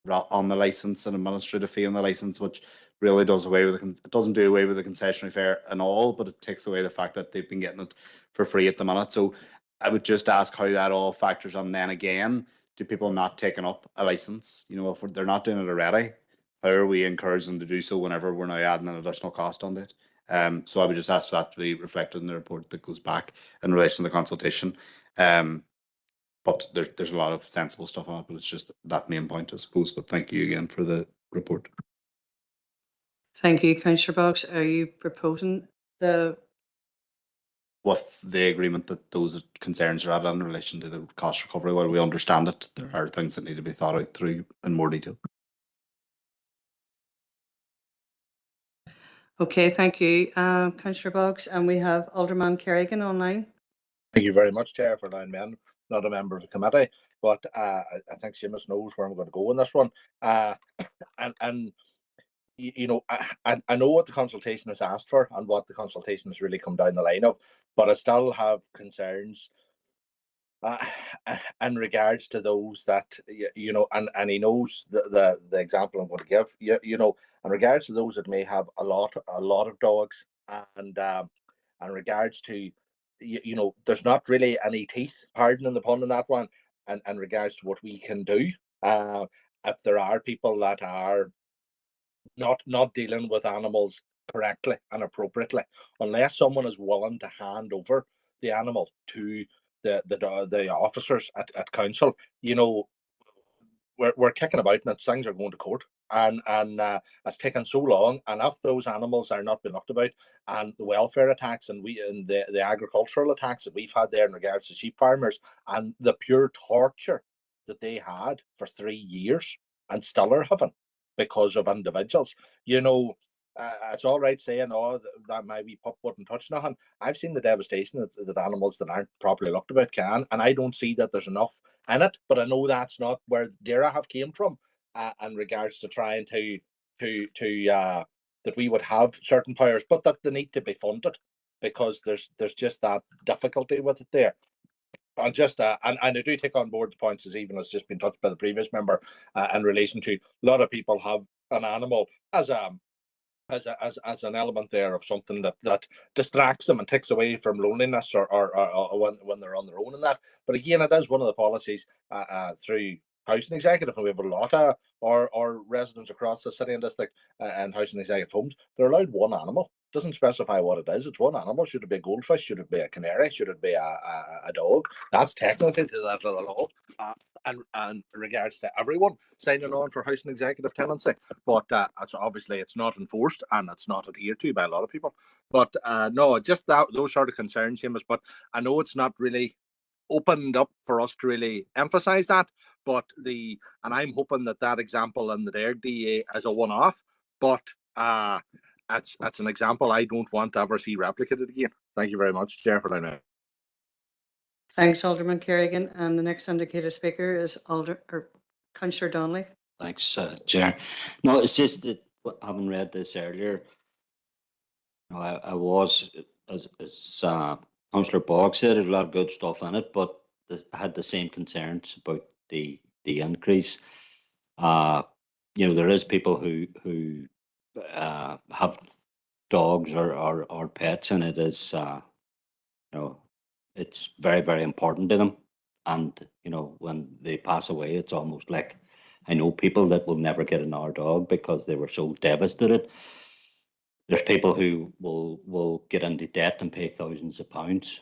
on the license, an administrative fee on the license, which really does away with it doesn't do away with the concessionary fare and all, but it takes away the fact that they've been getting it for free at the minute. So I would just ask how that all factors on then again to people not taking up a license. You know, if they're not doing it already, how are we encouraging them to do so whenever we're now adding an additional cost on it? So I would just ask that to be reflected in the report that goes back in relation to the consultation. But there's a lot of sensible stuff on it, but it's just that main point, I suppose. But thank you again for the report. Thank you, Councillor Boggs. Are you proposing the With the agreement that those concerns are added in relation to the cost recovery, while we understand it, there are things that need to be thought out through in more detail. Okay, thank you, Councillor Boggs. And we have Alderman Kerrigan online. Thank you very much, Chair, for allowing me in. Not a member of the committee, but I think Seamus knows where I'm going to go in this one. And you know, I know what the consultation has asked for and what the consultation has really come down the line of, but I still have concerns in regards to those that you know, and he knows the example I'm going to give. You know, in regards to those that may have a lot of dogs, and in regards to you know, there's not really any teeth, pardon the pun on that one, and in regards to what we can do. If there are people that are not dealing with animals correctly and appropriately, unless someone is willing to hand over the animal to the officers at council, you know, we're kicking about and things are going to court, and it's taken so long. And if those animals are not being looked about, and the welfare attacks and the agricultural attacks that we've had there in regards to sheep farmers and the pure torture that they had for 3 years and still are having because of individuals, you know, it's all right saying, oh, that my wee pup wouldn't touch nothing. I've seen the devastation that animals that aren't properly looked about can, and I don't see that there's enough in it. But I know that's not where Dara have came from in regards to trying to that we would have certain powers, but that they need to be funded because there's just that difficulty with it there. And just and I do take on board the points as even has just been touched by the previous member in relation to a lot of people have an animal as an element there of something that distracts them and takes away from loneliness or when they're on their own and that. But again, it is one of the policies through housing executive, and we have a lot of our residents across the city and district and housing executive homes. They're allowed one animal. It doesn't specify what it is. It's one animal. Should it be a goldfish? Should it be a canary? Should it be a dog? That's technically to that of the law. And regards to everyone signing on for housing executive tenancy, but it's obviously it's not enforced and it's not adhered to by a lot of people. But no, just those sort of concerns, Seamus. But I know it's not really opened up for us to really emphasize that. But and I'm hoping that example in the DARE DA is a one-off. But it's an example I don't want to ever see replicated again. Thank you very much, Chair, for that. Thanks, Alderman Kerrigan. And the next indicated speaker is Councillor Donnelly. Thanks, Chair. No, it's just that having read this earlier, you know, I was, as Councillor Boggs said, there's a lot of good stuff in it, but I had the same concerns about the increase. You know, there is people who have dogs or pets, and it is, you know, it's very, very important to them. And, you know, when they pass away, it's almost like I know people that will never get another dog because they were so devastated. There's people who will get into debt and pay thousands of pounds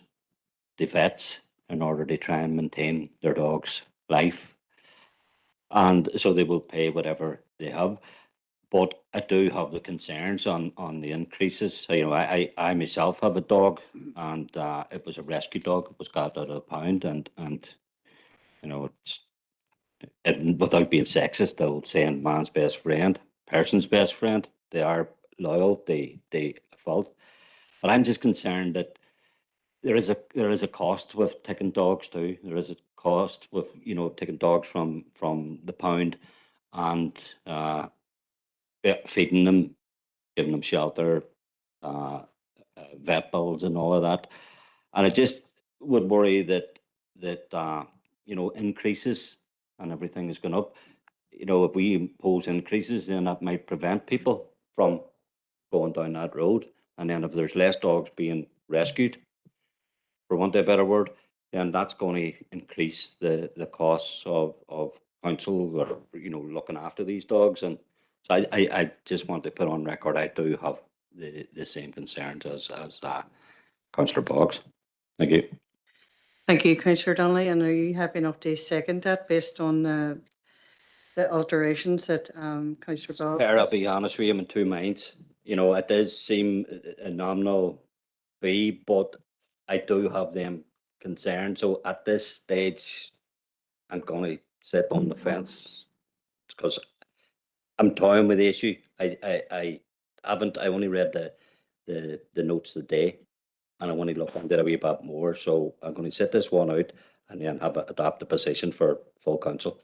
to vets in order to try and maintain their dog's life. And so they will pay whatever they have. But I do have the concerns on the increases. You know, I myself have a dog, and it was a rescue dog. It was got out of the pound, and you know, without being sexist, I would say man's best friend, person's best friend. They are loyal. They fault. But I'm just concerned that there is a cost with taking dogs too. There is a cost with taking dogs from the pound and feeding them, giving them shelter, vet bills, and all of that. And I just would worry that increases and everything is going up. You know, if we impose increases, then that might prevent people from going down that road. And then if there's less dogs being rescued, for want of a better word, then that's going to increase the costs of council or looking after these dogs. And so I just want to put on record I do have the same concerns as Councillor Boggs. Thank you. Thank you, Councillor Donnelly. And are you happy enough to second that based on the alterations that Councillor Boggs? Fair, I'll be honest with you, I'm in two minds. You know, it does seem a nominal fee, but I do have them concerns. So at this stage, I'm going to sit on the fence because I'm toying with the issue. I haven't. I only read the notes today, and I want to look into it a wee bit more. So I'm going to sit this one out and then adopt a position for full council.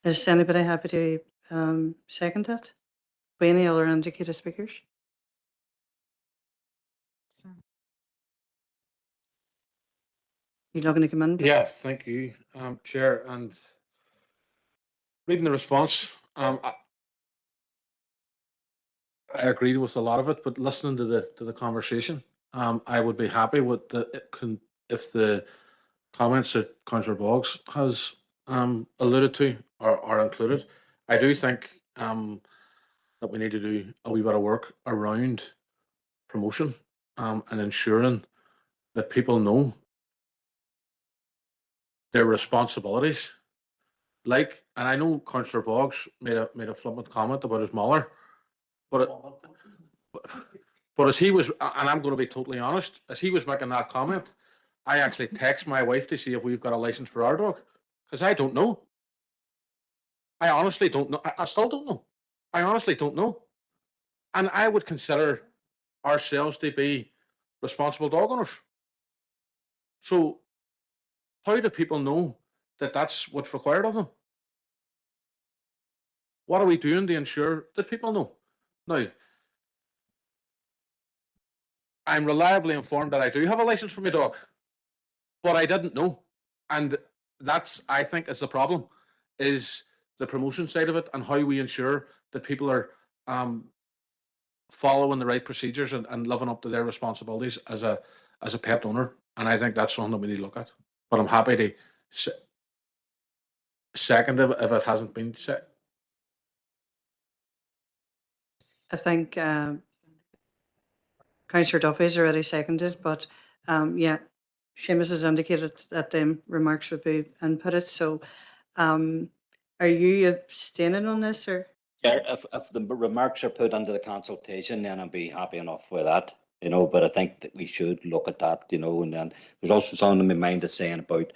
Is anybody happy to second that? By any other indicated speakers? You not going to come in? Yeah, thank you, Chair. And reading the response, I agreed with a lot of it, but listening to the conversation, I would be happy with if the comments that Councillor Boggs has alluded to are included. I do think that we need to do a wee bit of work around promotion and ensuring that people know their responsibilities. Like, and I know Councillor Boggs made a flippant comment about his mother, but as he was, and I'm going to be totally honest, as he was making that comment, I actually text my wife to see if we've got a license for our dog, because I don't know. I honestly don't know. I still don't know. I honestly don't know. And I would consider ourselves to be responsible dog owners. So how do people know that that's what's required of them? What are we doing to ensure that people know? Now, I'm reliably informed that I do have a license for my dog, but I didn't know. And that's, I think, is the problem, is the promotion side of it and how we ensure that people are following the right procedures and living up to their responsibilities as a pet owner. And I think that's something that we need to look at. But I'm happy to second if it hasn't been set. I think Councillor Duffy's already seconded, but yeah, Seamus has indicated that them remarks would be inputted. So are you abstaining on this or? Yeah, if the remarks are put under the consultation, then I'd be happy enough with that, but I think that we should look at that, and then there's also something in my mind that's saying about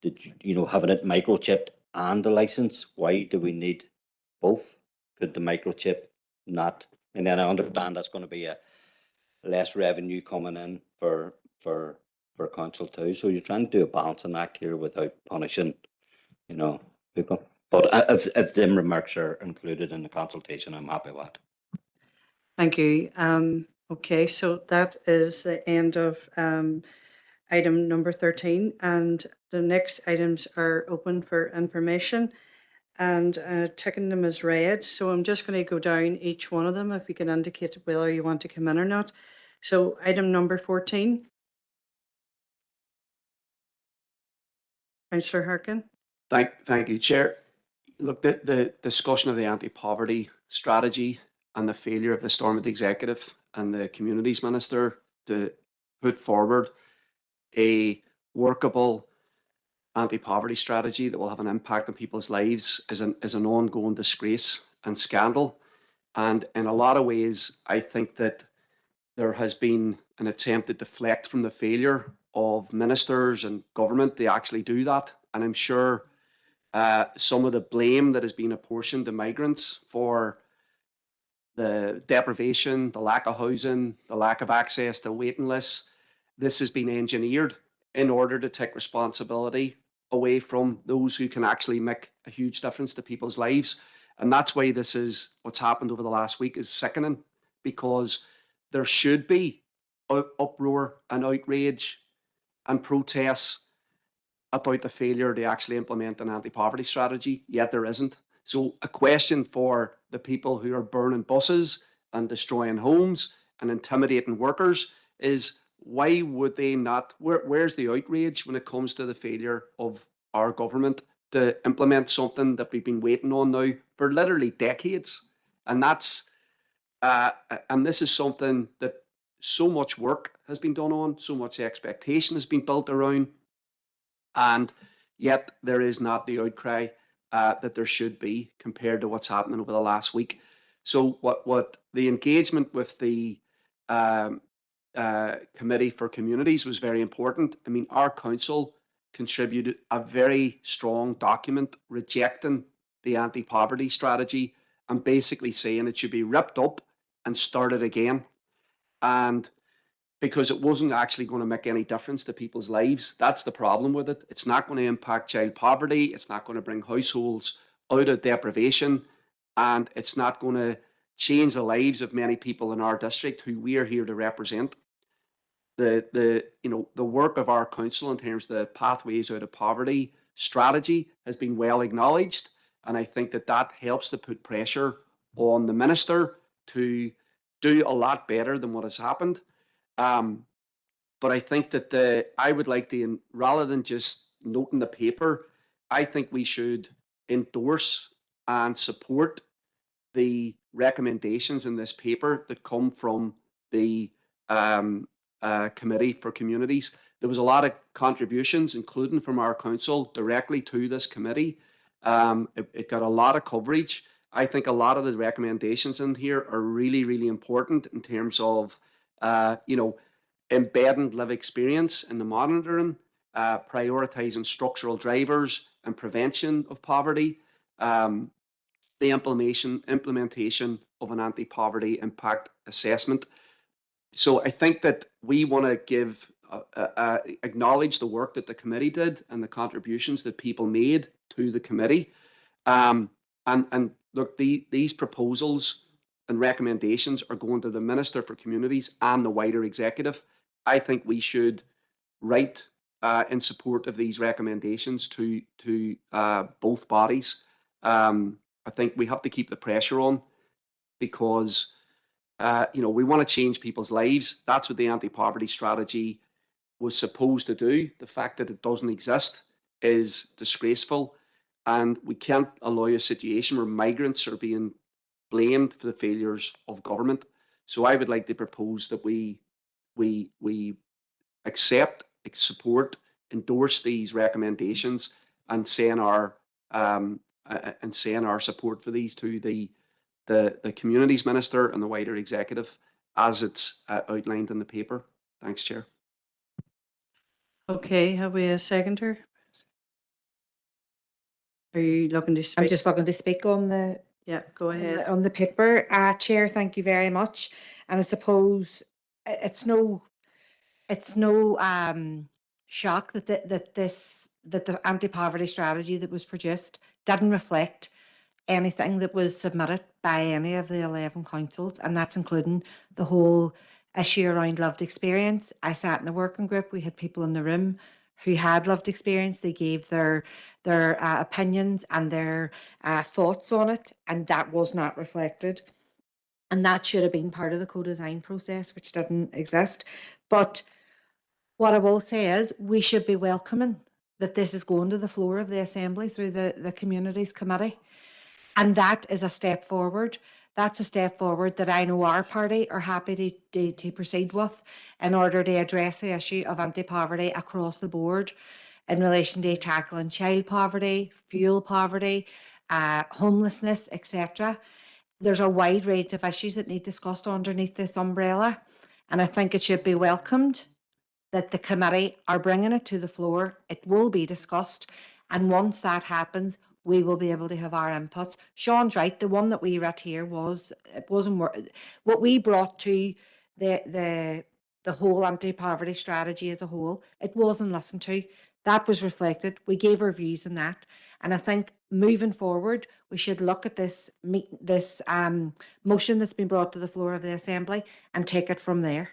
having it microchipped and a license. Why do we need both? Could the microchip not? And then I understand that's going to be a less revenue coming in for council too. So you're trying to do a balancing act here without punishing, people. But if them remarks are included in the consultation, I'm happy with it. Thank you. Okay, so that is the end of item number 13, and the next items are open for information and ticking them as read. So I'm just going to go down each one of them if you can indicate whether you want to come in or not. So item number 14. Councillor Harkin. Thank you, Chair. Look, the discussion of the anti-poverty strategy and the failure of the Stormont Executive and the Communities Minister to put forward a workable anti-poverty strategy that will have an impact on people's lives is an ongoing disgrace. and scandal. And in a lot of ways, I think that there has been an attempt to deflect from the failure of ministers and government to actually do that. And I'm sure some of the blame that has been apportioned to migrants for the deprivation, the lack of housing, the lack of access to waiting lists, this has been engineered in order to take responsibility away from those who can actually make a huge difference to people's lives. And that's why this is what's happened over the last week is sickening, because there should be uproar and outrage and protests about the failure to actually implement an anti-poverty strategy, yet there isn't. So a question for the people who are burning buses and destroying homes and intimidating workers is, why would they not, where's the outrage when it comes to the failure of our government to implement something that we've been waiting on now for literally decades? And that's, and this is something that so much work has been done on, so much expectation has been built around, and yet there is not the outcry that there should be compared to what's happening over the last week. So what the engagement with the Committee for Communities was very important. I mean, our council contributed a very strong document rejecting the anti-poverty strategy and basically saying it should be ripped up and started again. And because it wasn't actually going to make any difference to people's lives. That's the problem with it. It's not going to impact child poverty. It's not going to bring households out of deprivation. And it's not going to change the lives of many people in our district who we are here to represent. The work of our council in terms of the Pathways Out of Poverty strategy has been well acknowledged. And I think that helps to put pressure on the minister to do a lot better than what has happened. But I think that I would like to, rather than just noting the paper, I think we should endorse and support the recommendations in this paper that come from the Committee for Communities. There was a lot of contributions, including from our council, directly to this committee. It got a lot of coverage. I think a lot of the recommendations in here are really, really important in terms of, embedding lived experience in the monitoring, prioritizing structural drivers and prevention of poverty, the implementation of an anti-poverty impact assessment. So I think that we want to acknowledge the work that the committee did and the contributions that people made to the committee. And look, these proposals and recommendations are going to the Minister for Communities and the wider executive. I think we should write in support of these recommendations to both bodies. I think we have to keep the pressure on because we want to change people's lives. That's what the anti-poverty strategy was supposed to do. The fact that it doesn't exist is disgraceful, and we can't allow a situation where migrants are being blamed for the failures of government. So I would like to propose that we accept, support, endorse these recommendations, and send our support for these to the Communities Minister and the wider executive as it's outlined in the paper. Thanks, Chair. Okay, have we a seconder? Are you looking to speak? I'm just looking to speak on the go ahead. on the paper. Chair, thank you very much. And I suppose it's no shock that the anti-poverty strategy that was produced didn't reflect anything that was submitted by any of the 11 councils, and that's including the whole issue around lived experience. I sat in the working group. We had people in the room who had lived experience. They gave their opinions and their thoughts on it, and that was not reflected. And that should have been part of the co-design process, which didn't exist. But what I will say is we should be welcoming that this is going to the floor of the Assembly through the Communities Committee. And that is a step forward. That's a step forward that I know our party are happy to proceed with in order to address the issue of anti-poverty across the board in relation to tackling child poverty, fuel poverty, homelessness, etc. There's a wide range of issues that need discussed underneath this umbrella, and I think it should be welcomed that the committee are bringing it to the floor. It will be discussed, and once that happens, we will be able to have our inputs. Sean's right. The one that we read here wasn't what we brought to the whole anti-poverty strategy as a whole. It wasn't listened to. That was reflected. We gave our views on that, and I think moving forward, we should look at this motion that's been brought to the floor of the Assembly and take it from there.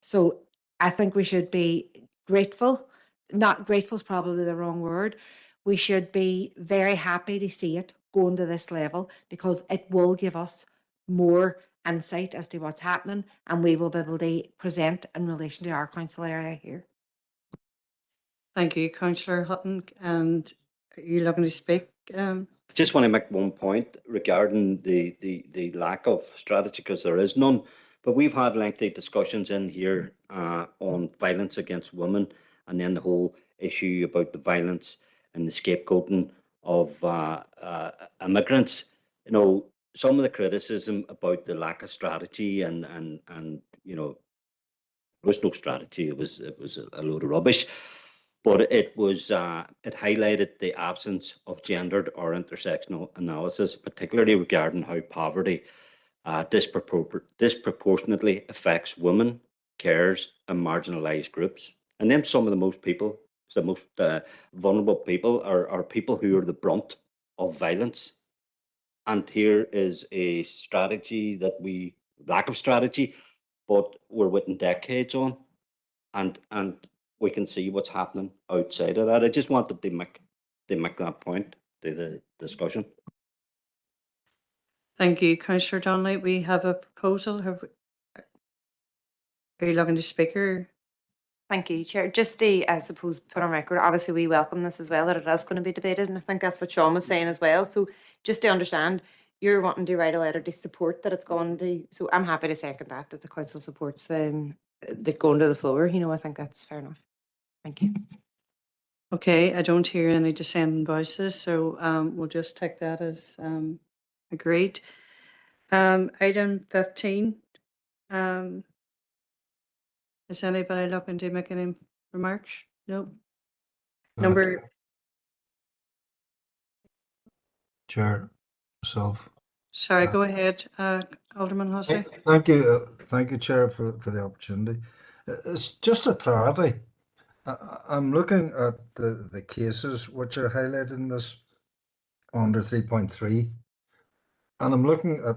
So I think we should be grateful. Not grateful is probably the wrong word. We should be very happy to see it going to this level, because it will give us more insight as to what's happening, and we will be able to present in relation to our council area here. Thank you, Councillor Hutton. And are you looking to speak? I just want to make one point regarding the lack of strategy, because there is none. But we've had lengthy discussions in here on violence against women, and then the whole issue about the violence and the scapegoating of immigrants. You know, some of the criticism about the lack of strategy and you know, there was no strategy. It was a load of rubbish. But it was it highlighted the absence of gendered or intersectional analysis, particularly regarding how poverty disproportionately affects women, carers, and marginalised groups. And then some of the most vulnerable people are people who are the brunt of violence. And here is a strategy that lack of strategy, but we're within decades on, and we can see what's happening outside of that. I just wanted to make that point to the discussion. Thank you, Councillor Donnelly. We have a proposal. Are you looking to speak? Or? Thank you, Chair. Just to, I suppose, put on record, obviously we welcome this as well, that it is going to be debated, and I think that's what Sean was saying as well. So just to understand, you're wanting to write a letter to support that it's going to, so I'm happy to second that the council supports the going to the floor. You know, I think that's fair enough. Thank you. Okay, I don't hear any dissenting voices, so we'll just take that as agreed. Item 15. Is anybody looking to make any remarks? No. Number. Chair, myself. Sorry, go ahead, Alderman Hussey. Thank you, Chair, for the opportunity. It's just a clarity. I'm looking at the cases which are highlighted in this under 3.3, and I'm looking at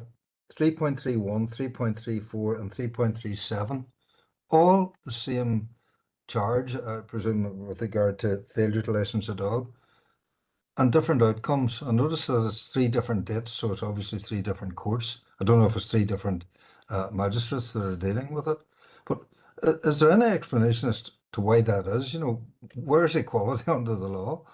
3.31, 3.34, and 3.37, all the same charge, I presume, with regard to failure to license a dog, and different outcomes. I notice that it's 3 different dates, so it's obviously 3 different courts. I don't know if it's 3 different magistrates that are dealing with it, but is there any explanation as to why that is? You know, where's equality under the law?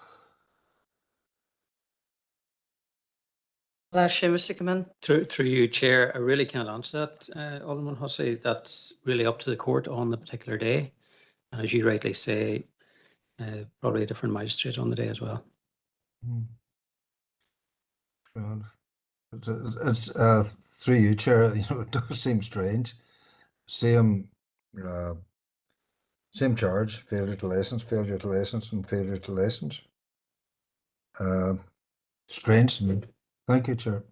Last Seamus to come in. Through you, Chair, I really can't answer that, Alderman Hussey. That's really up to the court on the particular day. And as you rightly say, probably a different magistrate on the day as well. It's through you, Chair. You know, it does seem strange. Same charge: failure to license, and failure to license. Strange to me. Thank you, Chair.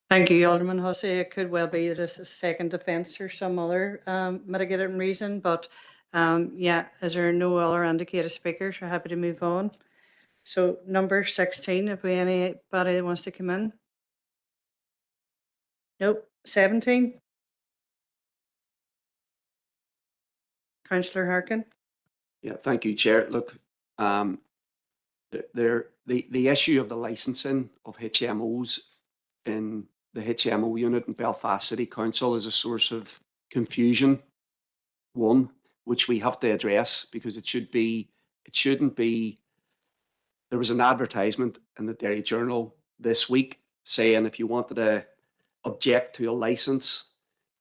Thank you, Alderman Hussey. It could well be that it's a second offence or some other mitigating reason, but yeah, as there are no other indicated speakers, we're happy to move on. So number 16, if we anybody that wants to come in. Nope. 17. Councillor Harkin. Yeah, thank you, Chair. Look, the issue of the licensing of HMOs in the HMO unit in Belfast City Council is a source of confusion, one, which we have to address, because it shouldn't be. There was an advertisement in the Derry Journal this week saying if you wanted to object to a license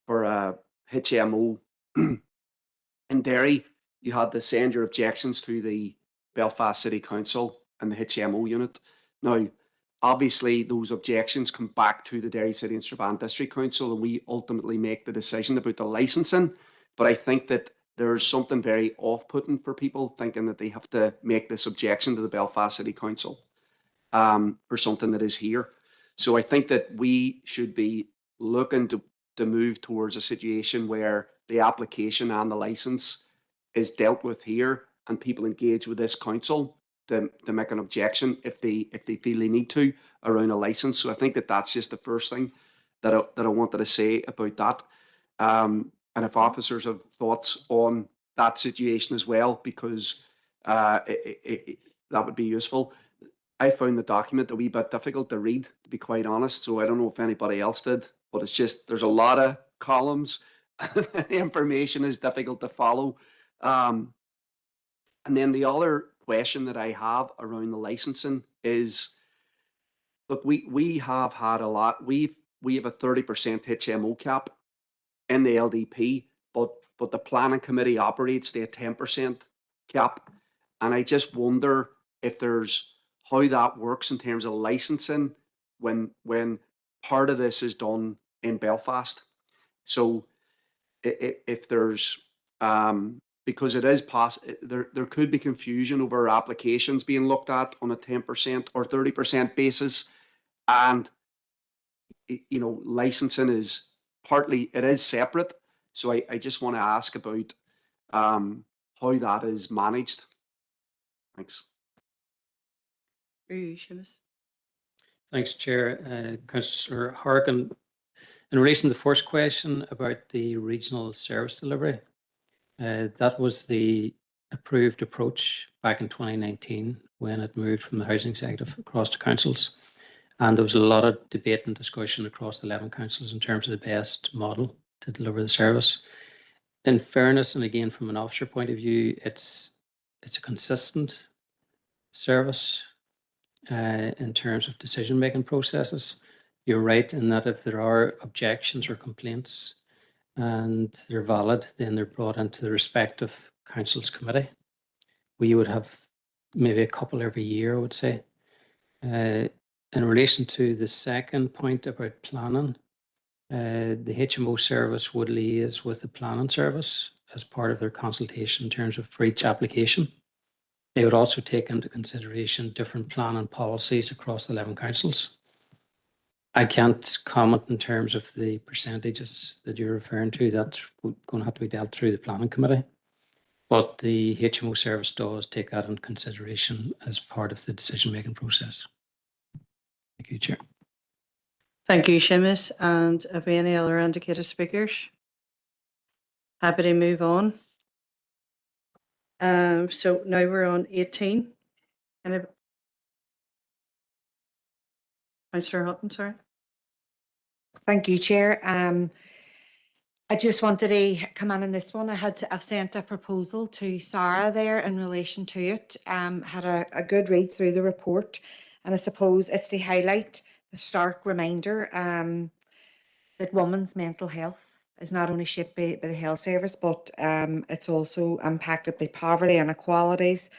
for a HMO in Derry, you had to send your objections to the Belfast City Council and the HMO unit. Now, obviously, those objections come back to the Derry City and Strabane District Council, and we ultimately make the decision about the licensing. But I think that there's something very off-putting for people thinking that they have to make this objection to the Belfast City Council for something that is here. So I think that we should be looking to move towards a situation where the application and the license is dealt with here, and people engage with this council to make an objection if they feel they need to around a license. So I think that that's just the first thing that I wanted to say about that. And if officers have thoughts on that situation as well, because that would be useful. I found the document a wee bit difficult to read, to be quite honest. So I don't know if anybody else did, but it's just, there's a lot of columns. The information is difficult to follow. And then the other question that I have around the licensing is, look, we have had a lot. We have a 30% HMO cap in the LDP, but the planning committee operates the 10% cap. And I just wonder if there's how that works in terms of licensing when part of this is done in Belfast. So if there's because it is there could be confusion over applications being looked at on a 10% or 30% basis, and you know, licensing is partly, it is separate. So I just want to ask about how that is managed. Thanks. Thanks, Chair. Councillor Harkin, in relation to the first question about the regional service delivery, that was the approved approach back in 2019 when it moved from the housing executive across to councils. And there was a lot of debate and discussion across the 11 councils in terms of the best model to deliver the service. In fairness, and again, from an officer point of view, it's a consistent service in terms of decision-making processes. You're right in that if there are objections or complaints and they're valid, then they're brought into the respective council's committee. We would have maybe a couple every year, I would say. In relation to the second point about planning, the HMO service would liaise with the planning service as part of their consultation in terms of for each application. They would also take into consideration different planning policies across the 11 councils. I can't comment in terms of the percentages that you're referring to. That's going to have to be dealt through the planning committee. But the HMO service does take that into consideration as part of the decision-making process. Thank you, Chair. Thank you, Seamus. And are there any other indicated speakers? Happy to move on. So now we're on 18. Councillor Hutton, sorry. Thank you, Chair. I just wanted to come in this one. I've sent a proposal to Sarah there in relation to it. Had a good read through the report, and I suppose it's to highlight the stark reminder that women's mental health is not only shaped by the health service, but it's also impacted by poverty, inequalities,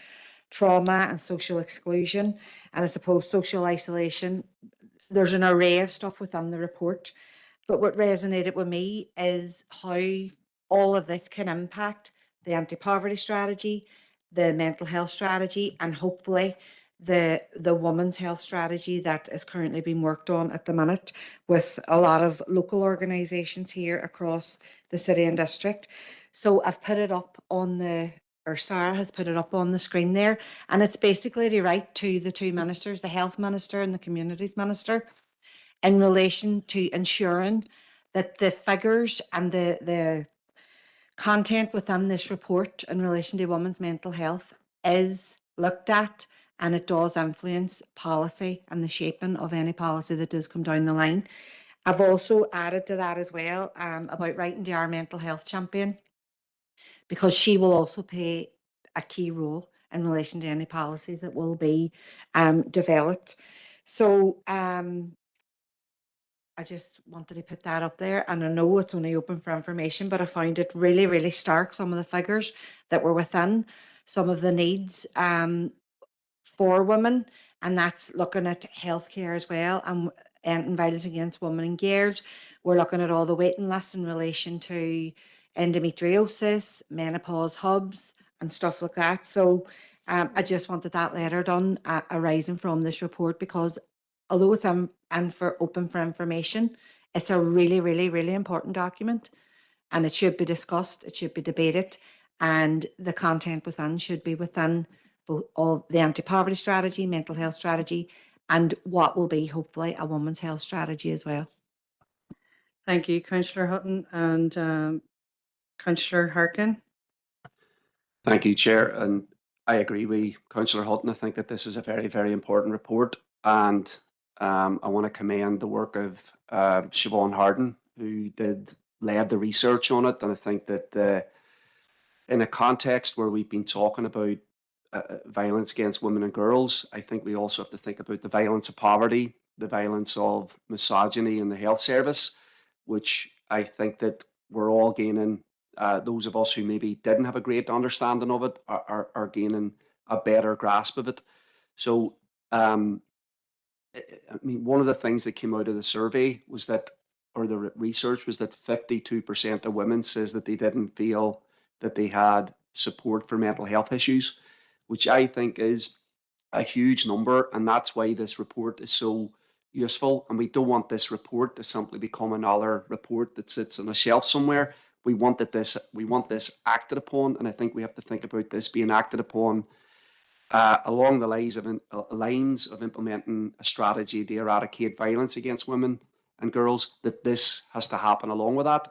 trauma and social exclusion, and I suppose social isolation. There's an array of stuff within the report. But what resonated with me is how all of this can impact the anti-poverty strategy, the mental health strategy, and hopefully the women's health strategy that is currently being worked on at the minute with a lot of local organisations here across the city and district. So I've put it up on or Sarah has put it up on the screen there, and it's basically to write to the two ministers, the health minister and the communities minister, in relation to ensuring that the figures and the content within this report in relation to women's mental health is looked at, and it does influence policy and the shaping of any policy that does come down the line. I've also added to that as well about writing to our mental health champion, because she will also play a key role in relation to any policies that will be developed. So I just wanted to put that up there, and I know it's only open for information, but I found it really, really stark, some of the figures that were within, some of the needs for women, and that's looking at healthcare as well, and ending violence against women and girls. We're looking at all the waiting lists in relation to endometriosis, menopause hubs, and stuff like that. So I just wanted that letter done arising from this report, because although it's open for information, it's a really, really, really important document, and it should be discussed, it should be debated, and the content within should be within both all the anti-poverty strategy, mental health strategy, and what will be hopefully a women's health strategy as well. Thank you, Councillor Hutton, and Councillor Harkin. Thank you, Chair. And I agree with Councillor Hutton. I think that this is a very, very important report. And I want to commend the work of Siobhan Harden, who led the research on it. And I think that in a context where we've been talking about violence against women and girls, I think we also have to think about the violence of poverty, the violence of misogyny in the health service, which I think that we're all gaining. Those of us who maybe didn't have a great understanding of it are gaining a better grasp of it. So, I mean, one of the things that came out of the survey was that, or the research was that 52% of women says that they didn't feel that they had support for mental health issues, which I think is a huge number. And that's why this report is so useful. And we don't want this report to simply become another report that sits on a shelf somewhere. We want this acted upon, and I think we have to think about this being acted upon along the lines of implementing a strategy to eradicate violence against women and girls. That this has to happen along with that,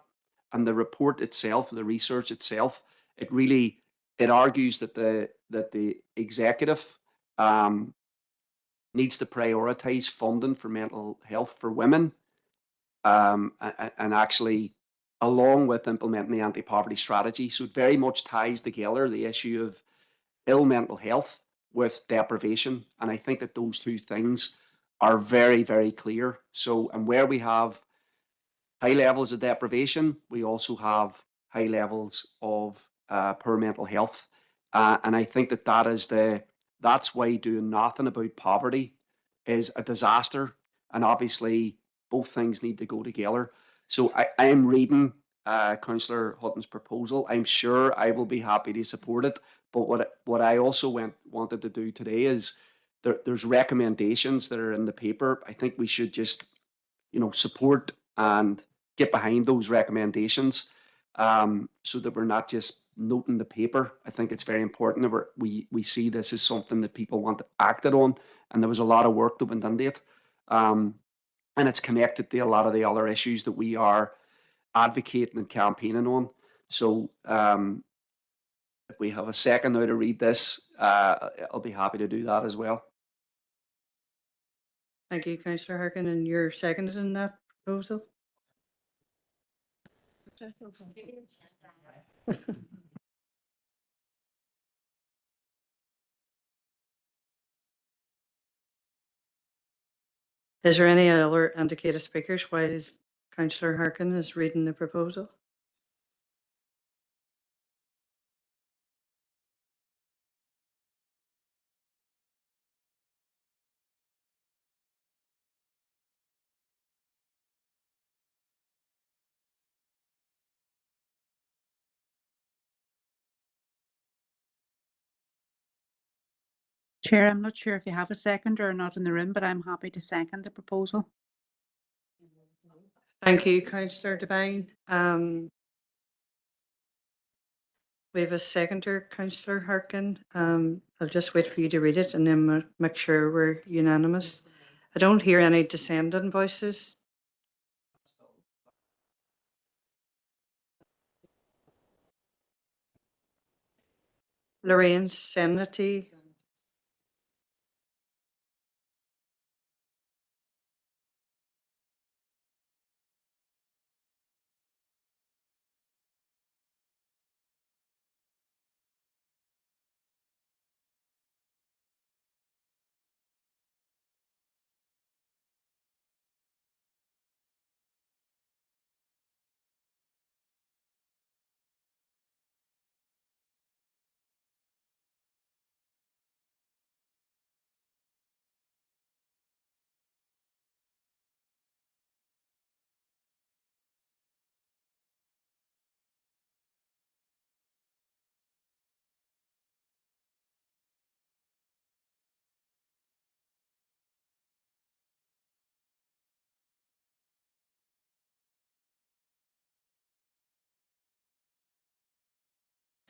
and the report itself, the research itself, it argues that the executive needs to prioritise funding for mental health for women, and actually, along with implementing the anti-poverty strategy. So it very much ties together the issue of ill mental health with deprivation. And I think that those two things are very, very clear. So, and where we have high levels of deprivation, we also have high levels of poor mental health. And I think that that's why doing nothing about poverty is a disaster. And obviously, both things need to go together. So I am reading Councillor Hutton's proposal. I'm sure I will be happy to support it. But what I also wanted to do today is there's recommendations that are in the paper. I think we should just, support and get behind those recommendations, so that we're not just noting the paper. I think it's very important that we see this as something that people want acted on, and there was a lot of work that went into it. And it's connected to a lot of the other issues that we are advocating and campaigning on. So if we have a second now to read this, I'll be happy to do that as well. Thank you, Councillor Harkin, and you're seconded in that proposal. Is there any other indicated speakers while Councillor Harkin is reading the proposal? Chair, I'm not sure if you have a seconder or not in the room, but I'm happy to second the proposal. Thank you, Councillor Devine. We have a seconder, Councillor Harkin. I'll just wait for you to read it and then make sure we're unanimous. I don't hear any dissenting voices. Lorraine Senity.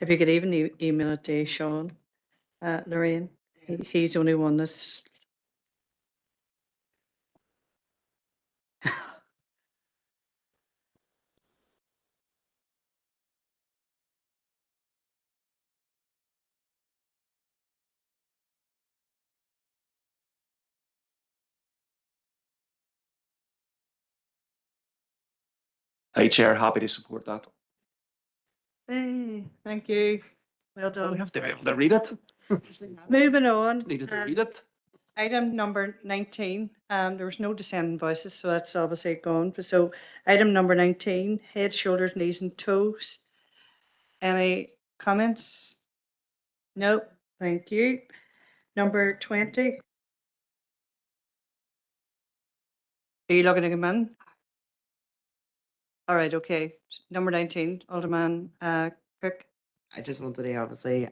If you could even email it to Sean, Lorraine, he's the only one that's. Aye, Chair, happy to support that. Hey, thank you. Well done. We have to be able to read it. Moving on. Needed to read it. Item number 19, there was no descending voices, so that's obviously gone. So item number 19, head, shoulders, knees and toes. Any comments? No, thank you. Number 20. Are you looking to come in? All right, okay. Number 19, Alderman Cook. I just wanted to obviously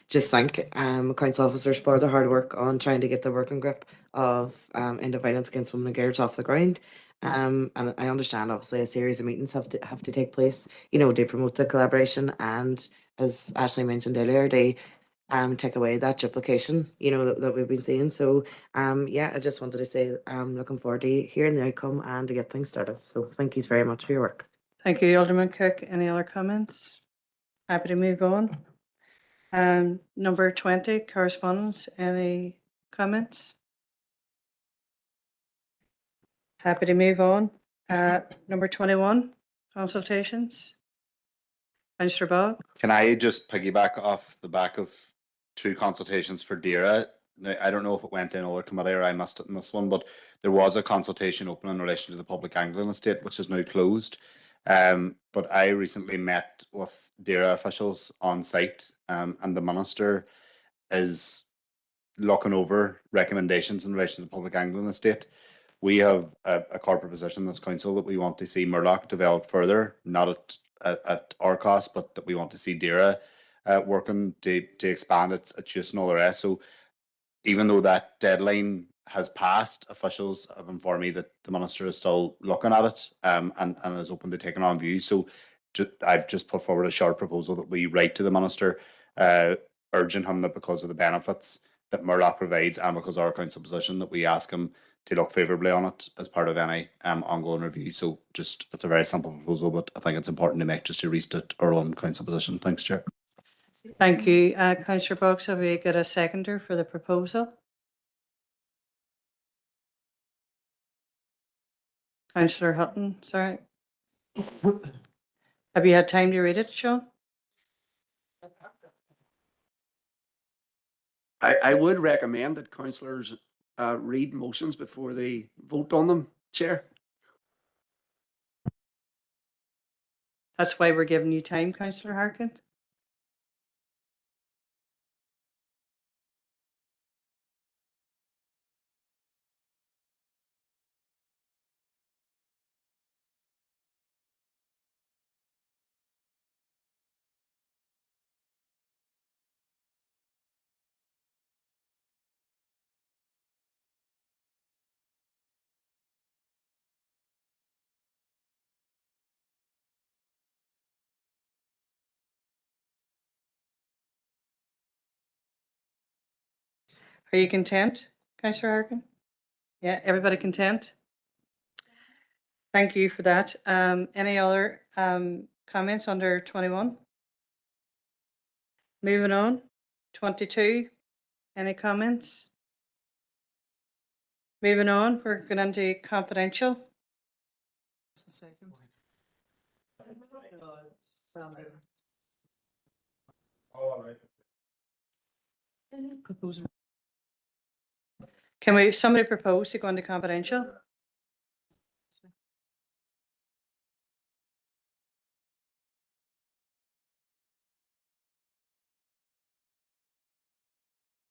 just thank council officers for their hard work on trying to get the working group of end of violence against women and girls off the ground. And I understand obviously a series of meetings have to take place, you know, to promote the collaboration and as Ashley mentioned earlier, they take away that duplication, you know, that we've been seeing. So yeah, I just wanted to say I'm looking forward to hearing the outcome and to get things started. So thank you very much for your work. Thank you, Alderman Cook. Any other comments? Happy to move on. Number 20, correspondence. Any comments? Happy to move on. Number 21, consultations. Councillor Bog. Can I just piggyback off the back of 2 consultations for DERA? Now, I don't know if it went in other committee or I missed it in this one, but there was a consultation open in relation to the public angling estate, which is now closed. But I recently met with DERA officials on site, and the minister is looking over recommendations in relation to the public angling estate. We have a corporate position in this council that we want to see Murlock develop further, not at our cost, but that we want to see DERA working to expand its use and all the rest. So even though that deadline has passed, officials have informed me that the minister is still looking at it and is open to taking on views. So I've just put forward a short proposal that we write to the minister, urging him that because of the benefits that Murlock provides and because of our council position, that we ask him to look favourably on it as part of any ongoing review. So just, it's a very simple proposal, but I think it's important to make just to restate our own council position. Thanks, Chair. Thank you. Councillor Boggs, have we got a seconder for the proposal? Councillor Hutton, sorry. Have you had time to read it, Sean? I would recommend that councillors read motions before they vote on them, Chair. That's why we're giving you time, Councillor Harkin. Are you content, Councillor Harkin? Yeah, everybody content? Thank you for that. Any other comments under 21? Moving on, 22. Any comments? Moving on, we're going into confidential. Can somebody propose to go into confidential?